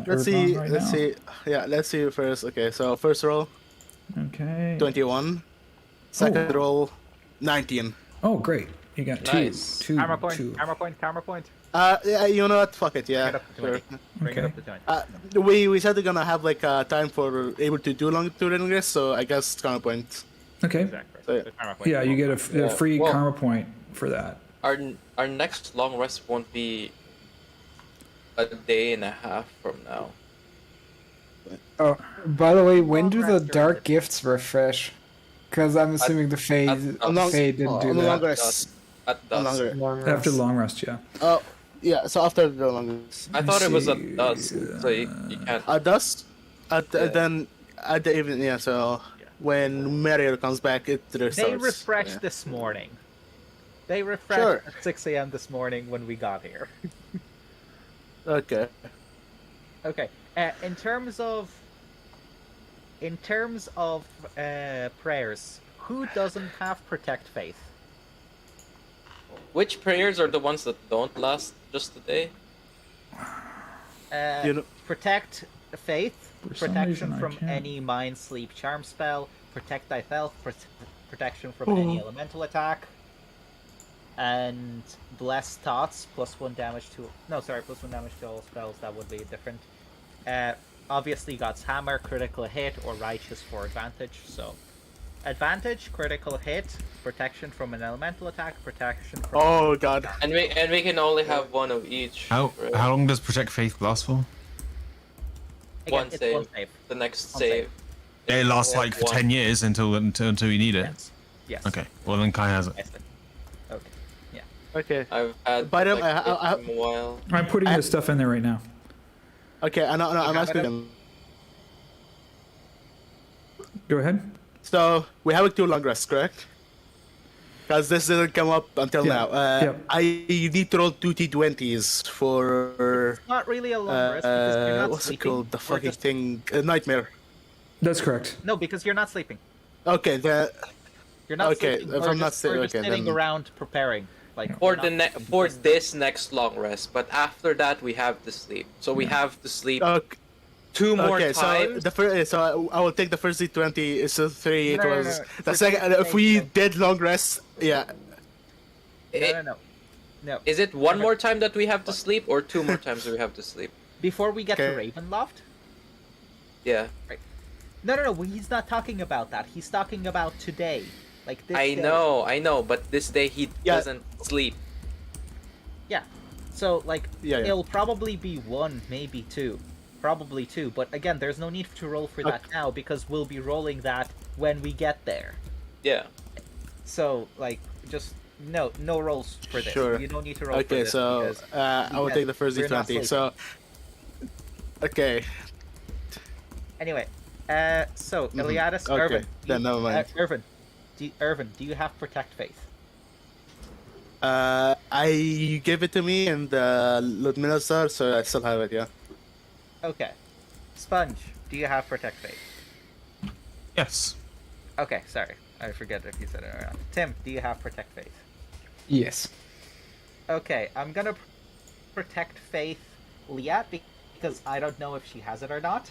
Let's Ervan see. right Let's now. see. Yeah, let's see first. Okay, so first roll Okay. 21. Second roll 19. Oh, great. You got Nice. two. Karma point. Two. Karma point. Karma point. Yeah, you know what? Fuck it. Bring Yeah. it up to 20. Sure. Bring it Okay. up to 20. We said we're gonna have like time for able to do long during this, so I guess karma point. Okay. Exactly. So, yeah. The karma point. Yeah, you get a Yeah, free well- karma point for that. Our next long rest won't be a day and a half from now. Oh, by the way, when do Long the rest dark during gifts refresh? Because I'm assuming the Fae didn't do no that. longer. At No dusk. longer. Long After rest. long rest, yeah. Oh, yeah. So after the longer. I thought it was see, at dusk, so you can't. At dusk. Yeah. Then at the evening. Yeah. So when Mariel comes back, it restarts. They refreshed Yeah. this morning. They refreshed Sure. at 6 a.m. this morning when we got here. Okay. Okay. In terms of prayers, who doesn't have protect faith? Which prayers are the ones that don't last just a day? You know- Protect faith, For some protection reason I from can't. any mind, sleep, charm spell, protect thyself, protection from any elemental attack, and blessed thoughts +1 damage to +1 damage to all spells. That would be different. Obviously, God's hammer, critical hit, or righteous for advantage. So, advantage, critical hit, protection from an elemental attack, protection from. Oh god. And we can only have one of each. How right? how long does Protect Faith last for? Again, one it's save. one save. The next One save. It lasts Only like for one. 10 years until you need it. Yes. Yes. Okay. Well then Kai has it. Yes. Okay. Yeah. Okay. I've had By the like, way, it I- from a while. I'm putting the stuff in there right now. Okay. I'm asking. Go ahead. So we have 2 long rests, correct? Because this didn't come up until Yeah. now. Yep. I need to roll 2 T20s for Not really a long rest because you're not what's it sleeping. called? The We're fucking just- thing, nightmare. That's correct. No, because you're not sleeping. Okay, You're not Okay, sleeping. if We're I'm not just, sleeping, we're just okay, sitting then- around preparing. Like For we're not- for this next long rest, but after that we have to sleep. So we have to sleep okay. 2 more Okay, times. so the first, so I will take the first D20. It's a 3. It No, no, was no. the For second. this If we thing, did long rest, yeah. No. Is it one more time that we have to sleep, or 2 more times we have to sleep? Before we get to Okay. Ravenloft. Yeah, No. He's not talking about that. He's talking about today. Like this. I day. know, but this day he Yeah. doesn't sleep. Yeah. So, like, Yeah, yeah. it'll probably be 1, maybe 2. Probably 2, but again, there's no need to roll for that now, because we'll be rolling that when we get there. Yeah. So, like, just no rolls for this. Sure. You don't need to roll for Okay, this. so because I will again, take the first we're not d20. sleeping. So, okay. Anyway, so Mhm. Ileanys, Okay, Ervan, then never mind. Ervan, do you have Protect Faith? I gave it to me in the Ludmilla, so I still have it. Yeah. Okay. Sponge, do you have Protect Faith? Yes. Okay, sorry. I forget if you said it or not. Tim, do you have Protect Faith? Yes. Okay, I'm gonna Protect Faith Liea because I don't know if she has it or not.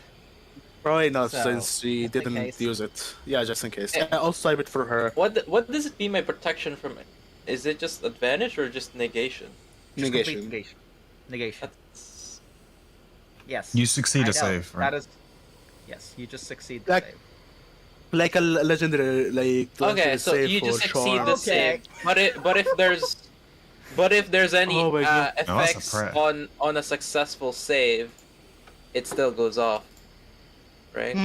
Probably not, So, since she just in didn't case. use it. Yeah, just in case. Eh. I'll swipe it for her. What does it mean by protection from it? Is it just advantage or just negation? Just complete Negation. negation. Negation. That's... Yes. You succeed I a know, save, right? That is. Yes, you just succeed the Like- save. Like a legendary, like Okay, legendary so save you for just succeed charm. the Okay. save. But if there's any Oh my God. No, that's a effects prayer. on a successful save, it still goes off, right? I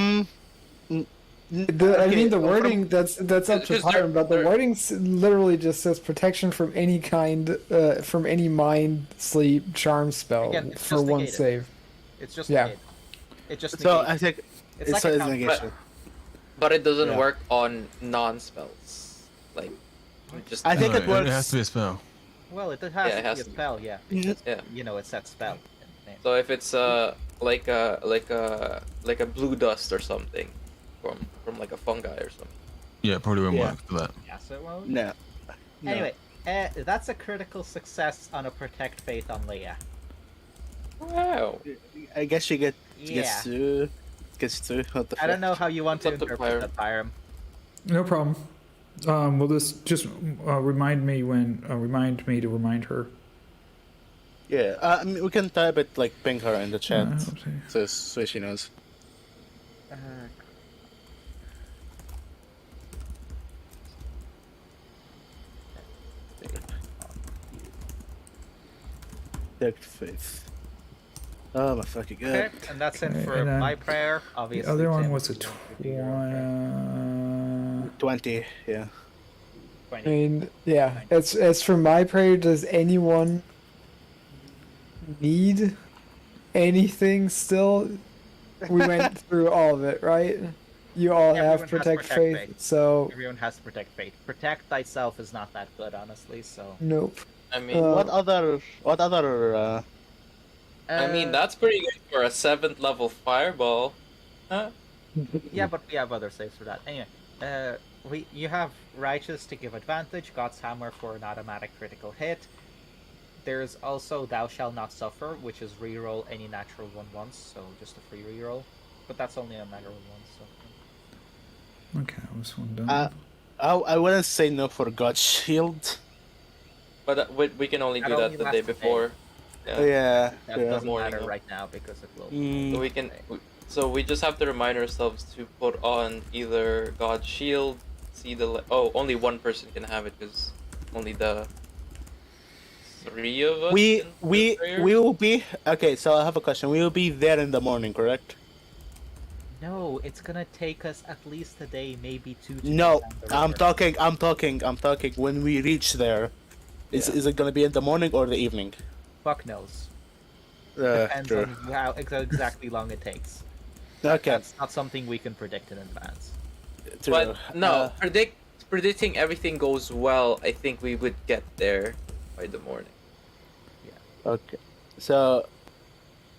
mean, the wording that's up to Because Pyron, but the they're- wording literally just says protection from any kind, from any mind, sleep, charm spell Again, it's for just one negated. save. It's just Yeah. negated. It just So negates. I think It's it's, like a it's counter. negation. But it doesn't Yeah. work on non-spells. Like, you just I think No, it works. It has to be a spell. Well, it has Yeah, it to has be a to be. spell, yeah. Mhm. Because, Yeah. you know, it's that spell. in the name. So if it's like a blue dust or something from like a fungi or something. Yeah, it probably won't Yeah. work for that. Yes, it won't. No. No. Anyway, that's a critical success on a Protect Faith on Liea. Wow. I guess she Yeah. gets to. What the I don't fuck? know how you want to It's up to interpret that, Pyram. No problem. Will this just remind me to remind her? Yeah, I mean, we can type it like ping her in the chat, Okay. so she knows. Protect faith. Oh my fucking god. Okay, and that's it Okay, for and then my prayer. The Obviously, other one Tim, was a you want to do your own prayer. 20, yeah. 20. I mean, yeah. As for my prayer, does anyone need anything still? We went through all of it, right? You all Everyone have has protect Protect faith, Faith. so Everyone has to protect faith. Protect thyself is not that good, honestly. So. nope. I mean, What other I mean that's pretty good for a 7th level fireball. Huh? Yeah, but we have other saves for that. Anyway, you have Righteous to give advantage, God's Hammer for an automatic critical hit. There's also Thou Shalt Not Suffer, which is reroll any natural one once, so just a free reroll. But that's only a matter of once. So. Okay, that was one done. I wouldn't say no for God's Shield. But we can only That do only that the lasts day a day. before. Yeah. Yeah, That yeah. doesn't Morning matter of- right now because it will. So we can. So we just have to remind ourselves to put on either God's shield, see the. Only one person can have it because only the 3 of us. We can do we prayer? we will be okay. So I have a question. We will be there in the morning, correct? No, it's gonna take us at least a day, maybe 2 to No, get down the I'm river. talking. When we reach there, Yeah. is it gonna be in the morning or the evening? Fuck knows. Depends True. on how exactly long it takes. Okay, That's not something we can predict in advance. true. But no, Uh, predicting everything goes well. I think we would get there by the morning. Okay, so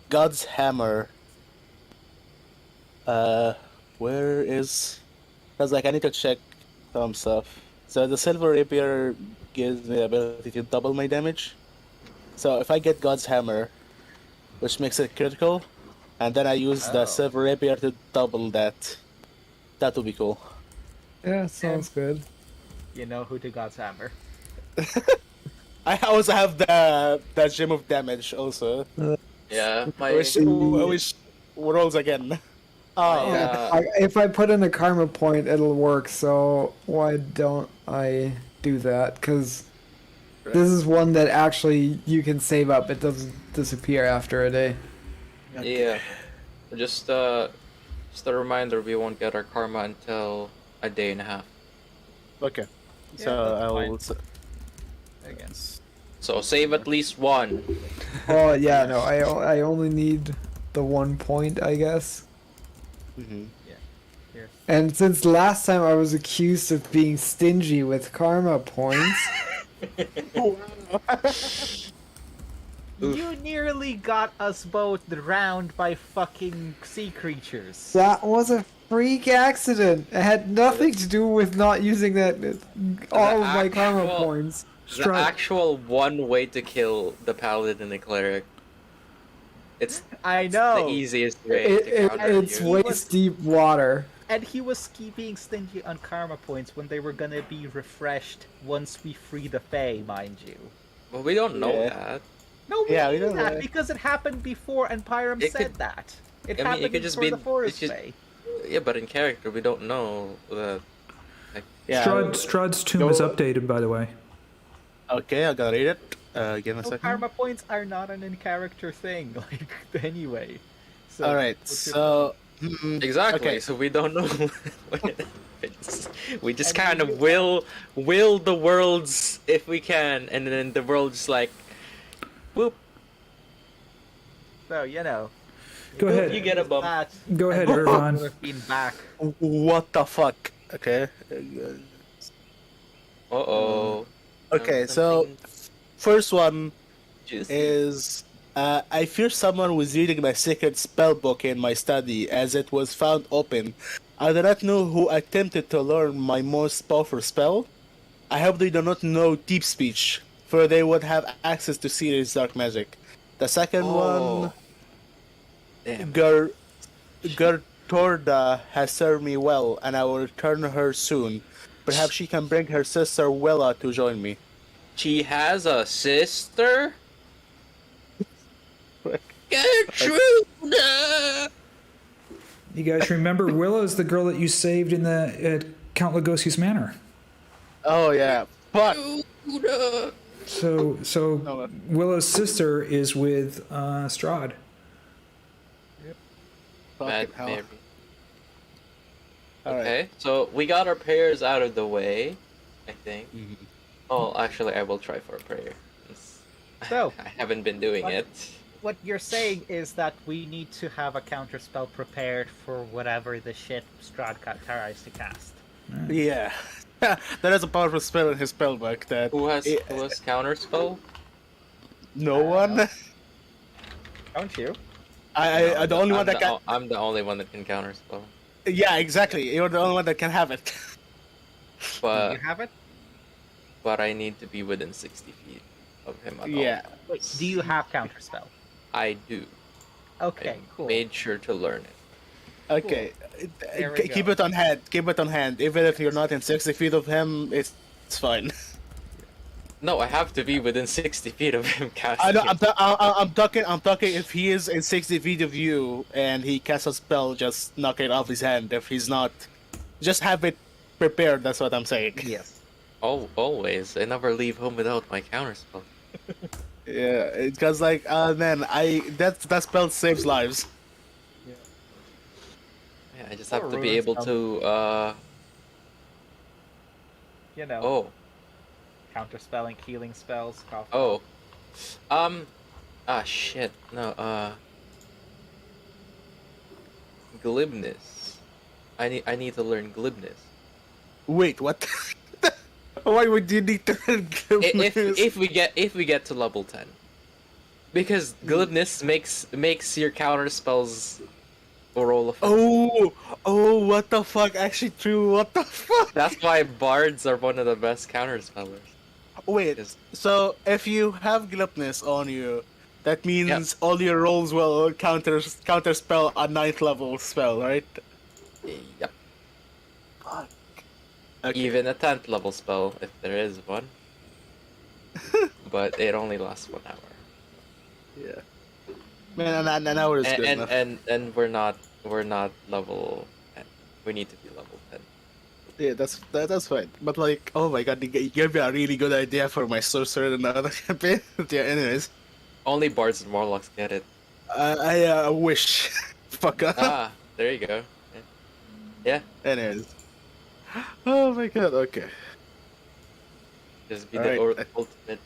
God's Hammer. Where is? Cause like I need to check some stuff. So the Silver Rapier gives me the ability to double my damage. So if I get God's Hammer, which makes it critical, and then I use Oh. the Silver Rapier to double that, that would be cool. Yeah, sounds good. You know who to God's Hammer. I also have the Gem of Damage also. Yeah, I my wish rolls again. Oh, Yeah. If I put in a karma point, it'll work. So why don't I do that? Because This is one that actually you can save up. It doesn't disappear after a day. Yeah. Just a reminder, we won't get our karma until a day and a half. Okay. Yeah, So that's I fine. will. Again. So save at least one. Oh yeah, no, I only need the 1 point, I guess. Mm-hmm. Here. And since last time I was accused of being stingy with karma points, You nearly got us both drowned by fucking sea creatures. that was a freak accident. It had nothing to do with not using all of my karma actual- points. The Strut. actual one way to kill the Paladin and the Cleric. It's I the know. easiest way It, to it, counter it's you. waist deep water. And he was being stingy on karma points when they were gonna be refreshed once we free the Fae, mind you. Well, we don't know Yeah. that. No, we Yeah, we knew don't that know. because it happened before, and Pyram It said could- that. It I mean, it happened could just for be- the Forest it's just- Fae. Yeah, but in character, we don't know that. Yeah. Strahd's tomb is Go- updated, by the way. Okay, I gotta read it. Give me a No, second. karma points are not an in-character thing, like, anyway. So, All right. what's your So. Exactly. Okay. So we don't know. What it happens. We just And kind then of will the worlds if we can, and then the world's like, whoop. So, you know. Go ahead. You get a bump. That, Go ahead, and Ervan. would have been back. What the fuck? Okay. Uh-oh. Okay, so first one Juicy. is I fear someone was reading my secret spell book in my study as it was found open. I do not know who attempted to learn my most powerful spell. I hope they do not know deep speech, for they would have access to serious dark magic. The second one, Damn. Gertorda has served me well, and I will return her soon. Perhaps she can bring her sister Willa to join me. She has a sister? Gertrude! You guys remember Willow's the girl that you saved in the at Count Lugosi's manor. Oh yeah, fuck. So No, Willow's sister is with Strahd. Bad Fucking hell. maybe. Alright. Okay, so we got our prayers out of the way, I think. Mhm. Oh, actually, I will try for a prayer. It's- So, I haven't been doing what- it. What you're saying is that we need to have a counterspell prepared for whatever the shit Strahd tries to cast. Yeah. That is a powerful spell in his spellbook that Who has Eh, counterspell? no one. Don't you? I the only one that can. I'm the only one that can counterspell. Yeah, exactly. You're the only one that can have it. Do But you have it? but I need to be within 60 feet of him at Yeah. all. Wait, do you have counterspell? I do. Okay, I cool. made sure to learn it. Okay. There we Keep go. it on hand. Keep it on hand. Even if you're not in 60 feet of him, it's fine. No, I have to be within 60 feet of him casting. I know. it. I'm talking. If he is in 60 feet of you and he casts a spell, just knock it off his hand. If he's not, just have it prepared. That's what I'm saying. Yes. Always. I never leave home without my counterspell. Yeah, because like, man, that spell saves lives. Yeah, I just Or have to be runes able come. to. You know, Oh. counterspelling, healing spells. Cough. Oh. Shit. No, glibness. I need to learn glibness. Wait, what? Why would you need to If we get to level 10. Because glibness makes your counter spells roll a Oh, what the fuck? Actually true, what the fuck? That's why bards are one of the best counter spellers. Wait, Is- so if you have glibness on you, that means all your rolls will counter spell a 9th level spell, right? Yep. Fuck. Okay. Even a 10th level spell, if there is one. But it only lasts 1 hour. Yeah. Man, an hour is good enough. And we're not level 10. We need to be level 10. Yeah, that's fine. But like, oh my god, you gave me a really good idea for my sorcerer in another campaign. Yeah, anyways, Only bards and warlocks get it. I wish. Fuck up. Ah, there you go. Yeah, Anyways. Oh my god, okay. just be Alright, the ultimate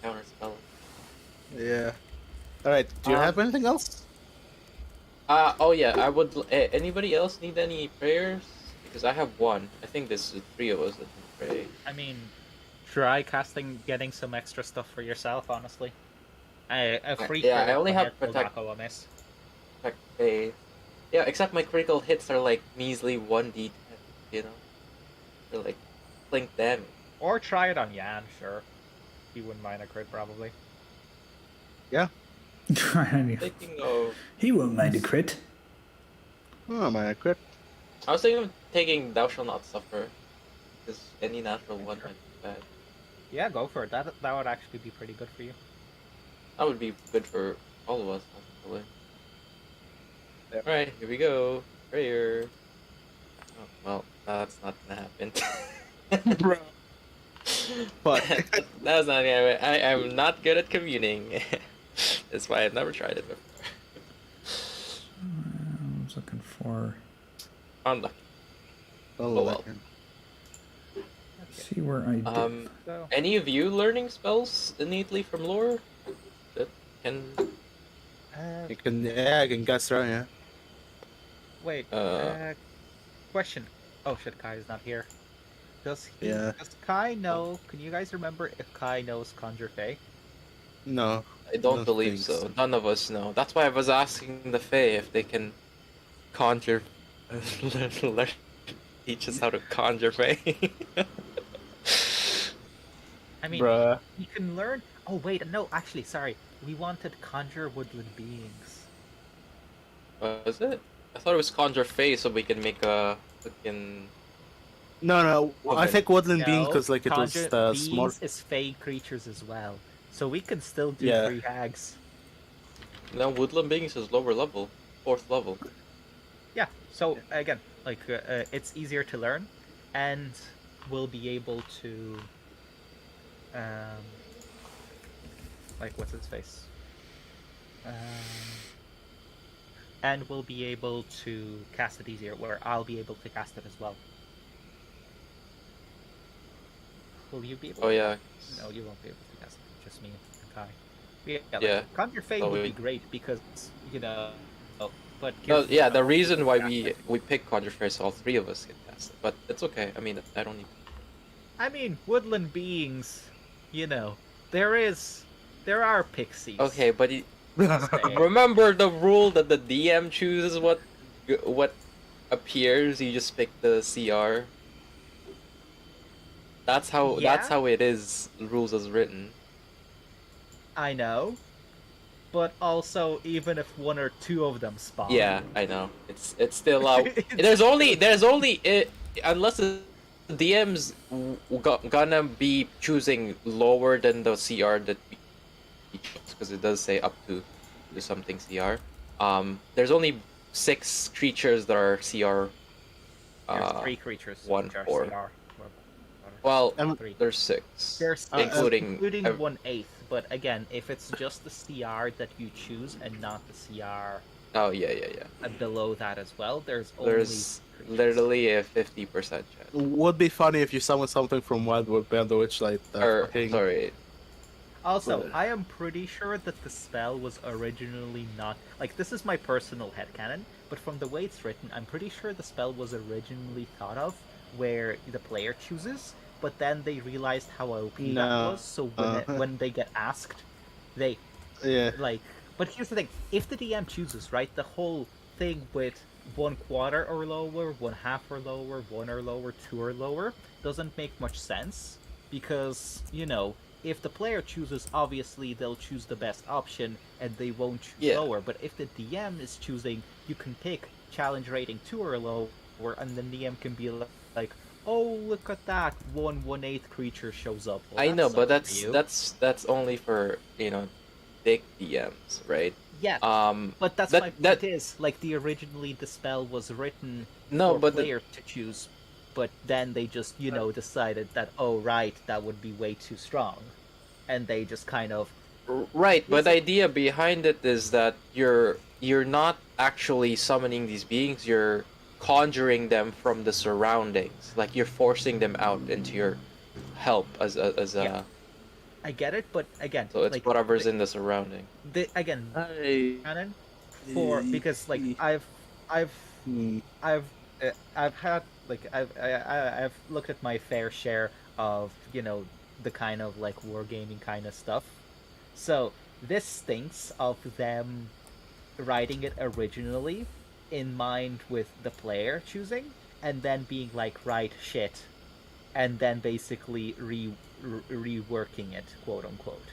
counter spell. Yeah. Alright, do you have anything else? Oh yeah, I would. Anybody else need any prayers? Because I have one. I think there's 3 of us that can pray. I mean, try getting some extra stuff for yourself. Honestly, a free. Yeah, I only have will protect. not go amiss. Protect faith. Yeah, except my critical hits are like measly 1d10. You know, they're like blink damage. Or try it on Yan. Sure, he wouldn't mind a crit probably. Thinking of. He won't mind a crit. Oh my crit. I was thinking of taking Thou Shall Not Suffer. Because any natural one might be bad. Yeah, go for it. That would actually be pretty good for you. That would be good for all of us, actually. Yep. Alright, here we go. Prayer. Oh, well, that's not gonna happen. Bro. But That's not gonna happen. I am not good at communing. That's why I've never tried it before. I was looking for. Unlucky. oh well. See where I did. So, Any of you learning spells innately from lore? That can... you can I can guess right, yeah. wait. Uh, Question. Oh shit, Kai is not here. Does Yeah. Does Kai know? Can you guys remember if Kai knows Conjure Fae? No. I don't Don't believe think so. so. None of us know. That's why I was asking the Fae if they can conjure... teach us how to conjure Fae. I mean, Bruh. you can learn. Oh wait, no. Actually, sorry. We wanted Conjure Woodland Beings. Was it? I thought it was conjure Fae so we can make a fucking... No, I Okay. think Woodland Being No, because like it was Conjure the Beings small. is Fae creatures as well, so we can still do Yeah. 3 hags. No, Woodland Beings is lower level. 4th level. Yeah. So again, like it's easier to learn, and we'll be able to, like what's his face, and we'll be able to cast it easier. Where I'll be able to cast it as well. Will you be able? Oh to yeah. No, you won't be able to cast it. Just me and Kai. Yeah. Yeah. Like, Conjure Fae Oh, would we- be great because you know. But No, give- yeah, the reason why we pick conjure Fae is all 3 of us can cast it. But it's okay. I mean, I don't need... I mean, woodland beings, you know, there are pixies. Okay, but remember the rule that the DM chooses what appears. You just pick the CR. That's how it is. Rules as written. I know, but also even if 1 or 2 of them spawn. Yeah, I know. It's still there's only unless the DM's gonna be choosing lower than the CR that we chose, because it does say up to something CR. There's only 6 creatures that are CR. There's 3 creatures. 1, which are 4. CR. Well, Three. there's 6. There's including 1/8. But again, if it's just the CR that you choose and not the CR Oh yeah. below that as well, there's only There's creatures. literally a 50% chance. Would be funny if you summon something from Wildwood Band, which like Sorry. Also, But- I am pretty sure that the spell was originally not... Like, this is my personal headcanon, but from the way it's written, I'm pretty sure the spell was originally thought of where the player chooses, but then they realized how OP that No. was, so when they get asked, they, Yeah. like... But here's the thing, if the DM chooses, right, the whole thing with 1/4 or lower, 1/2 or lower, 1 or lower, 2 or lower, doesn't make much sense, because, you know, if the player chooses, obviously they'll choose the best option and they won't choose Yeah. lower. But if the DM is choosing, you can pick challenge rating 2 or lower, and the DM can be like, oh, look at that, 1/8 creature shows up. Well, I that know, but sucks for you. that's only for, you know, dick DMs, right? Yeah, but that's that- my that- point is, like, originally the spell was written No, for but player to choose, but then they just, decided that, oh, right, that would be way too strong. And they just kind of... Right, but the idea behind it is that you're not actually summoning these beings, you're conjuring them from the surroundings. Like, you're forcing them out into your help as a... Yeah. I get it, but again... So it's like, whatever's in the surrounding. Canon, because, like, I've had, like, I've looked at my fair share of, the kind of, like, wargaming kind of stuff. So this stinks of them writing it originally in mind with the player choosing, and then being like, right, shit, and then basically reworking it, quote unquote,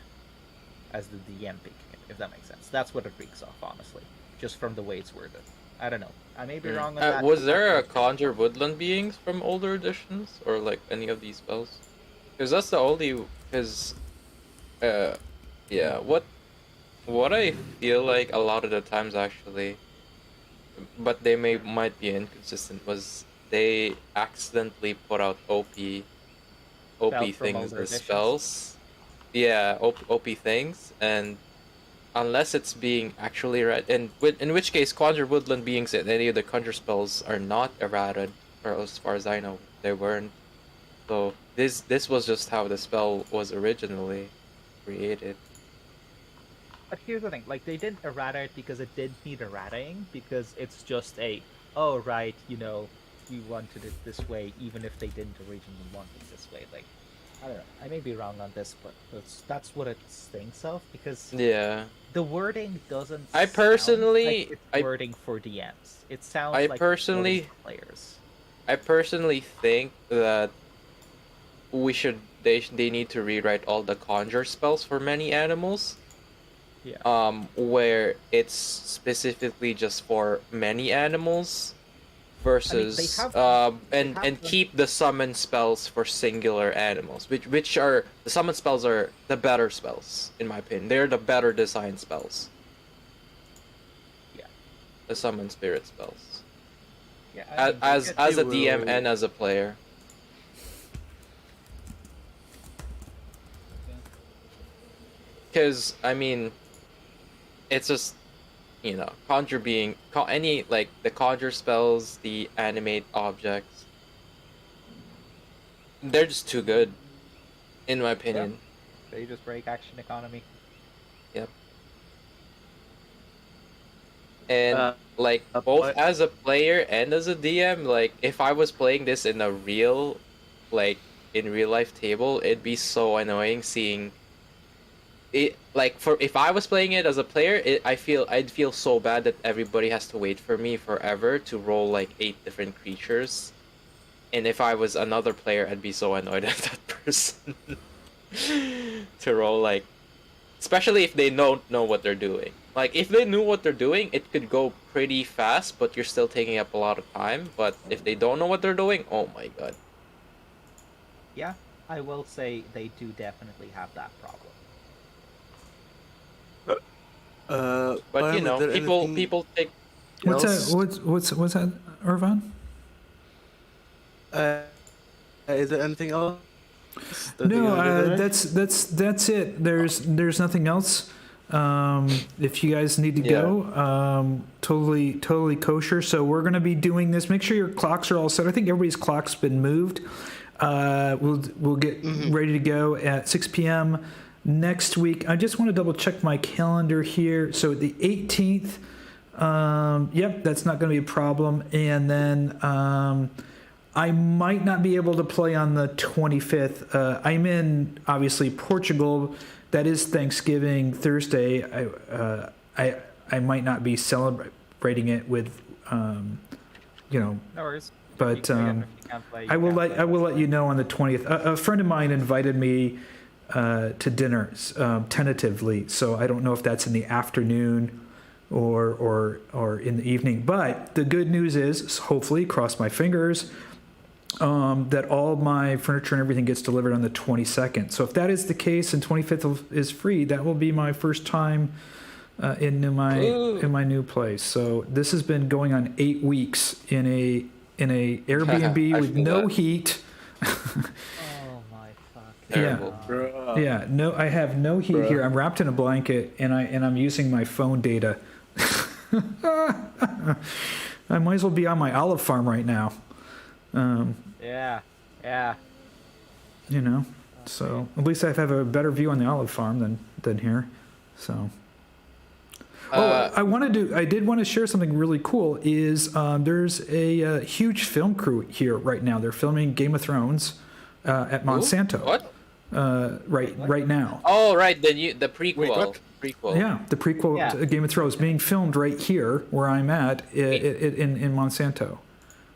as the DM picking it, if that makes sense. That's what it reeks off, honestly, just from the way it's worded. I don't know. I may be wrong on that. Was there a conjure woodland beings from older editions, or like any of these spells? Because that's the only. Because, yeah, what I feel like a lot of the times actually, but they might be inconsistent, was they accidentally put out OP things as spells. Yeah, OP things, and unless it's being actually read, and in which case conjure woodland beings and any of the conjure spells are not errated, or as far as I know, they weren't. So this was just how the spell was originally created. But here's the thing, like, they didn't errata it because it did need errataing, because it's just oh, right, we wanted it this way, even if they didn't originally want it this way. Like, I don't know, I may be wrong on this, but that's what it stinks of, because Yeah. the wording doesn't I personally- sound like it's wording for DMs. It sounds I like personally- it's wording for players. I personally think that they need to rewrite all the conjure spells for many animals. Yeah. Where it's specifically just for many animals versus and keep the summon spells for singular animals, which are the summon spells are the better spells in my opinion. They're the better design spells. Yeah. The summon spirit spells. Yeah. As a DM and as a player. Because I mean, it's just, conjure being any like the conjure spells, the animate objects. They're just too good, in my opinion. Yeah. They just break action economy. Yep. And both as a player and as a DM, like if I was playing this in a real life table, it'd be so annoying seeing it. Like if I was playing it as a player, I'd feel so bad that everybody has to wait for me forever to roll like 8 different creatures. And if I was another player, I'd be so annoyed at that person to roll like, especially if they don't know what they're doing. Like if they knew what they're doing, it could go pretty fast, but you're still taking up a lot of time. But if they don't know what they're doing, oh my god. Yeah, I will say they do definitely have that problem. But people take. What's that? What's that, Ervan? Is there anything else? No, that's it. There's nothing else. If you guys need to go, totally kosher. So we're gonna be doing this. Make sure your clocks are all set. I think everybody's clock's been moved. We'll get ready to go at 6 p.m. next week. I just want to double check my calendar here. So the 18th, yep, that's not going to be a problem. And then I might not be able to play on the 25th. I'm in, obviously, Portugal. That is Thanksgiving Thursday. I might not be celebrating it with, No worries. But I will let you know on the 20th. A friend of mine invited me to dinner tentatively, so I don't know if that's in the afternoon or in the evening. But the good news is, hopefully, cross my fingers, that all my furniture and everything gets delivered on the 22nd. So if that is the case and 25th is free, that will be my first time in my new place. So this has been going on 8 weeks in a in a Airbnb I with feel no that. heat. Oh my fuck. Terrible. Bruh. Yeah, no, I have no heat Bruh. here. I'm wrapped in a blanket, and I'm using my phone data. I might as well be on my olive farm right now. Yeah. Yeah. You know, so at least I have a better view on the olive farm than here. So. I did want to share something really cool. Is there's a huge film crew here right now. They're filming Game of Thrones at Monsanto. What? Right now. Oh, right. The prequel. Wait, what? Prequel. Yeah, the prequel Yeah. to Game of Thrones being filmed right here where I'm at in Monsanto.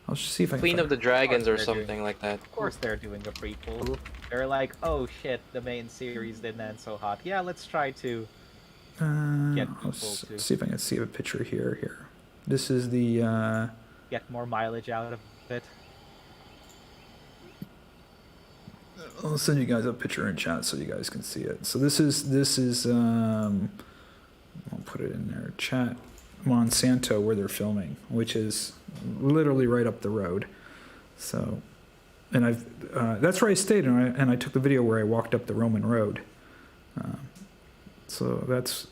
I'll just see if I can Queen find of the Dragons or They're something doing- like that. Of course they're doing a prequel. They're like, oh shit, the main series didn't end so hot. Yeah, let's try to get I'll people to see if I can see a picture here. Here, this is the. get more mileage out of it. I'll send you guys a picture in chat so you guys can see it. So this is I'll put it in there. Chat Monsanto where they're filming, which is literally right up the road. So, and that's where I stayed, and I took the video where I walked up the Roman road. So that's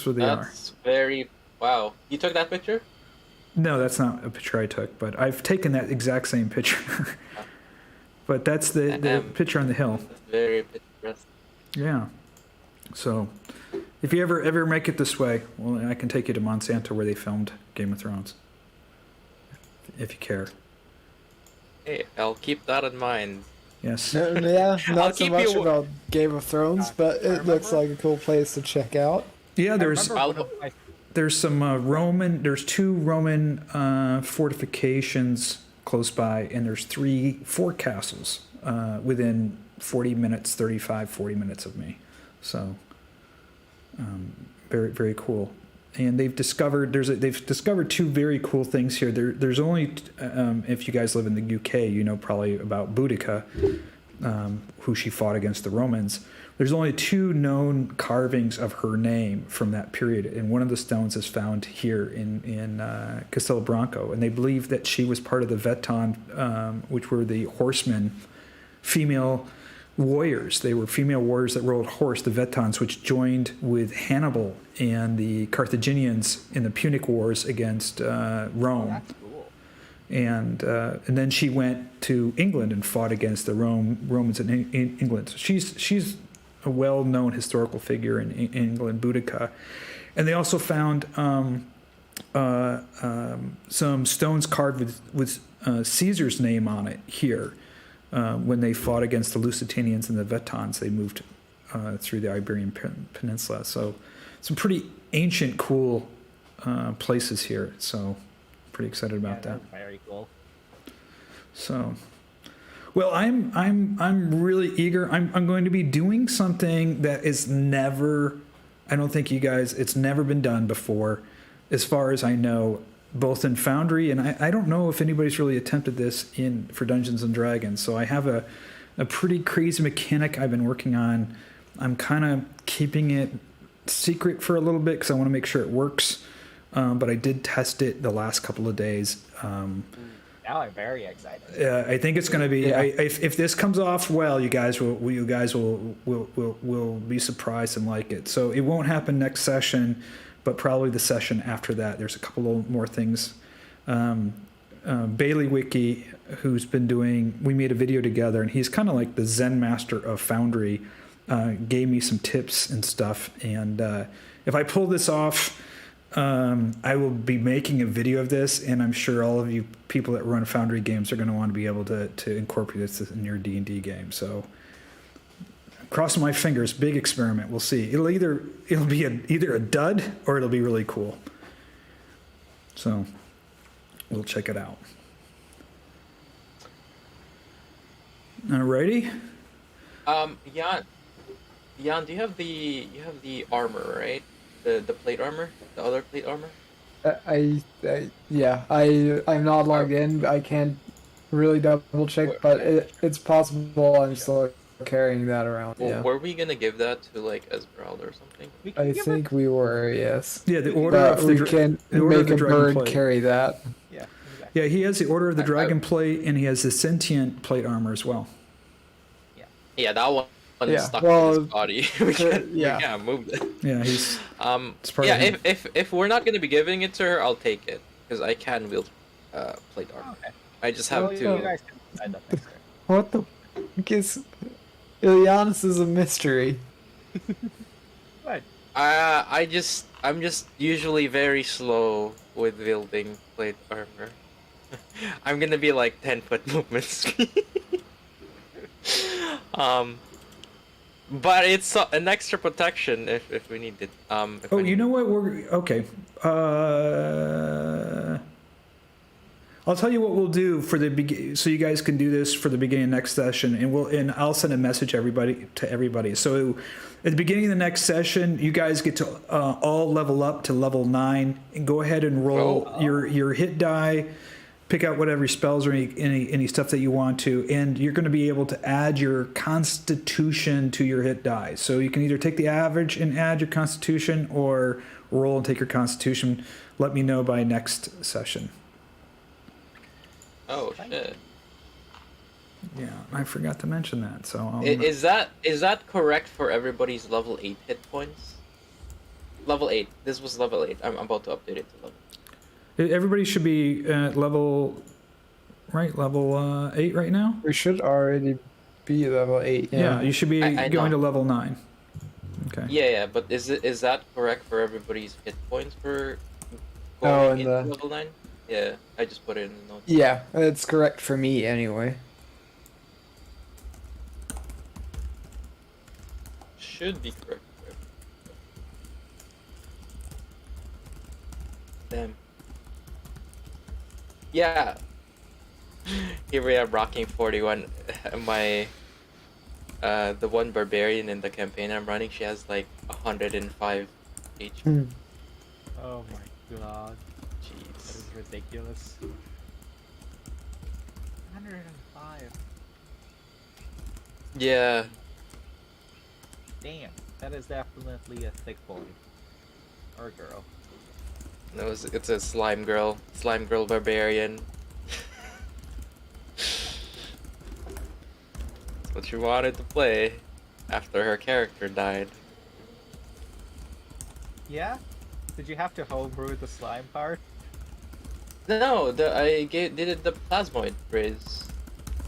where they are. That's very... Wow. You took that picture? No, that's not a picture I took, but I've taken that exact same picture. But that's the picture on the hill. That's very picturesque. Yeah. So, if you ever make it this way, well, I can take you to Monsanto where they filmed Game of Thrones. If you care. Hey, I'll keep that in mind. Yes. Yeah, I'll not so keep much you- about Game of Thrones, but it looks like a cool place to check out. Yeah, there's Remember one of my- there's some there's 2 Roman fortifications close by, and there's 4 castles within 40 minutes, 40 minutes of me. So very, very cool. And they've discovered they've discovered 2 very cool things here. There's only if you guys live in the UK, you know probably about Boudica, who she fought against the Romans. There's only 2 known carvings of her name from that period, and one of the stones is found here in Castelo Branco. And they believe that she was part of the Vetton, which were the horsemen, female warriors. They were female warriors that rode horse, the Vettons, which joined with Hannibal and the Carthaginians in the Punic Wars against Rome. That's cool. And then she went to England and fought against the Romans in England. So she's a well-known historical figure in England, Boudica. And they also found some stones carved with Caesar's name on it here. When they fought against the Lusitanians and the Vettons, they moved through the Iberian Peninsula. So some pretty ancient, cool places here. So pretty excited about that. That's very cool. So, well, I'm really eager. I'm going to be doing something that is never. I don't think you guys. It's never been done before, as far as I know. Both in Foundry, and I don't know if anybody's really attempted this for Dungeons and Dragons. So I have a pretty crazy mechanic I've been working on. I'm kind of keeping it secret for a little bit because I want to make sure it works. But I did test it the last couple of days. Now I'm very excited. I think it's going to be. Yeah. If this comes off well, you guys will be surprised and like it. So it won't happen next session, but probably the session after that. There's a couple of more things. Bailey Wiki, who's been doing, we made a video together, and he's kind of like the Zen master of Foundry, gave me some tips and stuff. And if I pull this off, I will be making a video of this, and I'm sure all of you people that run Foundry games are going to want to be able to incorporate this in your D&D game. So crossing my fingers, big experiment. We'll see. It'll be either a dud or it'll be really cool. So we'll check it out. Alrighty. Jan, do you have the armor, right? The plate armor, the other plate armor. I'm not logged in. I can't really double check, but it's possible I'm still carrying that around. Well, Yeah, were we gonna give that to like Esmeralda or something? We can I give think we were. Yes. Yeah, the order But of we the can the order of make the a dragon bird plate. carry that. Yeah, exactly. Yeah, he has the Order of the I- Dragon plate, and he has the Sentient plate armor as well. Yeah, that one is Yeah, stuck well, to his body. we yeah. can't move it. Yeah, he's it's part Yeah, of him. if we're not gonna be giving it to her, I'll take it because I can wield plate armor. Okay. I just have Well, to. you guys can decide that next turn. What the fuck is... Ileanys is a mystery. Right. I'm just usually very slow with wielding plate armor. I'm gonna be like 10-foot movement speed. But it's an extra protection if we need it. If Oh, I need you know it. what? We're okay. I'll tell you what we'll do for the so you guys can do this for the beginning of next session, and I'll send a message to everybody. So at the beginning of the next session, you guys get to all level up to level 9, and go ahead and roll your hit die. Pick out whatever spells or any stuff that you want to, and you're going to be able to add your Constitution to your hit die. So you can either take the average and add your Constitution, or roll and take your Constitution. Let me know by next session. Oh shit! Yeah, I forgot to mention that. So Is that correct for everybody's level 8 hit points? Level 8. This was level 8. I'm about to update it to level. everybody should be at level 8 right now. We should already be level 8. Yeah, you should be I going know. to level 9. Okay. Yeah, but is that correct for everybody's hit points for Oh, going and into the- level 9? Yeah, I just put it in the notes. Yeah, it's correct for me anyway. Should be correct. Damn. Yeah. Here we are rocking 41. My the one barbarian in the campaign I'm running, she has like 105 HP. Oh my god. That Jeez. is ridiculous. 105. Yeah. Damn. That is definitely a thick boy. Or girl. No, it's a slime girl barbarian. That's what she wanted to play after her character died. Yeah? Did you have to homebrew the slime part? No, did it the plasmoid raise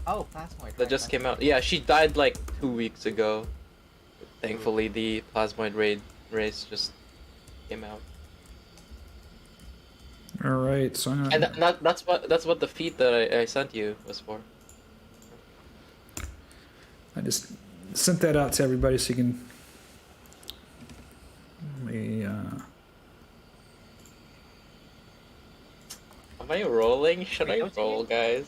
Oh, plasmoid. that just came out. Yeah, she died like 2 weeks ago. Thankfully, the plasmoid race just came out. All right. So I'm And that's what the feat that I sent you was for. I just sent that out to everybody so you can. Am I rolling? Should Wait, I don't you roll, need- guys?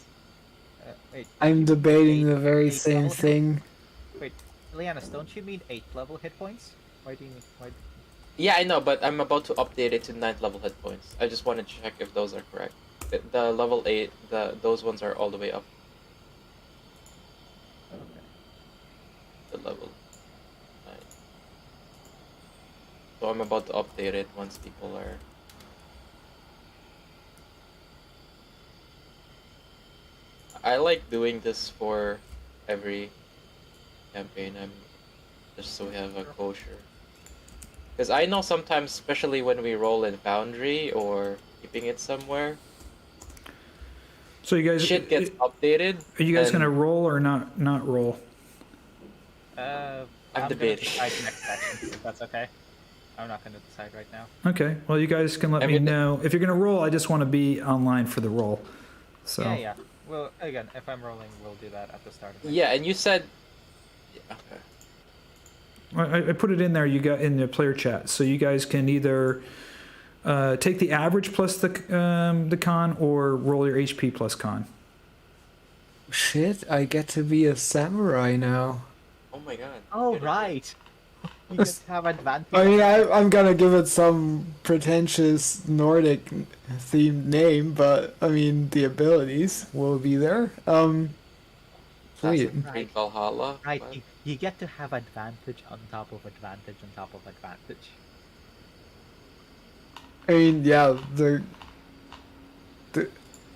Wait. I'm debating the very Eight same level? thing. Wait, Ileanys, don't you need 8th level hit points? Why do you need... Why... Yeah, I know, but I'm about to update it to 9th level hit points. I just want to check if those are correct. The level 8, those ones are all the way up. Okay. The level 9. So I'm about to update it once people are... I like doing this for every campaign. I'm just so we have a kosher. Because I know sometimes, especially when we roll in Foundry or keeping it somewhere, So you guys, shit gets updated. are you guys and gonna roll or not roll? I'm debating. gonna decide next session, if that's okay. I'm not gonna decide right now. Okay. Well, you guys can let me Everything- know if you're gonna roll. I just want to be online for the roll. So Yeah. Well, again, if I'm rolling, we'll do that at the start of next Yeah, and you said... Yeah, okay. I put it in there. You got in the player chat, so you guys can either take the average plus the con, or roll your HP plus con. Shit, I get to be a samurai now. Oh my god. Oh, Get it. right! You just have advantage. I mean, I'm gonna give it some pretentious Nordic themed name, but I mean, the abilities will be there. Sweet. Free Valhalla. Right, What? you get to have advantage on top of advantage on top of advantage. I mean, yeah,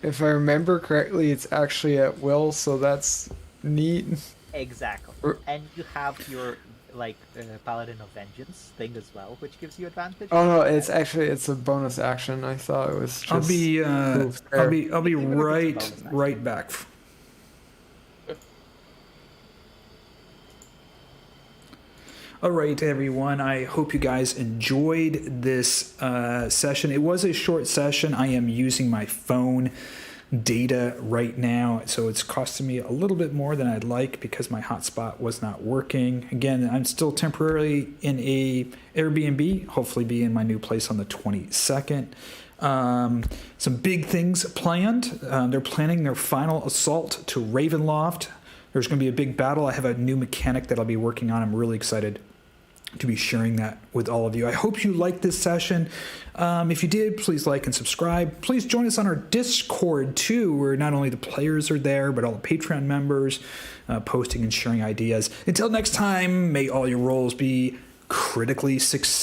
If I remember correctly, it's actually at will, so that's neat. Exactly. Er- And you have your Paladin of Vengeance thing as well, which gives you advantage. Oh no, it's a bonus action. I thought it was just. I'll be moved I'll there. be Even if it's a right bonus action. right back. All right, everyone. I hope you guys enjoyed this session. It was a short session. I am using my phone data right now, so it's costing me a little bit more than I'd like because my hotspot was not working. Again, I'm still temporarily in a Airbnb. Hopefully, be in my new place on the 22nd. Some big things planned. They're planning their final assault to Ravenloft. There's going to be a big battle. I have a new mechanic that I'll be working on. I'm really excited to be sharing that with all of you. I hope you liked this session. If you did, please like and subscribe. Please join us on our Discord too, where not only the players are there, but all the Patreon members posting and sharing ideas. Until next time, may all your rolls be critically successful.